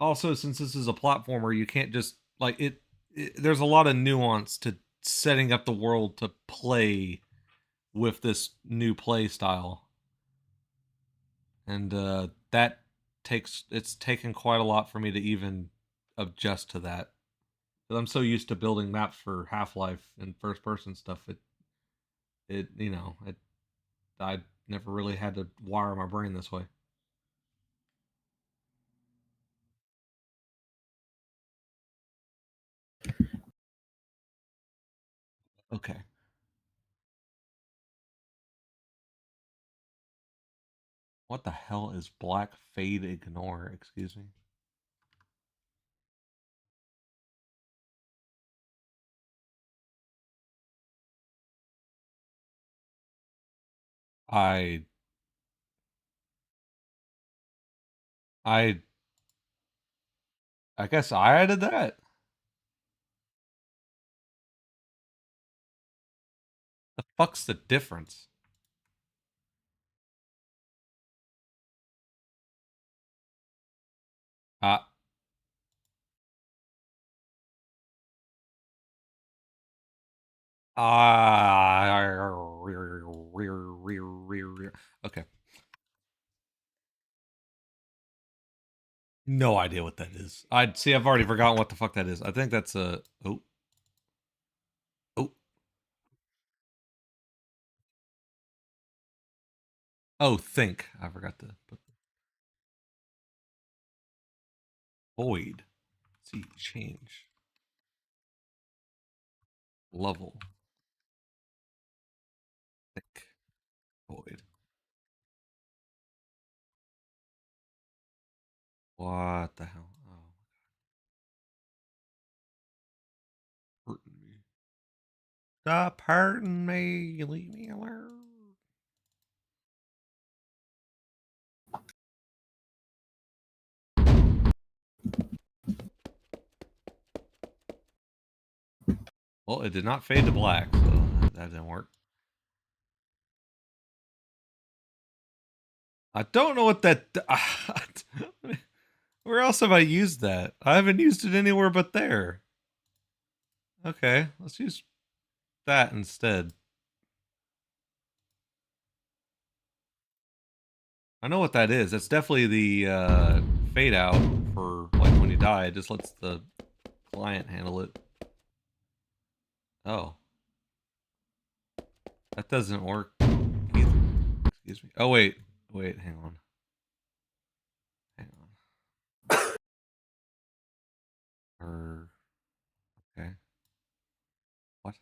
[SPEAKER 1] also since this is a platformer, you can't just like there's a lot of nuance to setting up the world to play with this new play style. And that it's taken quite a lot for me to even adjust to that. Because I'm so used to building maps for Half-Life and first person stuff. It you know, it I never really had to wire my brain this way. Okay. What the hell is black fade ignore? Excuse me. I I I guess I added that. The fuck's the difference? Ah. Okay. No idea what that is. I'd see. I've already forgotten what the fuck that is. I think that's a. Oh. Oh. Oh, think. I forgot to put void. See, change level. Think void. What the hell? Oh, hurting me. Stop hurting me. Leave me alone. Well, it did not fade to black, so that didn't work. I don't know what that. Where else have I used that? I haven't used it anywhere but there. Okay, let's use that instead. I know what that is. That's definitely the fade out for like when you die. It just lets the client handle it. Oh. That doesn't work either. Excuse me. Oh, wait. Wait, hang on. Hang on. Okay. What?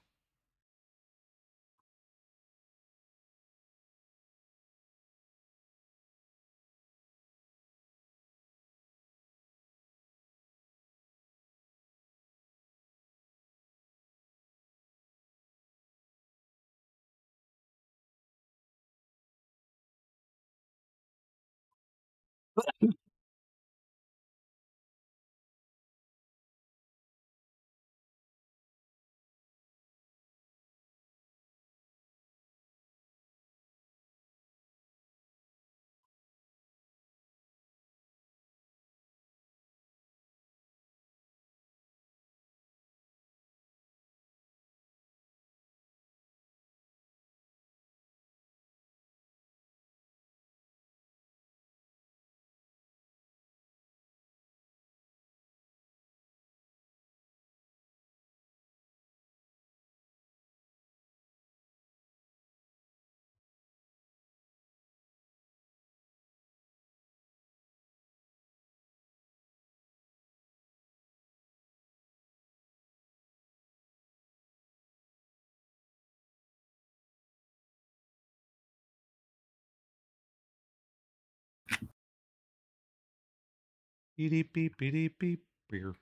[SPEAKER 1] Beep beep beep beep beep.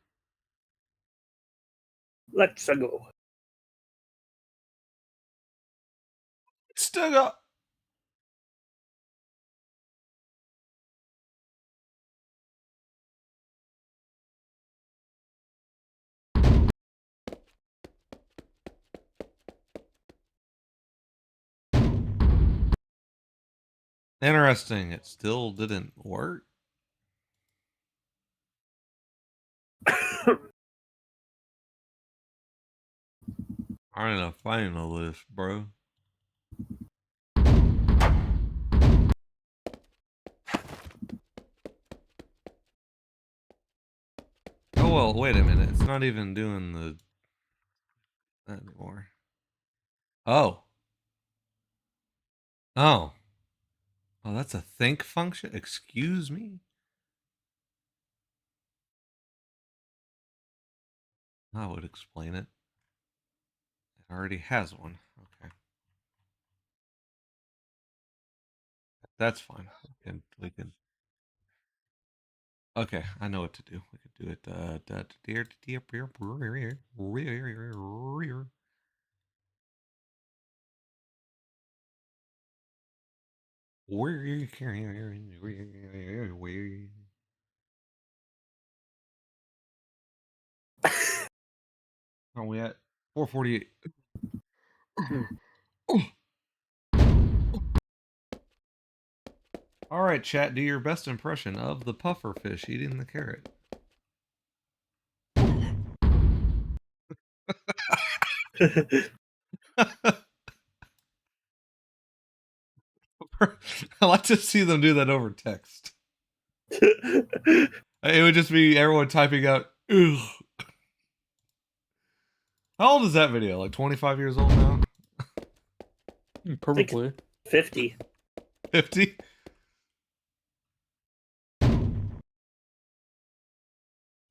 [SPEAKER 2] Let's go.
[SPEAKER 1] Still got. Interesting. It still didn't work. I ain't a fan of this, bro. Oh well, wait a minute. It's not even doing the that anymore. Oh. Oh. Oh, that's a think function? Excuse me? I would explain it. It already has one. Okay. That's fine. We can. Okay, I know what to do. We could do it. Are we at 448? All right, chat. Do your best impression of the puffer fish eating the carrot. I like to see them do that over text. It would just be everyone typing out, ugh. How old is that video? Like 25 years old now?
[SPEAKER 4] Probably.
[SPEAKER 2] 50.
[SPEAKER 1] 50?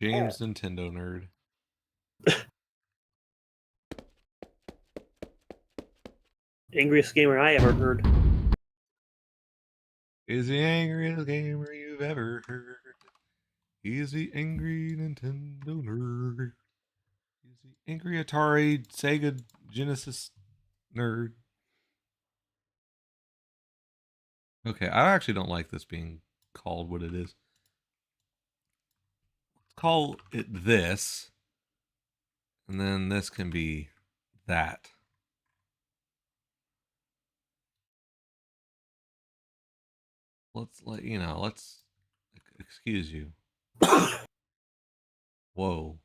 [SPEAKER 1] James Nintendo nerd.
[SPEAKER 2] Angriest gamer I ever heard.
[SPEAKER 1] Is the angriest gamer you've ever heard. He's the angry Nintendo nerd. He's the angry Atari Sega Genesis nerd. Okay, I actually don't like this being called what it is. Let's call it this. And then this can be that. Let's excuse you. Whoa.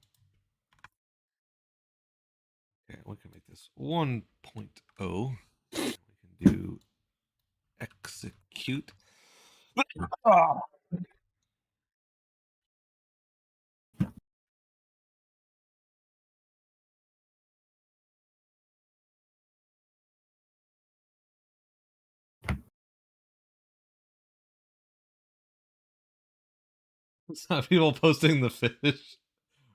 [SPEAKER 1] Okay, we can make this 1.0. We can do execute. Some people posting the fish.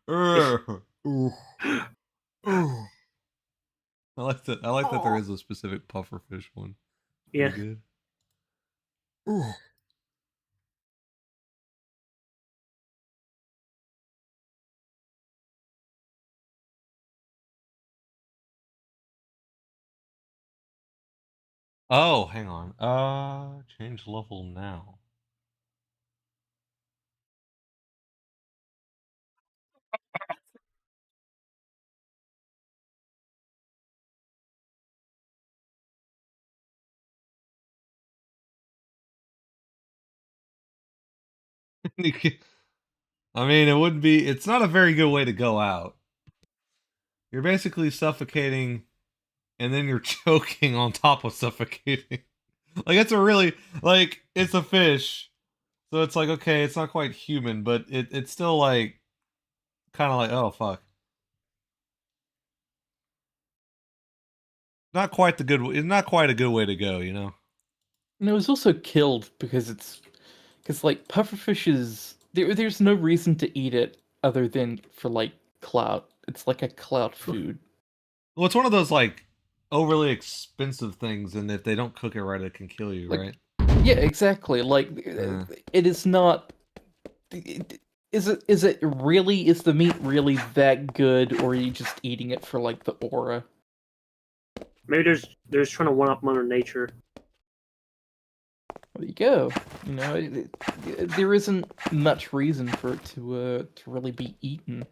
[SPEAKER 1] I like that. I like that there is a specific puffer fish one.
[SPEAKER 2] Yeah.
[SPEAKER 1] Pretty good. Oh, hang on. Change level now. I mean, it wouldn't be. It's not a very good way to go out. You're basically suffocating, and then you're choking on top of suffocating. Like it's a really it's a fish, so it's like okay, it's not quite human, but it's still like kind of like oh fuck. Not quite the good. It's not quite a good way to go, you know.
[SPEAKER 4] And it was also killed because like pufferfish is there's no reason to eat it other than for like clout. It's like a clout food.
[SPEAKER 1] Well, it's one of those like overly expensive things, and if they don't cook it right, it can kill you,
[SPEAKER 4] Like,
[SPEAKER 1] right?
[SPEAKER 4] Yeah, exactly. Like it is not. Is the meat really that good, or are you just eating it for like the aura?
[SPEAKER 2] Maybe they're just trying to one up Mother Nature.
[SPEAKER 4] There you go. You know, there isn't much reason for it to really be eaten.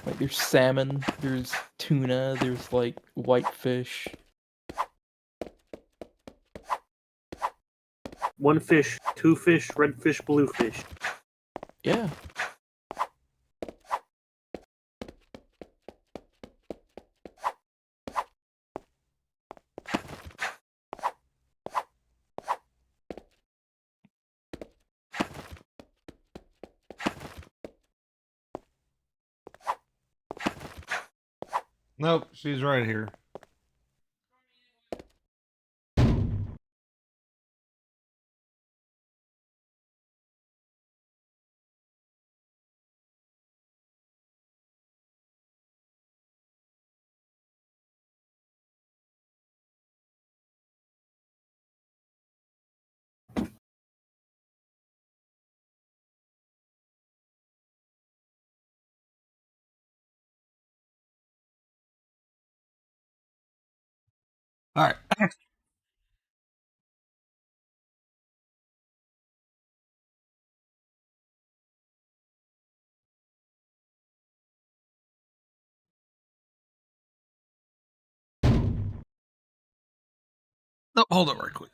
[SPEAKER 4] Like there's salmon, there's tuna, there's like whitefish.
[SPEAKER 2] One fish, two fish, red fish, blue fish.
[SPEAKER 4] Yeah.
[SPEAKER 1] Nope, she's right here. All right. No, hold on right quick.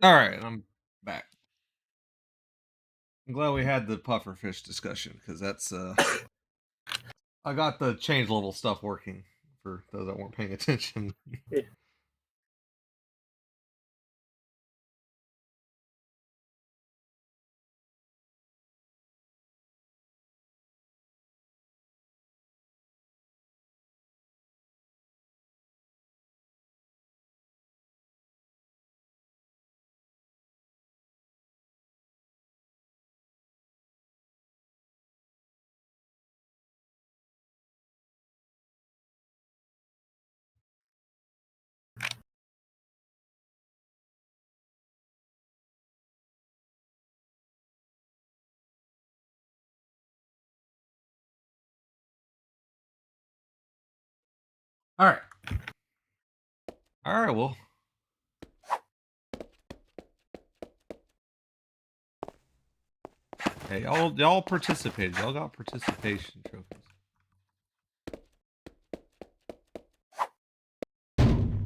[SPEAKER 1] All right, I'm back. I'm glad we had the pufferfish discussion because that's I got the change level stuff working for those that weren't paying attention.
[SPEAKER 2] Yeah.
[SPEAKER 1] All right. All right, well. Hey, y'all participated. Y'all got participation trophies.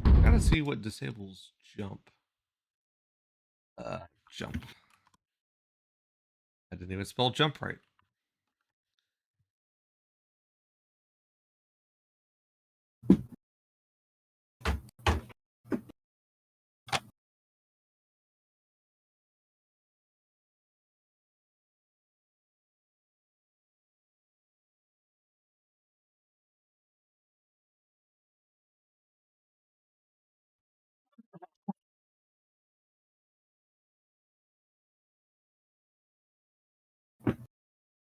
[SPEAKER 1] I gotta see what disables jump. Jump. I didn't even spell jump right.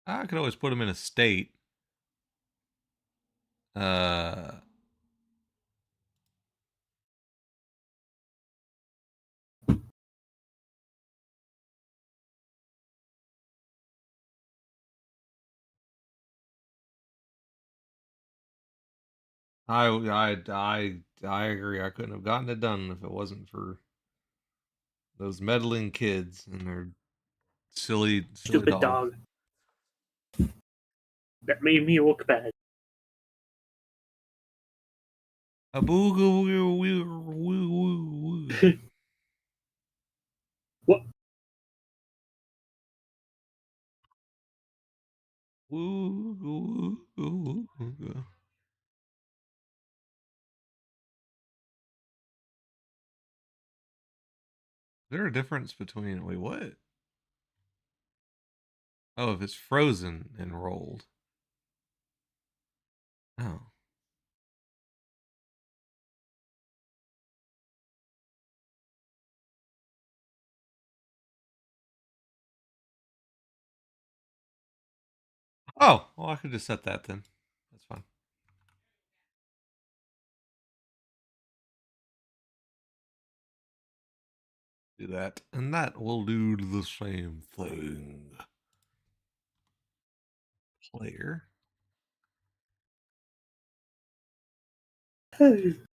[SPEAKER 1] I could always put them in a state. Uh, I agree. I couldn't have gotten it done if it wasn't for those meddling kids and their silly
[SPEAKER 2] Stupid dog. That made me look bad.
[SPEAKER 1] A booga woo woo woo woo woo.
[SPEAKER 2] What?
[SPEAKER 1] Woo woo woo woo. Is there a difference between wait what? Oh, if it's frozen and rolled. Oh. Oh, well, I could just set that then. That's fine. Do that, and that will do the same thing. Player. What's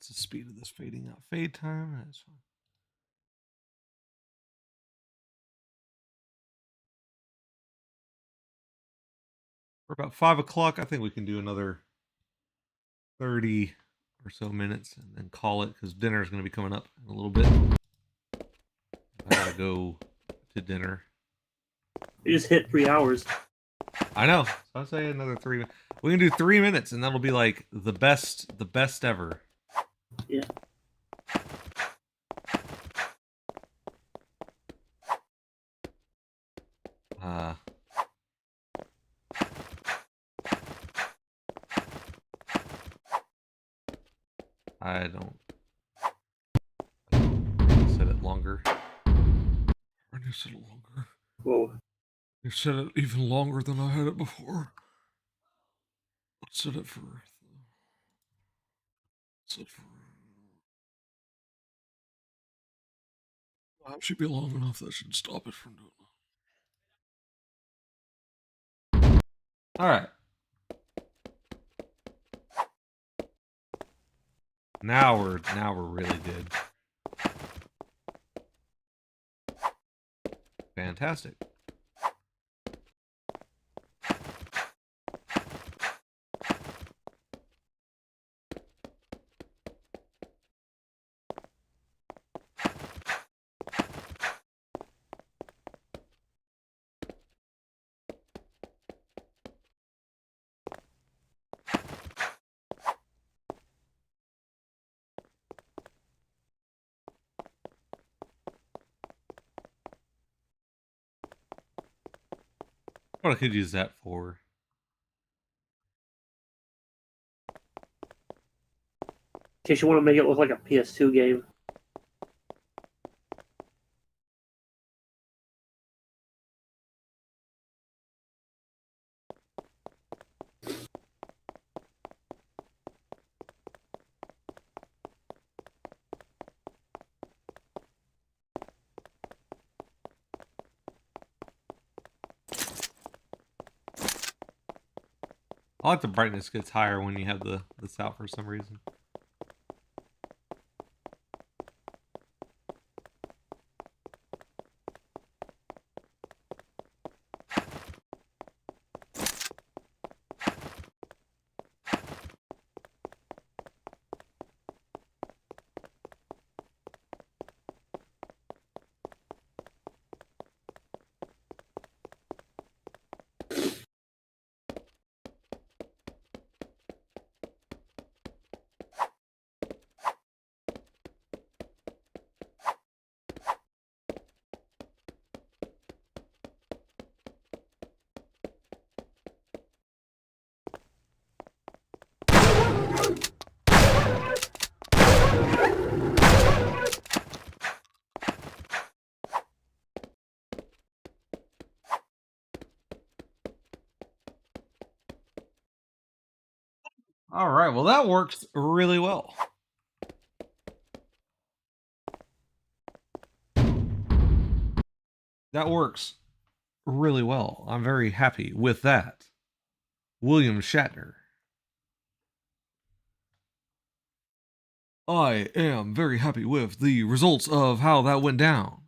[SPEAKER 1] the speed of this fading out? Fade time. That's fine. For about 5 o'clock, I think we can do another 30 or so minutes and then call it because dinner is going to be coming up in a little bit. I gotta go to dinner.
[SPEAKER 2] It just hit 3 hours.
[SPEAKER 1] I know. So I'll say another 3 minutes. We can do 3 minutes and that'll be like the best ever.
[SPEAKER 2] Yeah.
[SPEAKER 1] I don't set it longer. I need to set it longer.
[SPEAKER 2] Whoa.
[SPEAKER 1] You set it even longer than I had it before. Let's set it for. That should be long enough. That should stop it from doing that. All right. Now we're really good. Fantastic. What I could use that for.
[SPEAKER 2] In case you want to make it look like a PS2 game.
[SPEAKER 1] I like the brightness gets higher when you have this out for some reason. All right, well that works really well. That works really well. I'm very happy with that. William Shatner. I am very happy with the results of how that went down.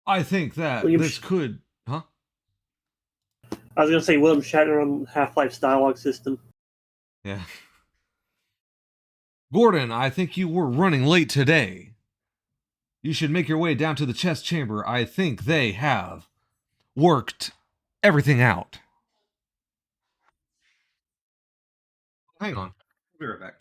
[SPEAKER 1] I think that this could... Huh?
[SPEAKER 2] I was gonna say William Shatner on Half-Life's dialogue system.
[SPEAKER 1] Yeah. Gordon, I think you were running late today. You should make your way down to the chest chamber. I think they have worked everything out. Hang on. I'll be right back.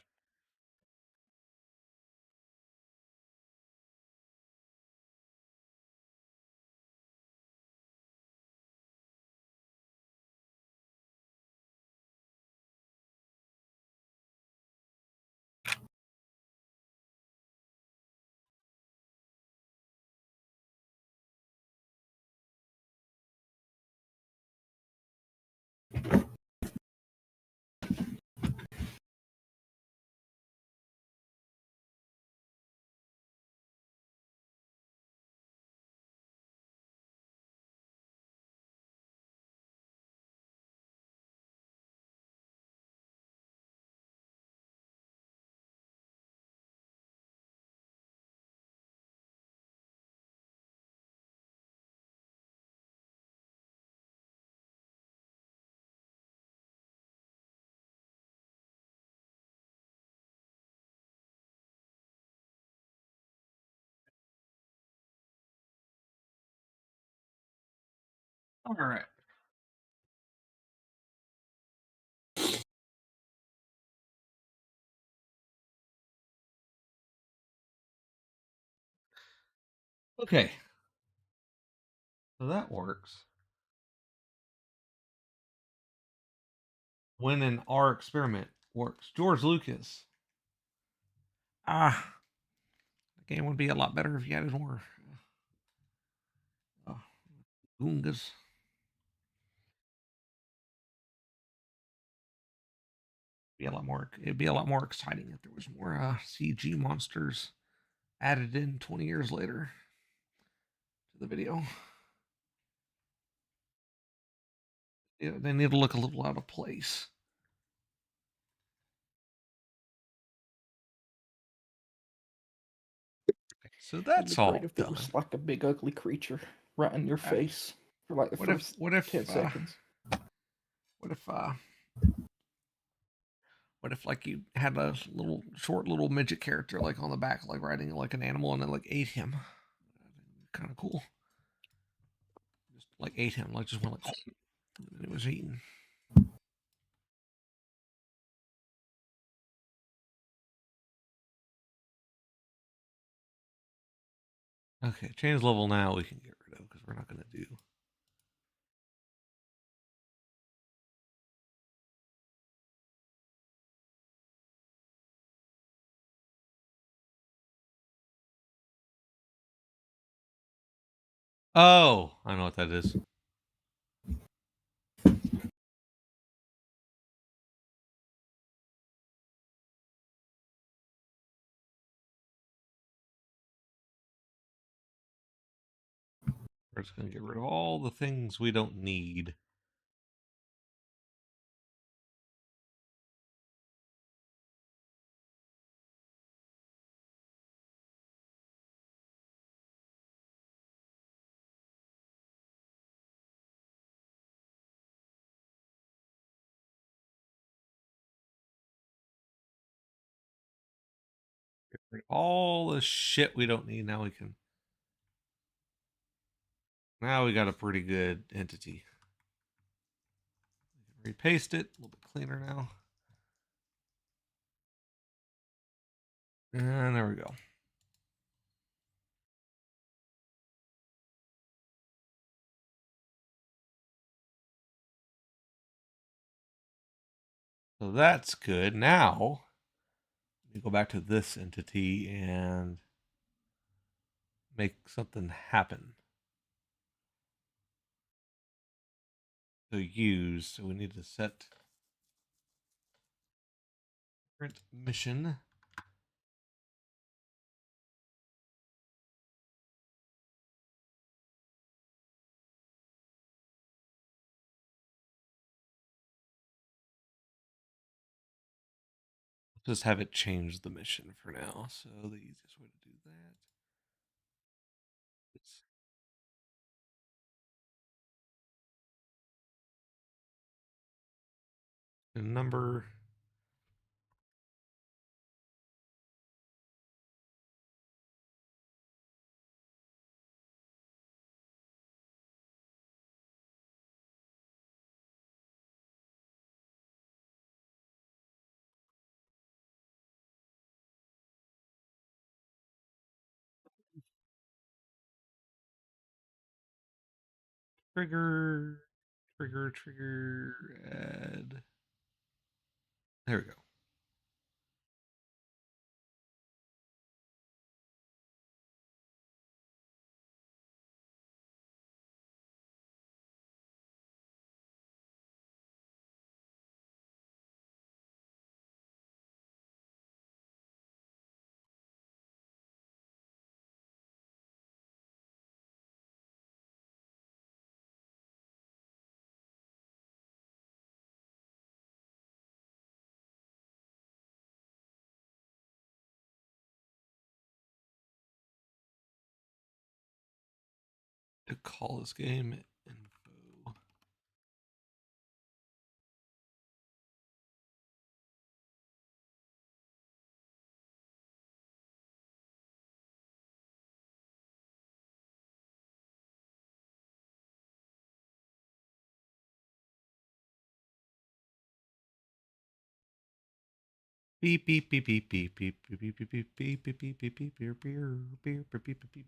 [SPEAKER 1] All right. Okay. So that works. When an R experiment works. George Lucas. The game would be a lot better if you added more Goongas. It'd be a lot more exciting if there was more CG monsters added in 20 years later to the video. Yeah, they need to look a little out of place. So
[SPEAKER 4] It'd
[SPEAKER 1] that's
[SPEAKER 4] be
[SPEAKER 1] all
[SPEAKER 4] great if there
[SPEAKER 1] done.
[SPEAKER 4] was like a big ugly creature right in your face for like the first 10 seconds.
[SPEAKER 1] What if like you had a little midget character like on the back, like riding like an animal, and then like ate him? Kind of cool. Just like ate him, like just went like, and it was eaten. Okay, change level now we can get rid of because we're not going to do. Oh, I know what that is. We're just going to get rid of all the things we don't need. Get rid of all the shit we don't need. Now we can. Now we got a pretty good entity. We can repaste it, a little bit cleaner now. And there we go. So that's good. Now, let me go back to this entity and make something happen. So use, so we need to set current mission. Just have it change the mission for now. So the easiest way to do that is a number. Trigger, add. There we go. To call this game info. Beep beep beep beep beep beep beep beep beep beep beep beep beep beep beep beep beep beep beep beep.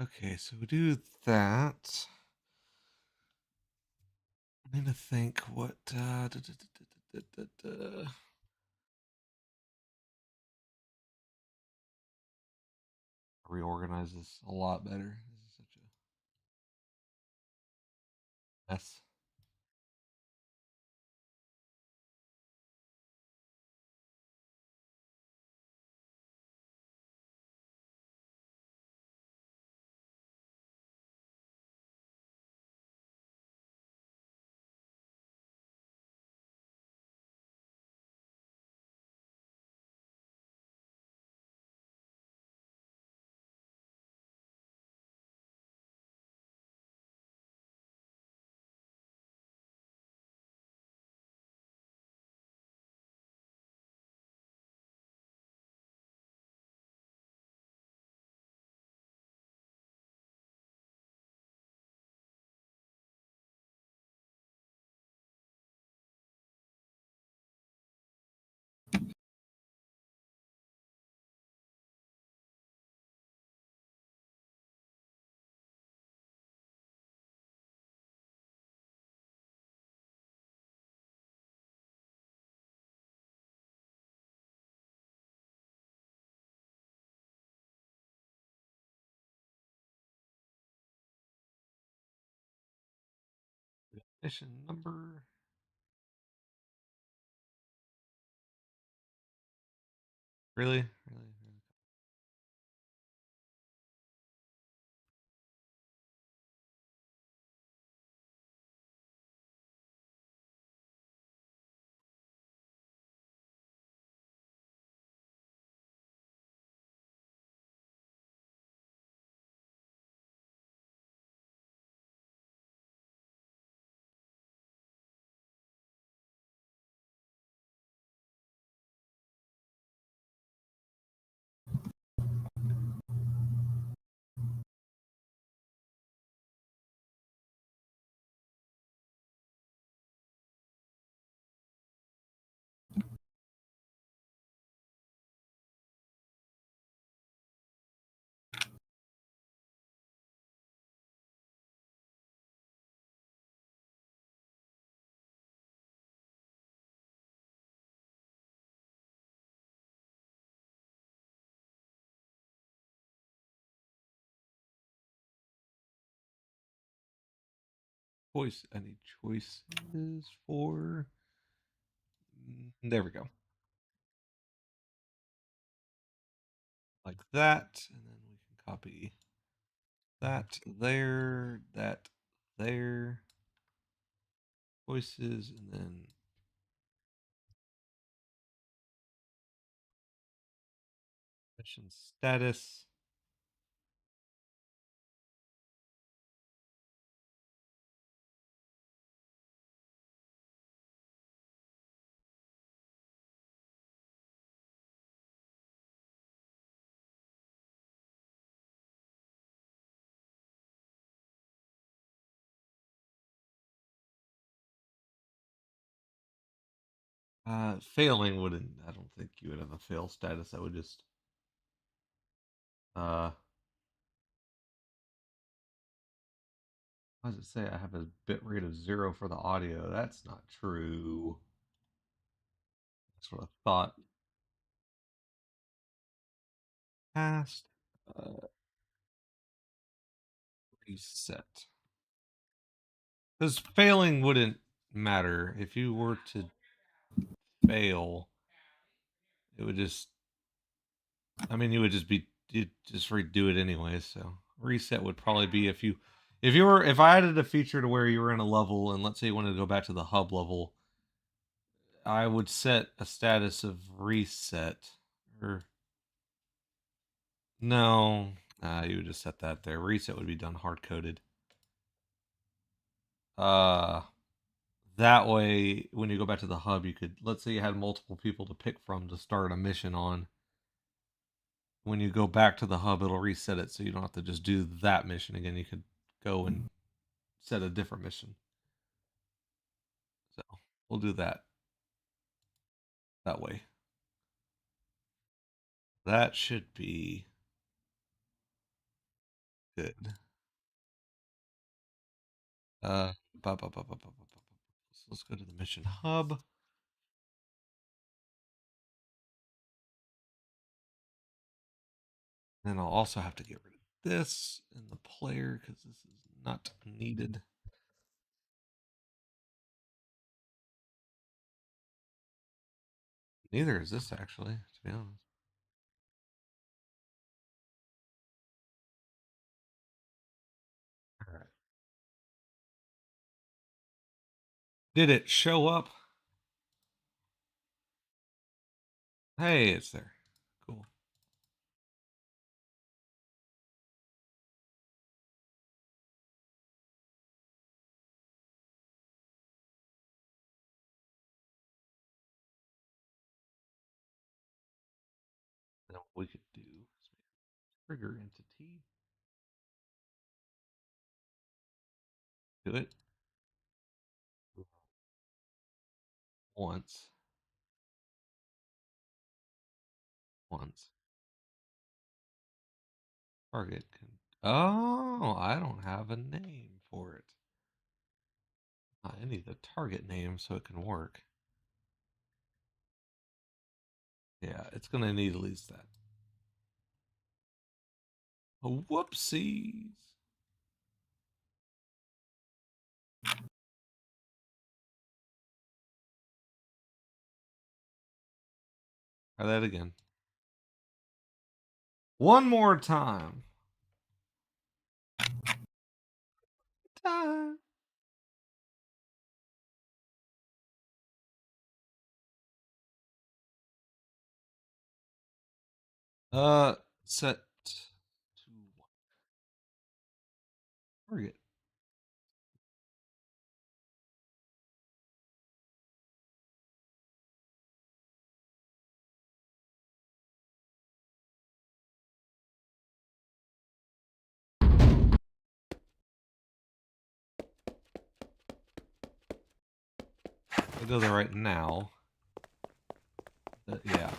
[SPEAKER 1] Okay, so we do that. I'm trying to think what reorganize this a lot better. This is such a mess. Mission number. Really? Really? Choice. Any choices for? There we go. Like that, and then we can copy that there, choices, and then mission status. Failing wouldn't. I don't think you would have a fail status. I would just. What does it say? I have a bit rate of 0 for the audio. That's not true. That's what I thought. Past. Reset. Because failing wouldn't matter. If you were to fail, it would just. I mean, you would just be. You'd just redo it anyways. So reset would probably be if I added a feature to where you were in a level, and let's say you wanted to go back to the hub level, I would set a status of reset. Or no, you would just set that there. Reset would be done hard-coded. That way, when you go back to the hub, you could, let's say you had multiple people to pick from to start a mission on. When you go back to the hub, it'll reset it, so you don't have to just do that mission again. You could go and set a different mission. So we'll do that way. That should be good. So let's go to the mission hub. Then I'll also have to get rid of this in the player because this is not needed. Neither is this, actually, to be honest. All right. Did it show up? Hey, it's there. Cool. Now what we could do is make a trigger entity. Do it once. Target can. Oh, I don't have a name for it. I need the target name so it can work. Yeah, it's going to need at least that. Oh, whoopsies. Try that again. One more time. Time. Set to target. I'll go there right now. Yeah.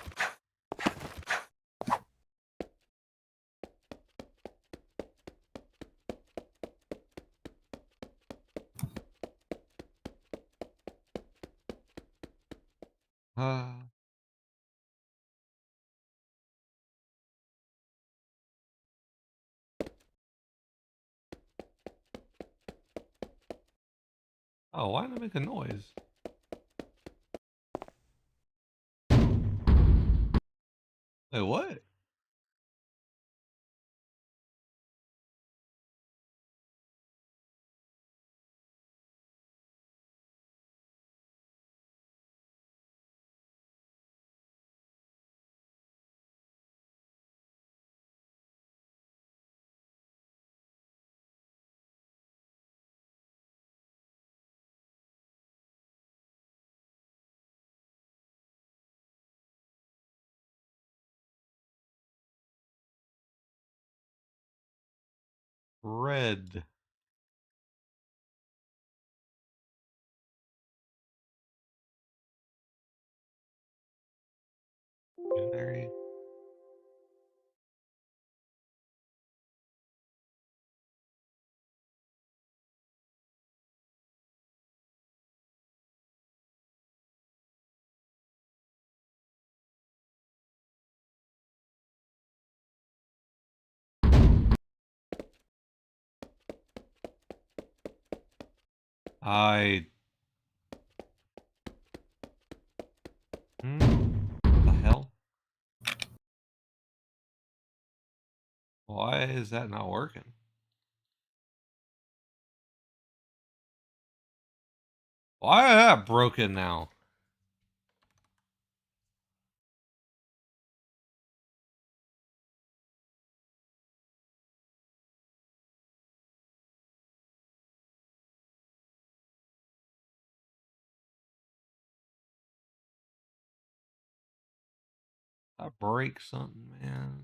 [SPEAKER 1] Oh, why did it make a noise? Wait, what? Red. Binary. What the hell? Why is that not working? Why is that broken now? I break something, man.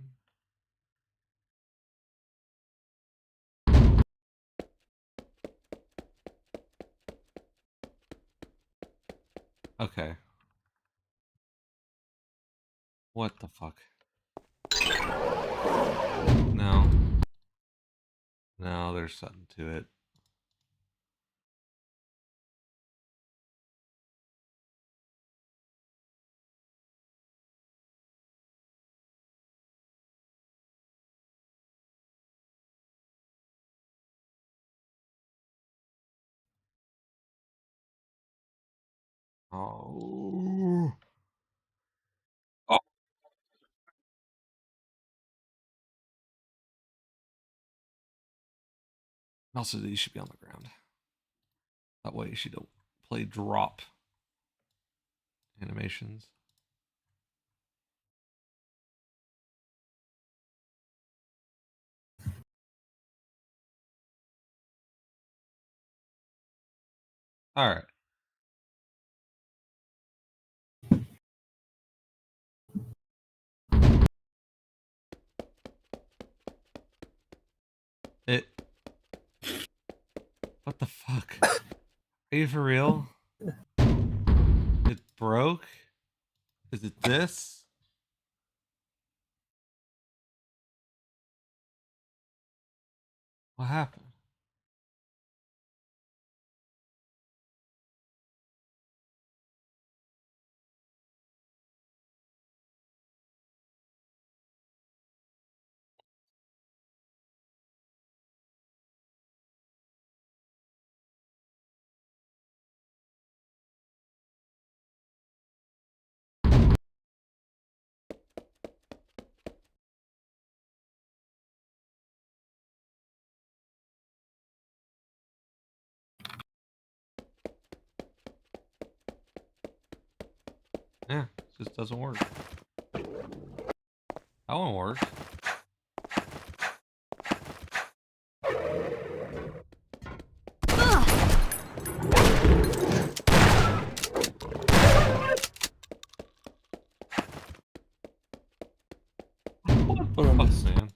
[SPEAKER 1] Okay. What the fuck? No. No, there's something to it. Oh. Oh. Also, these should be on the ground. That way she don't play drop animations. All right. It. What the fuck? Are you for real? It broke? Is it this? What happened? Yeah, it just doesn't work. That one works. What the fuck, man?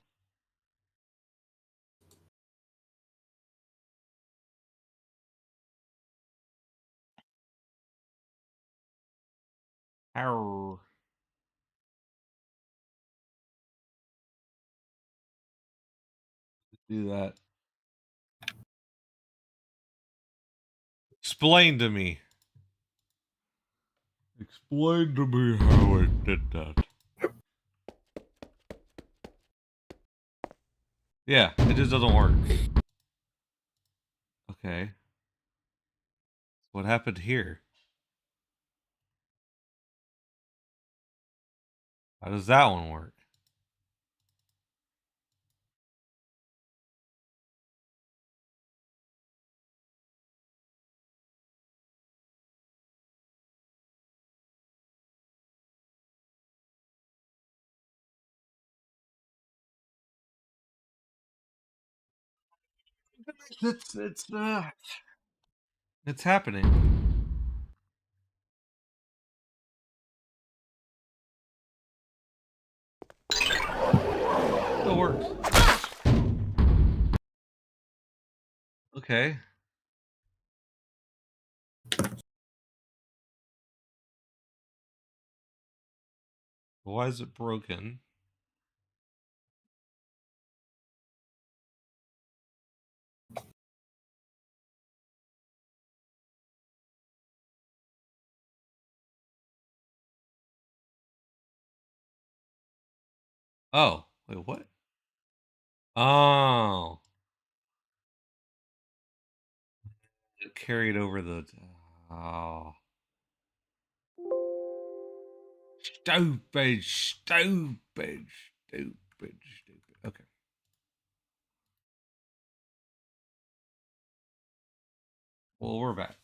[SPEAKER 1] Ow. Do that. Explain to me. Explain to me how it did that. Yeah, it just doesn't work. Okay. What happened here? How does that one work? It's happening. It works. Okay. Why is it broken? Oh, wait, what? Oh, it carried over the. Oh, stupid, stupid, stupid, stupid. Okay. Well, we're back.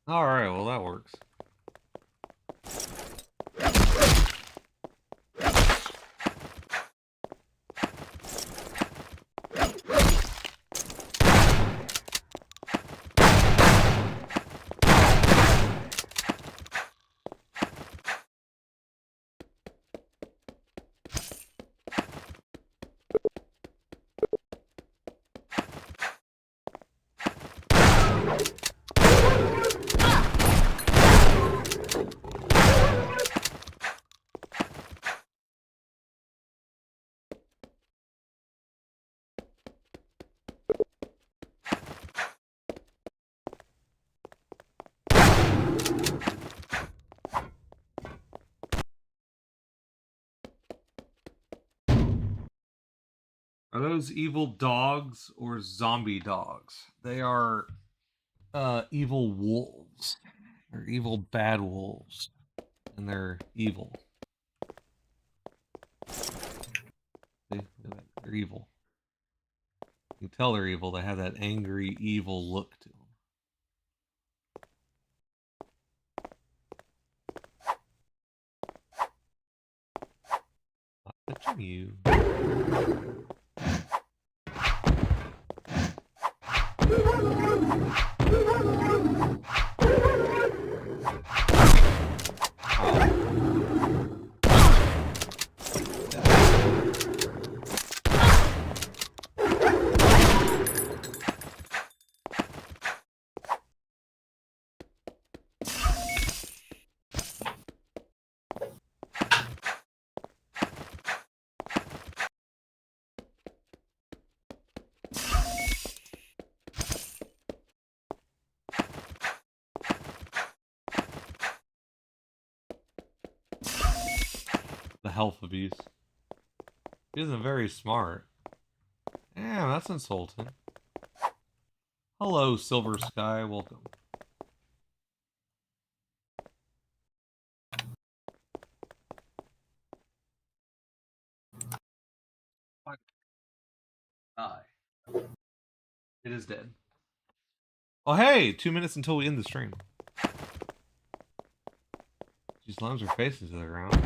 [SPEAKER 1] All right, well that works. Are those evil dogs or zombie dogs? They are evil wolves. They're evil bad wolves. And they're evil. See? They're evil. You can tell they're evil. They have that angry, evil look to them. Not touching you. The health abuse. He isn't very smart. Damn, that's insulting. Hello, Silver Sky. Welcome. Die. It is dead. Oh, hey! 2 minutes until we end the stream. She slams her face into the ground.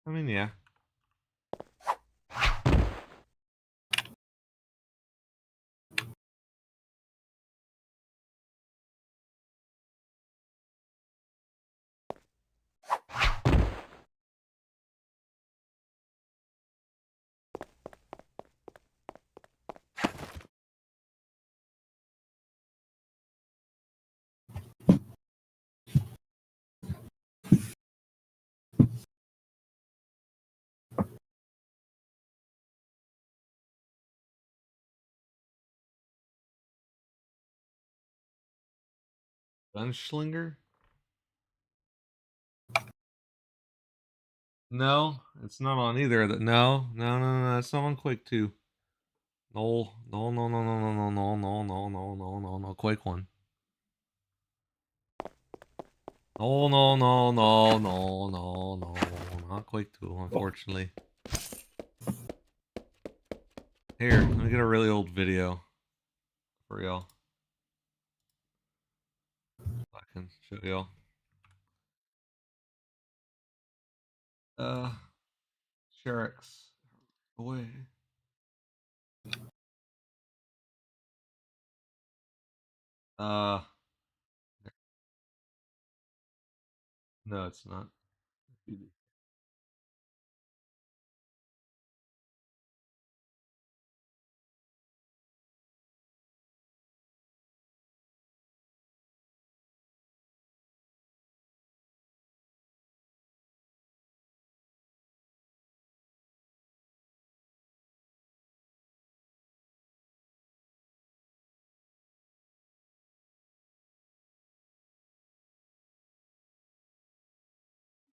[SPEAKER 1] I mean, yeah. Gunschlinger? No, it's not on either of the. No. It's not on Quake 2. No. Quake 1. No. Not Quake 2, unfortunately. Here, let me get a really old video for y'all. I can show y'all. Sherix. Away. No, it's not.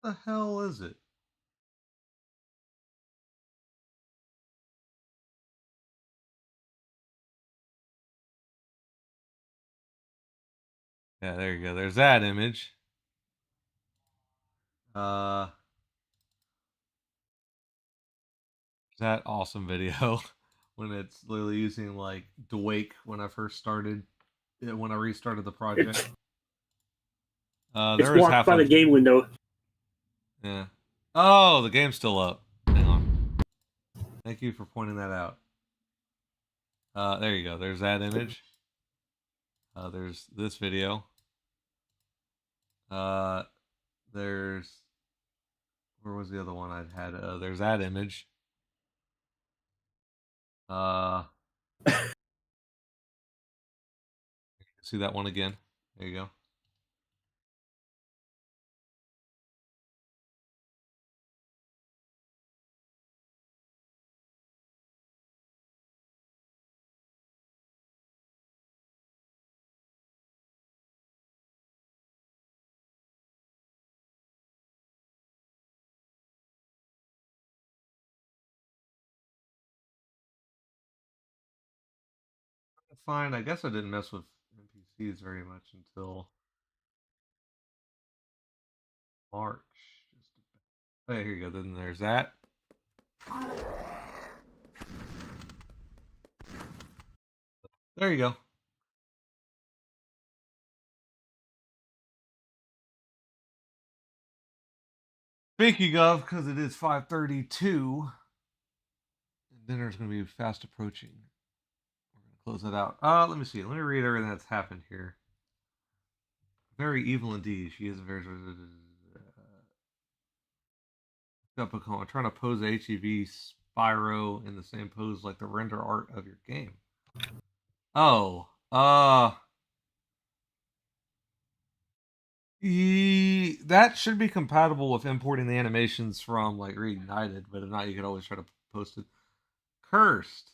[SPEAKER 1] What the hell is it? Yeah, there you go. There's that image. that awesome video when it's literally using like Quake when I first started, when I restarted the project.
[SPEAKER 2] It's
[SPEAKER 1] There is
[SPEAKER 2] blocked
[SPEAKER 1] half
[SPEAKER 2] by
[SPEAKER 1] of
[SPEAKER 2] the game window.
[SPEAKER 1] yeah. Oh, the game's still up. Hang on. Thank you for pointing that out. There you go. There's that image. There's this video. There's where was the other one I'd had? There's that image. See that one again. There you go. Fine. I guess I didn't mess with NPCs very much until March. Hey, here you go. Then there's that. There you go. Speaking of, because it is 5:32, dinner's going to be fast approaching. We're going to close it out. Let me see. Let me read everything that's happened here. Very evil indeed. She is very. I'm trying to pose HEV Spyro in the same pose like the render art of your game. Oh, that should be compatible with importing the animations from like Reignited, but if not, you could always try to post it. Cursed.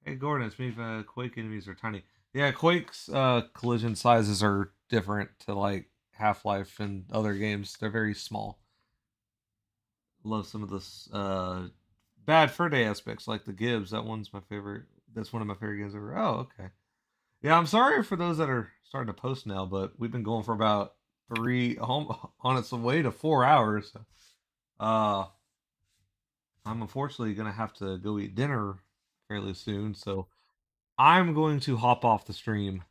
[SPEAKER 1] Hey Gordon, it's me. Quake enemies are tiny. Yeah, Quake's collision sizes are different to like Half-Life and other games. They're very small. Love some of the bad fur day aspects, like the Gibbs. That one's my favorite. That's one of my favorite games ever. Oh, okay. Yeah, I'm sorry for those that are starting to post now, but we've been going for about on its way to 4 hours. I'm unfortunately gonna have to go eat dinner fairly soon, so I'm going to hop off the stream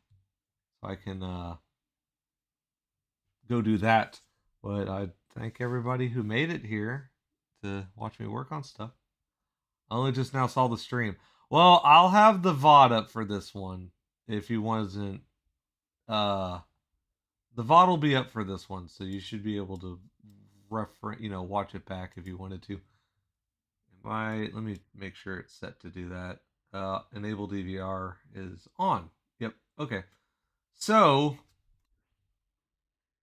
[SPEAKER 1] so I can go do that. But I thank everybody who made it here to watch me work on stuff. I only just now saw the stream. Well, I'll have the VOD up for this one if you wasn't. The VOD will be up for this one, so you should be able to watch it back if you wanted to. Let me make sure it's set to do that. Enable DVR is on. Yep. Okay. So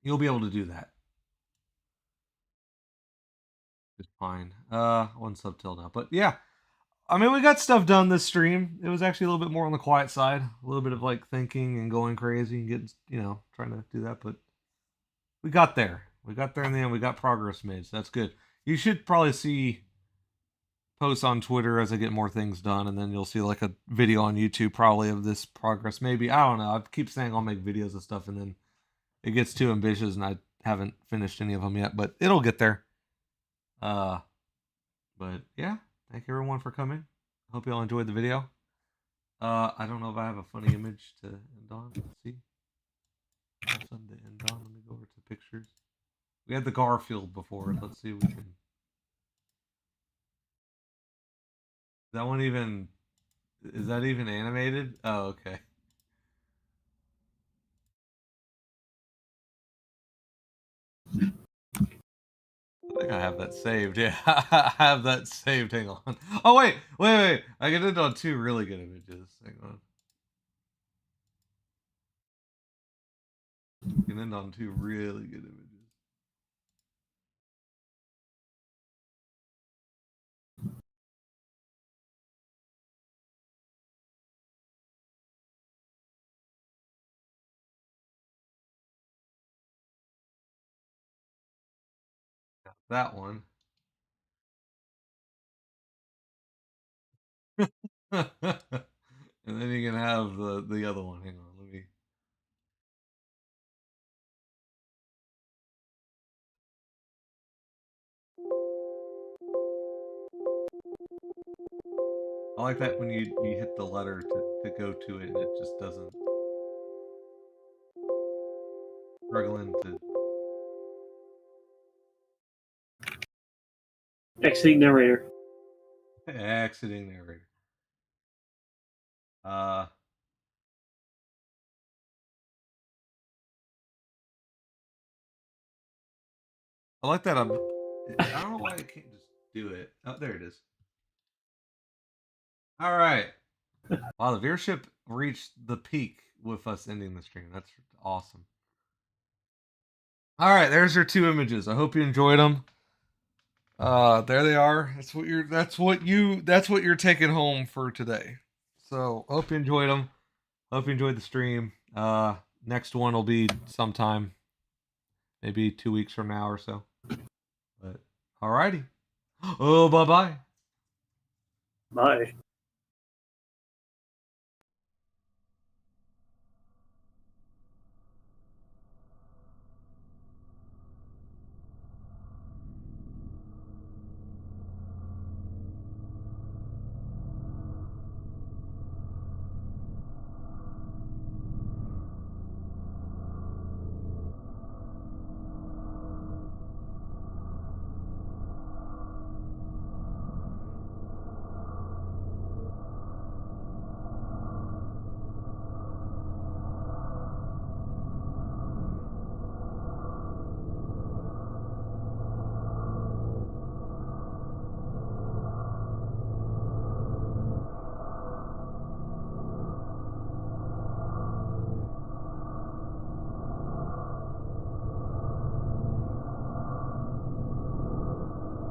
[SPEAKER 1] you'll be able to do that. Just fine. One subtil now, but yeah. I mean, we got stuff done this stream. It was actually a little bit more on the quiet side, a little bit of like thinking and going crazy and getting, trying to do that, but we got there. We got there in the end. We got progress made, so that's good. You should probably see posts on Twitter as I get more things done, and then you'll see like a video on YouTube probably of this progress. Maybe, I don't know. I keep saying I'll make videos of stuff, and then it gets too ambitious, and I haven't finished any of them yet, but it'll get there. But yeah, thank everyone for coming. Hope you all enjoyed the video. I don't know if I have a funny image to end on. Let's see. Something to end on. Let me go over to pictures. We had the Garfield before. Let's see if we can. That one even. Is that even animated? Oh, okay. I think I have that saved. Yeah, I have that saved. Hang on. Oh, wait. I can end on two really good images. Hang on. I can end on two really good images. Got that one. And then you can have the other one. Hang on, let me. I like that when you hit the letter to go to it and it just doesn't struggling to.
[SPEAKER 2] Exiting narrator.
[SPEAKER 1] Exiting narrator. I like that. I don't know why I can't just do it. Oh, there it is. All right. Wow, the viewership reached the peak with us ending the stream. That's awesome. All right, there's your 2 images. I hope you enjoyed them. There they are. That's what you're taking home for today. So hope you enjoyed them. Hope you enjoyed the stream. Next one will be sometime, maybe 2 weeks from now or so. But alrighty. Oh, bye-bye.
[SPEAKER 2] Bye.